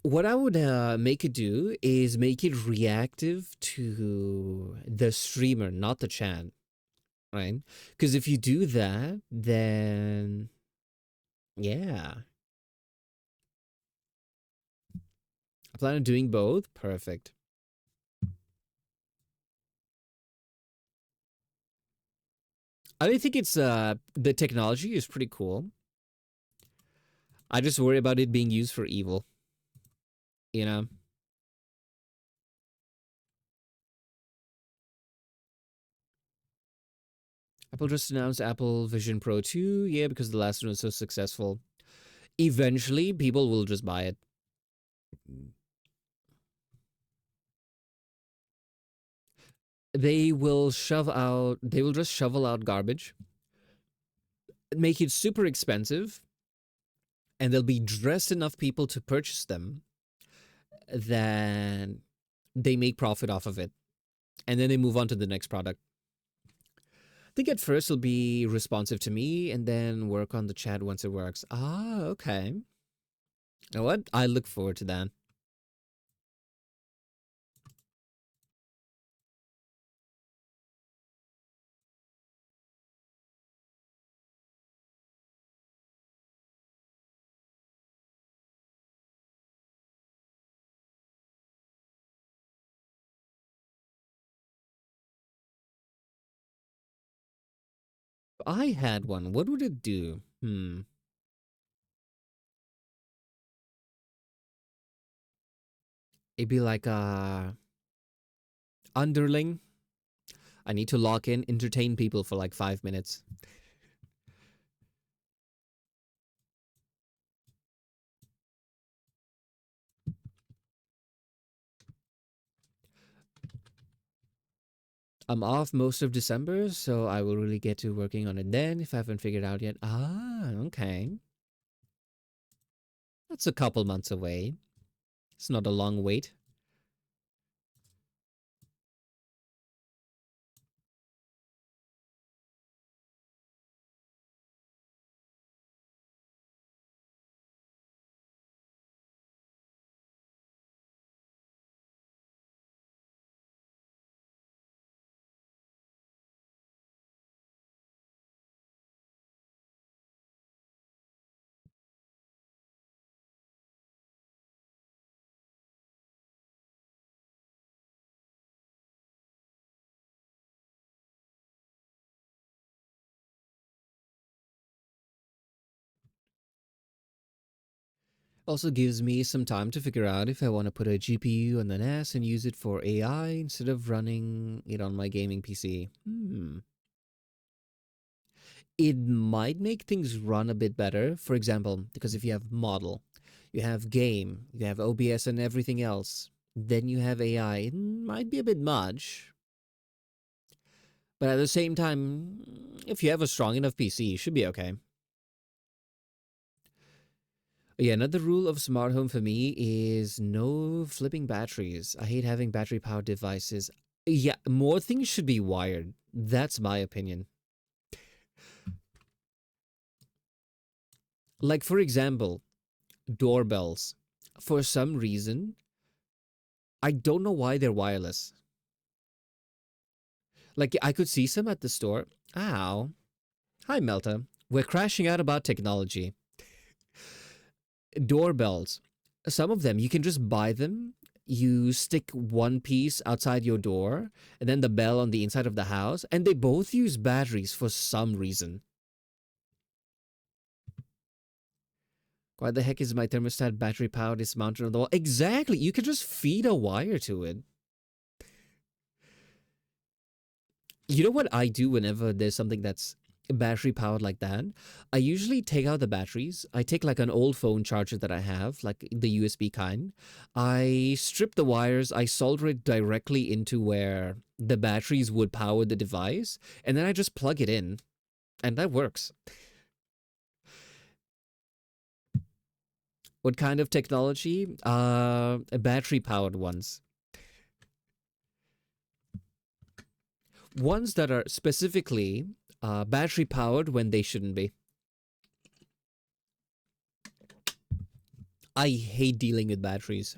What I would make it do is make it reactive to the streamer, not the chat, right? Because if you do that, then yeah. I plan on doing both. Perfect. I don't think it's the technology is pretty cool. I just worry about it being used for evil, you know? Apple just announced Apple Vision Pro 2. Yeah, because the last one was so successful. Eventually, people will just buy it. they will just shovel out garbage, make it super expensive, and there'll be just enough people to purchase them that they make profit off of it. And then they move on to the next product. I think at first it'll be responsive to me and then work on the chat once it works. Ah, okay. You know what? I look forward to that. If I had one, what would it do? It'd be like a underling. I need to log in, entertain people for like 5 minutes. I'm off most of December, so I will really get to working on it then if I haven't figured out yet. Ah, okay. That's a couple months away. It's not a long wait. Also gives me some time to figure out if I want to put a GPU on the NAS and use it for AI instead of running it on my gaming PC. It might make things run a bit better. For example, because if you have model, you have game, you have OBS and everything else, then you have AI. It might be a bit much. But at the same time, if you have a strong enough PC, you should be okay. Yeah, another rule of smart home for me is no flipping batteries. I hate having battery powered devices. Yeah, more things should be wired. That's my opinion. Like, for example, doorbells. For some reason, I don't know why they're wireless. Like, I could see some at the store. Ow. Hi, Melta. We're crashing out about technology. Doorbells. Some of them, you can just buy them. You stick one piece outside your door and then the bell on the inside of the house, and they both use batteries for some reason. Why the heck is my thermostat battery powered? It's mounted on the wall. Exactly. You can just feed a wire to it. You know what I do whenever there's something that's battery powered like that? I usually take out the batteries. I take like an old phone charger that I have, like the USB kind. I strip the wires, I solder it directly into where the batteries would power the device, and then I just plug it in, and that works. What kind of technology? Battery powered ones. Ones that are specifically battery powered when they shouldn't be. I hate dealing with batteries.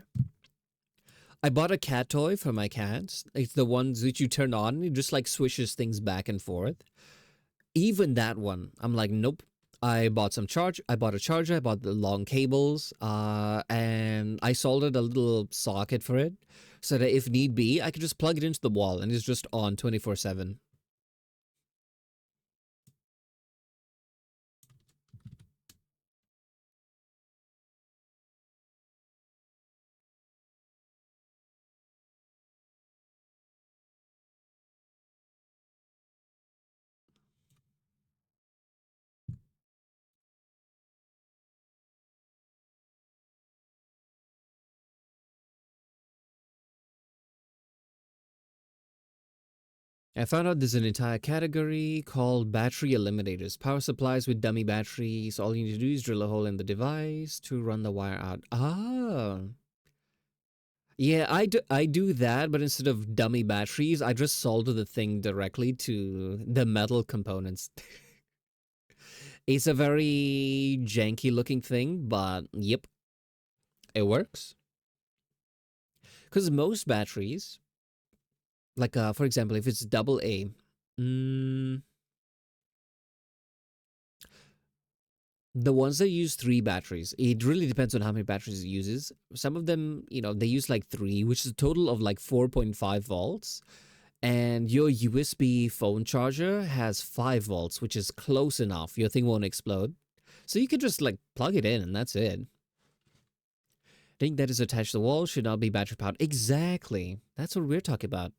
I bought a cat toy for my cats. It's the ones that you turn on and it just like swishes things back and forth. Even that one, I'm like, nope. I bought some charge. I bought a charger. I bought the long cables, and I soldered a little socket for it, so that if need be, I could just plug it into the wall and it's just on 24/7. I found out there's an entire category called battery eliminators. Power supplies with dummy batteries. All you need to do is drill a hole in the device to run the wire out. Ah. Yeah, I do that, but instead of dummy batteries, I just solder the thing directly to the metal components. It's a very janky looking thing, but yep, it works. Because most batteries, like for example, if it's double A, mm, the ones that use three batteries, it really depends on how many batteries it uses. Some of them, they use like three, which is a total of like 4.5 volts. And your USB phone charger has 5 volts, which is close enough. Your thing won't explode. So you can just like plug it in and that's it. Thing that is attached to the wall should not be battery powered. Exactly. That's what we're talking about.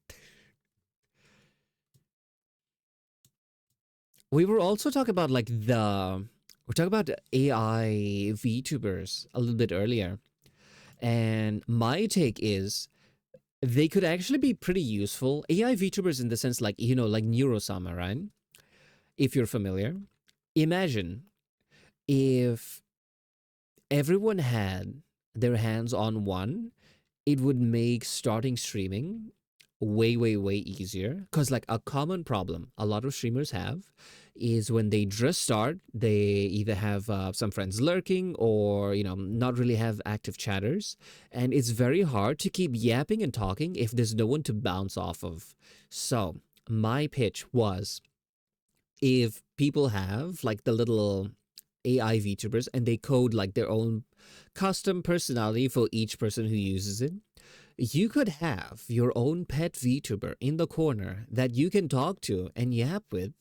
We were also talking about we're talking about AI VTubers a little bit earlier. And my take is they could actually be pretty useful. AI VTubers in the sense like Neurosama, right? If you're familiar. Imagine if everyone had their hands on one, it would make starting streaming way, way, way easier. Because, like, a common problem a lot of streamers have is when they just start, they either have some friends lurking or, not really have active chatters. And it's very hard to keep yapping and talking if there's no one to bounce off of. So, my pitch was if people have like the little AI VTubers and they code like their own custom personality for each person who uses it, you could have your own pet VTuber in the corner that you can talk to and yap with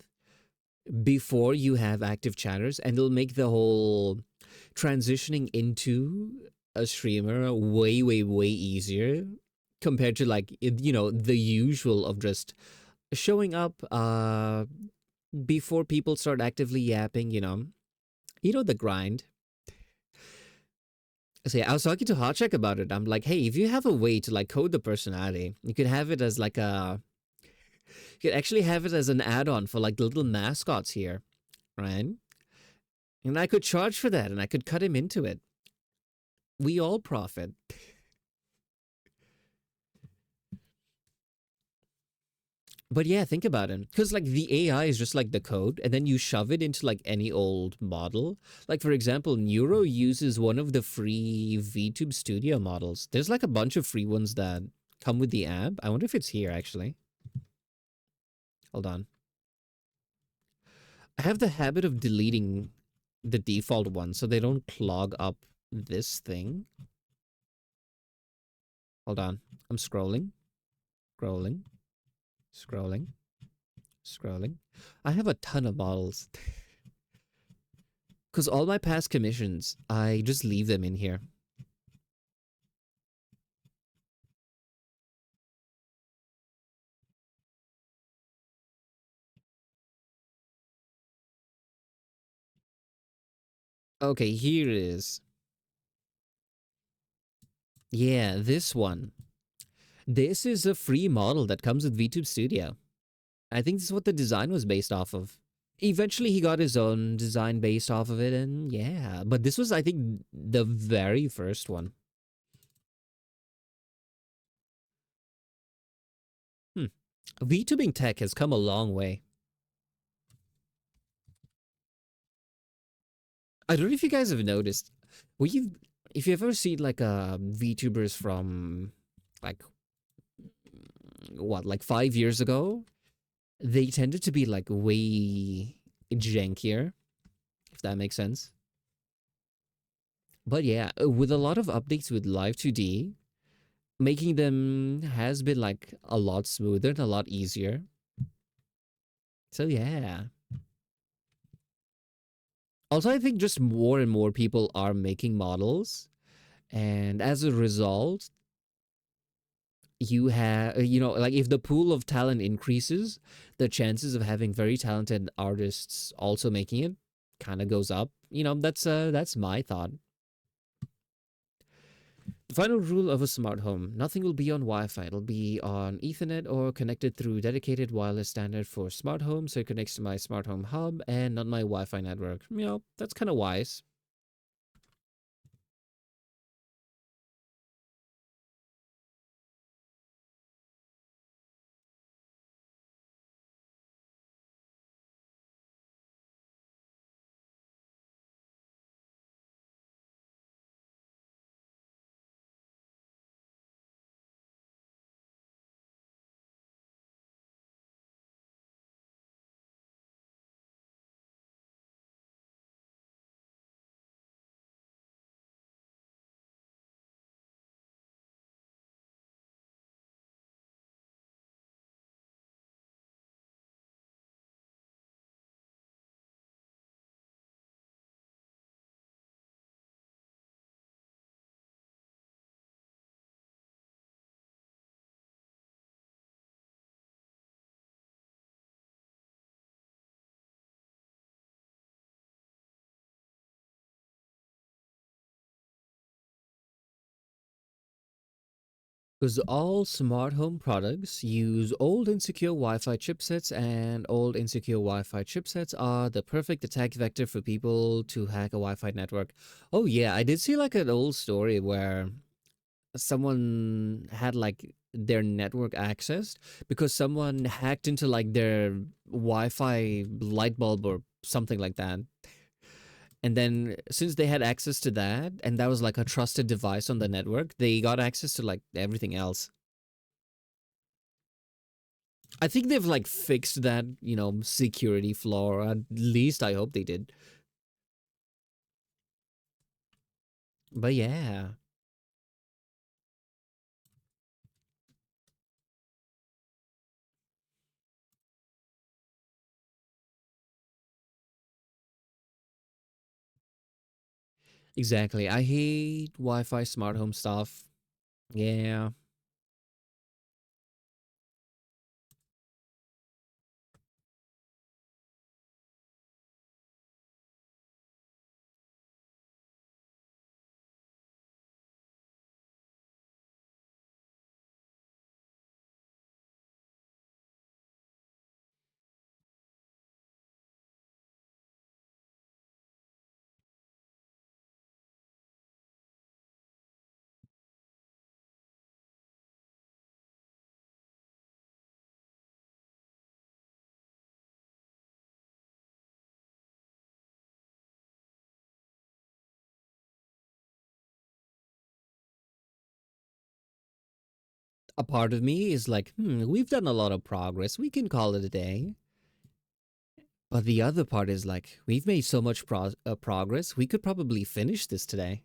before you have active chatters, and it'll make the whole transitioning into a streamer way, way, way easier compared to the usual of just showing up before people start actively yapping, the grind. So yeah, I was talking to Hotcheck about it. I'm like, hey, if you have a way to like code the personality, you could have it as you could actually have it as an add-on for like the little mascots here, right? And I could charge for that and I could cut him into it. We all profit. But yeah, think about it. Because like the AI is just like the code, and then you shove it into like any old model. Like for example, Neuro uses one of the free VTube Studio models. There's like a bunch of free ones that come with the app. I wonder if it's here actually. Hold on. I have the habit of deleting the default one so they don't clog up this thing. Hold on. I'm scrolling, scrolling, scrolling, scrolling. I have a ton of models. Because all my past commissions, I just leave them in here. Okay, here it is. Yeah, this one. This is a free model that comes with VTube Studio. I think this is what the design was based off of. Eventually, he got his own design based off of it, and yeah. But this was, I think, the very first one. Hmm. VTubing tech has come a long way. I don't know if you guys have noticed. Well, if you've ever seen like VTubers from like what, like 5 years ago, they tended to be like way jankier, if that makes sense. But yeah, with a lot of updates with Live 2D, making them has been like a lot smoother and a lot easier. So yeah. Also, I think just more and more people are making models, and as a result, you have like if the pool of talent increases, the chances of having very talented artists also making it kind of goes up. That's my thought. The final rule of a smart home: nothing will be on Wi Fi. It'll be on Ethernet or connected through dedicated wireless standard for smart home. So it connects to my smart home hub and not my Wi Fi network. That's kind of wise. Because all smart home products use old insecure Wi Fi chipsets, and old insecure Wi Fi chipsets are the perfect attack vector for people to hack a Wi Fi network. Oh, yeah, I did see like an old story where someone had like their network accessed because someone hacked into like their Wi-Fi light bulb or something like that. And then since they had access to that and that was like a trusted device on the network, they got access to like everything else. I think they've like fixed that, security flaw, or at least I hope they did. But yeah, exactly. I hate Wi-Fi smart home stuff. Yeah. A part of me is like, we've done a lot of progress. We can call it a day. But the other part is like, we've made so much progress. We could probably finish this today.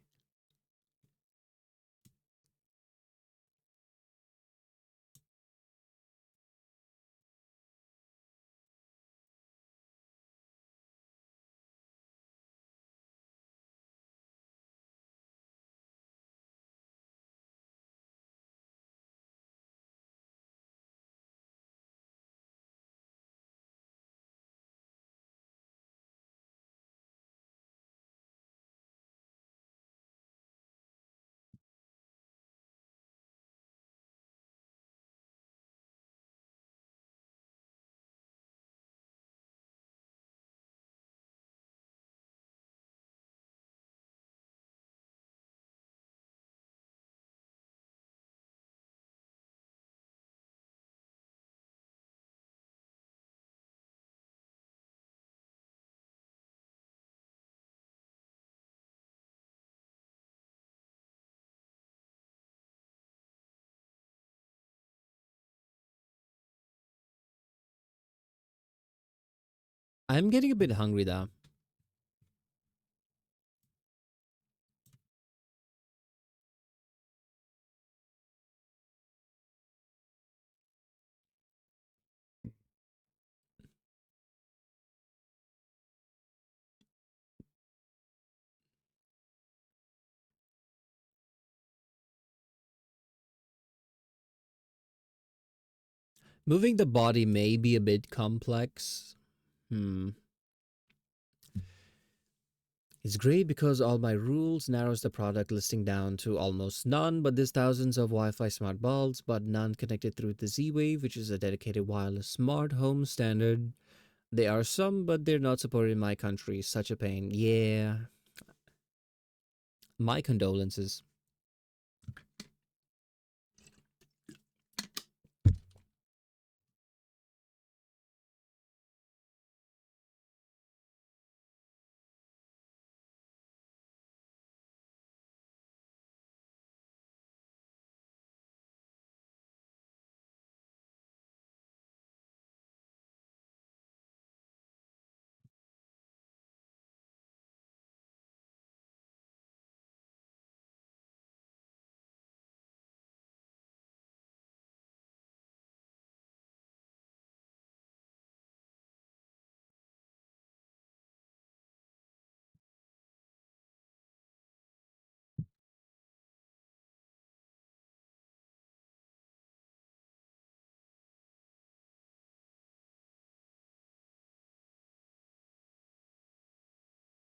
I'm getting a bit hungry though. Moving the body may be a bit complex. Hmm. It's great because all my rules narrows the product listing down to almost none, but there's thousands of Wi-Fi smart bulbs, but none connected through the Z-Wave, which is a dedicated wireless smart home standard. There are some, but they're not supported in my country. Such a pain. Yeah, my condolences.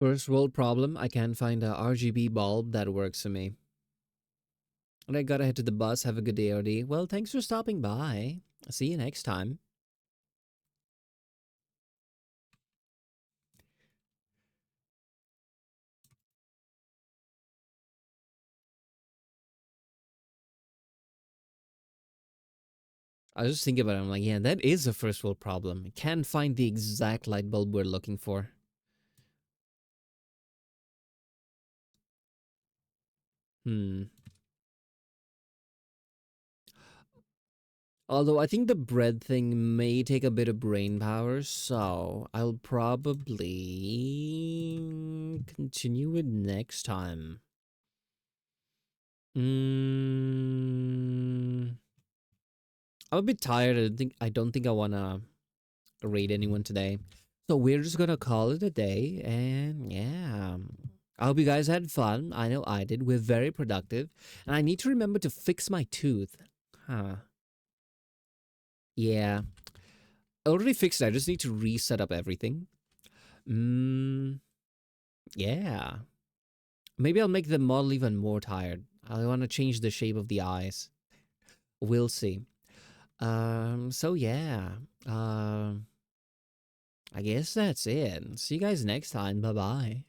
First world problem, I can't find a RGB bulb that works for me. And I gotta head to the bus. Have a good day, OD. Well, thanks for stopping by. See you next time. I was just thinking about it. I'm like, yeah, that is a first world problem. Can't find the exact light bulb we're looking for. Hmm. Although I think the bread thing may take a bit of brain power, so I'll probably continue it next time. Mm, I'm a bit tired. I don't think I wanna raid anyone today. So we're just gonna call it a day, and yeah. I hope you guys had fun. I know I did. We're very productive. And I need to remember to fix my tooth. Huh. Yeah. I already fixed it. I just need to reset up everything. Mm, yeah. Maybe I'll make the model even more tired. I want to change the shape of the eyes. We'll see. So yeah. Um, I guess that's it. See you guys next time. Bye bye.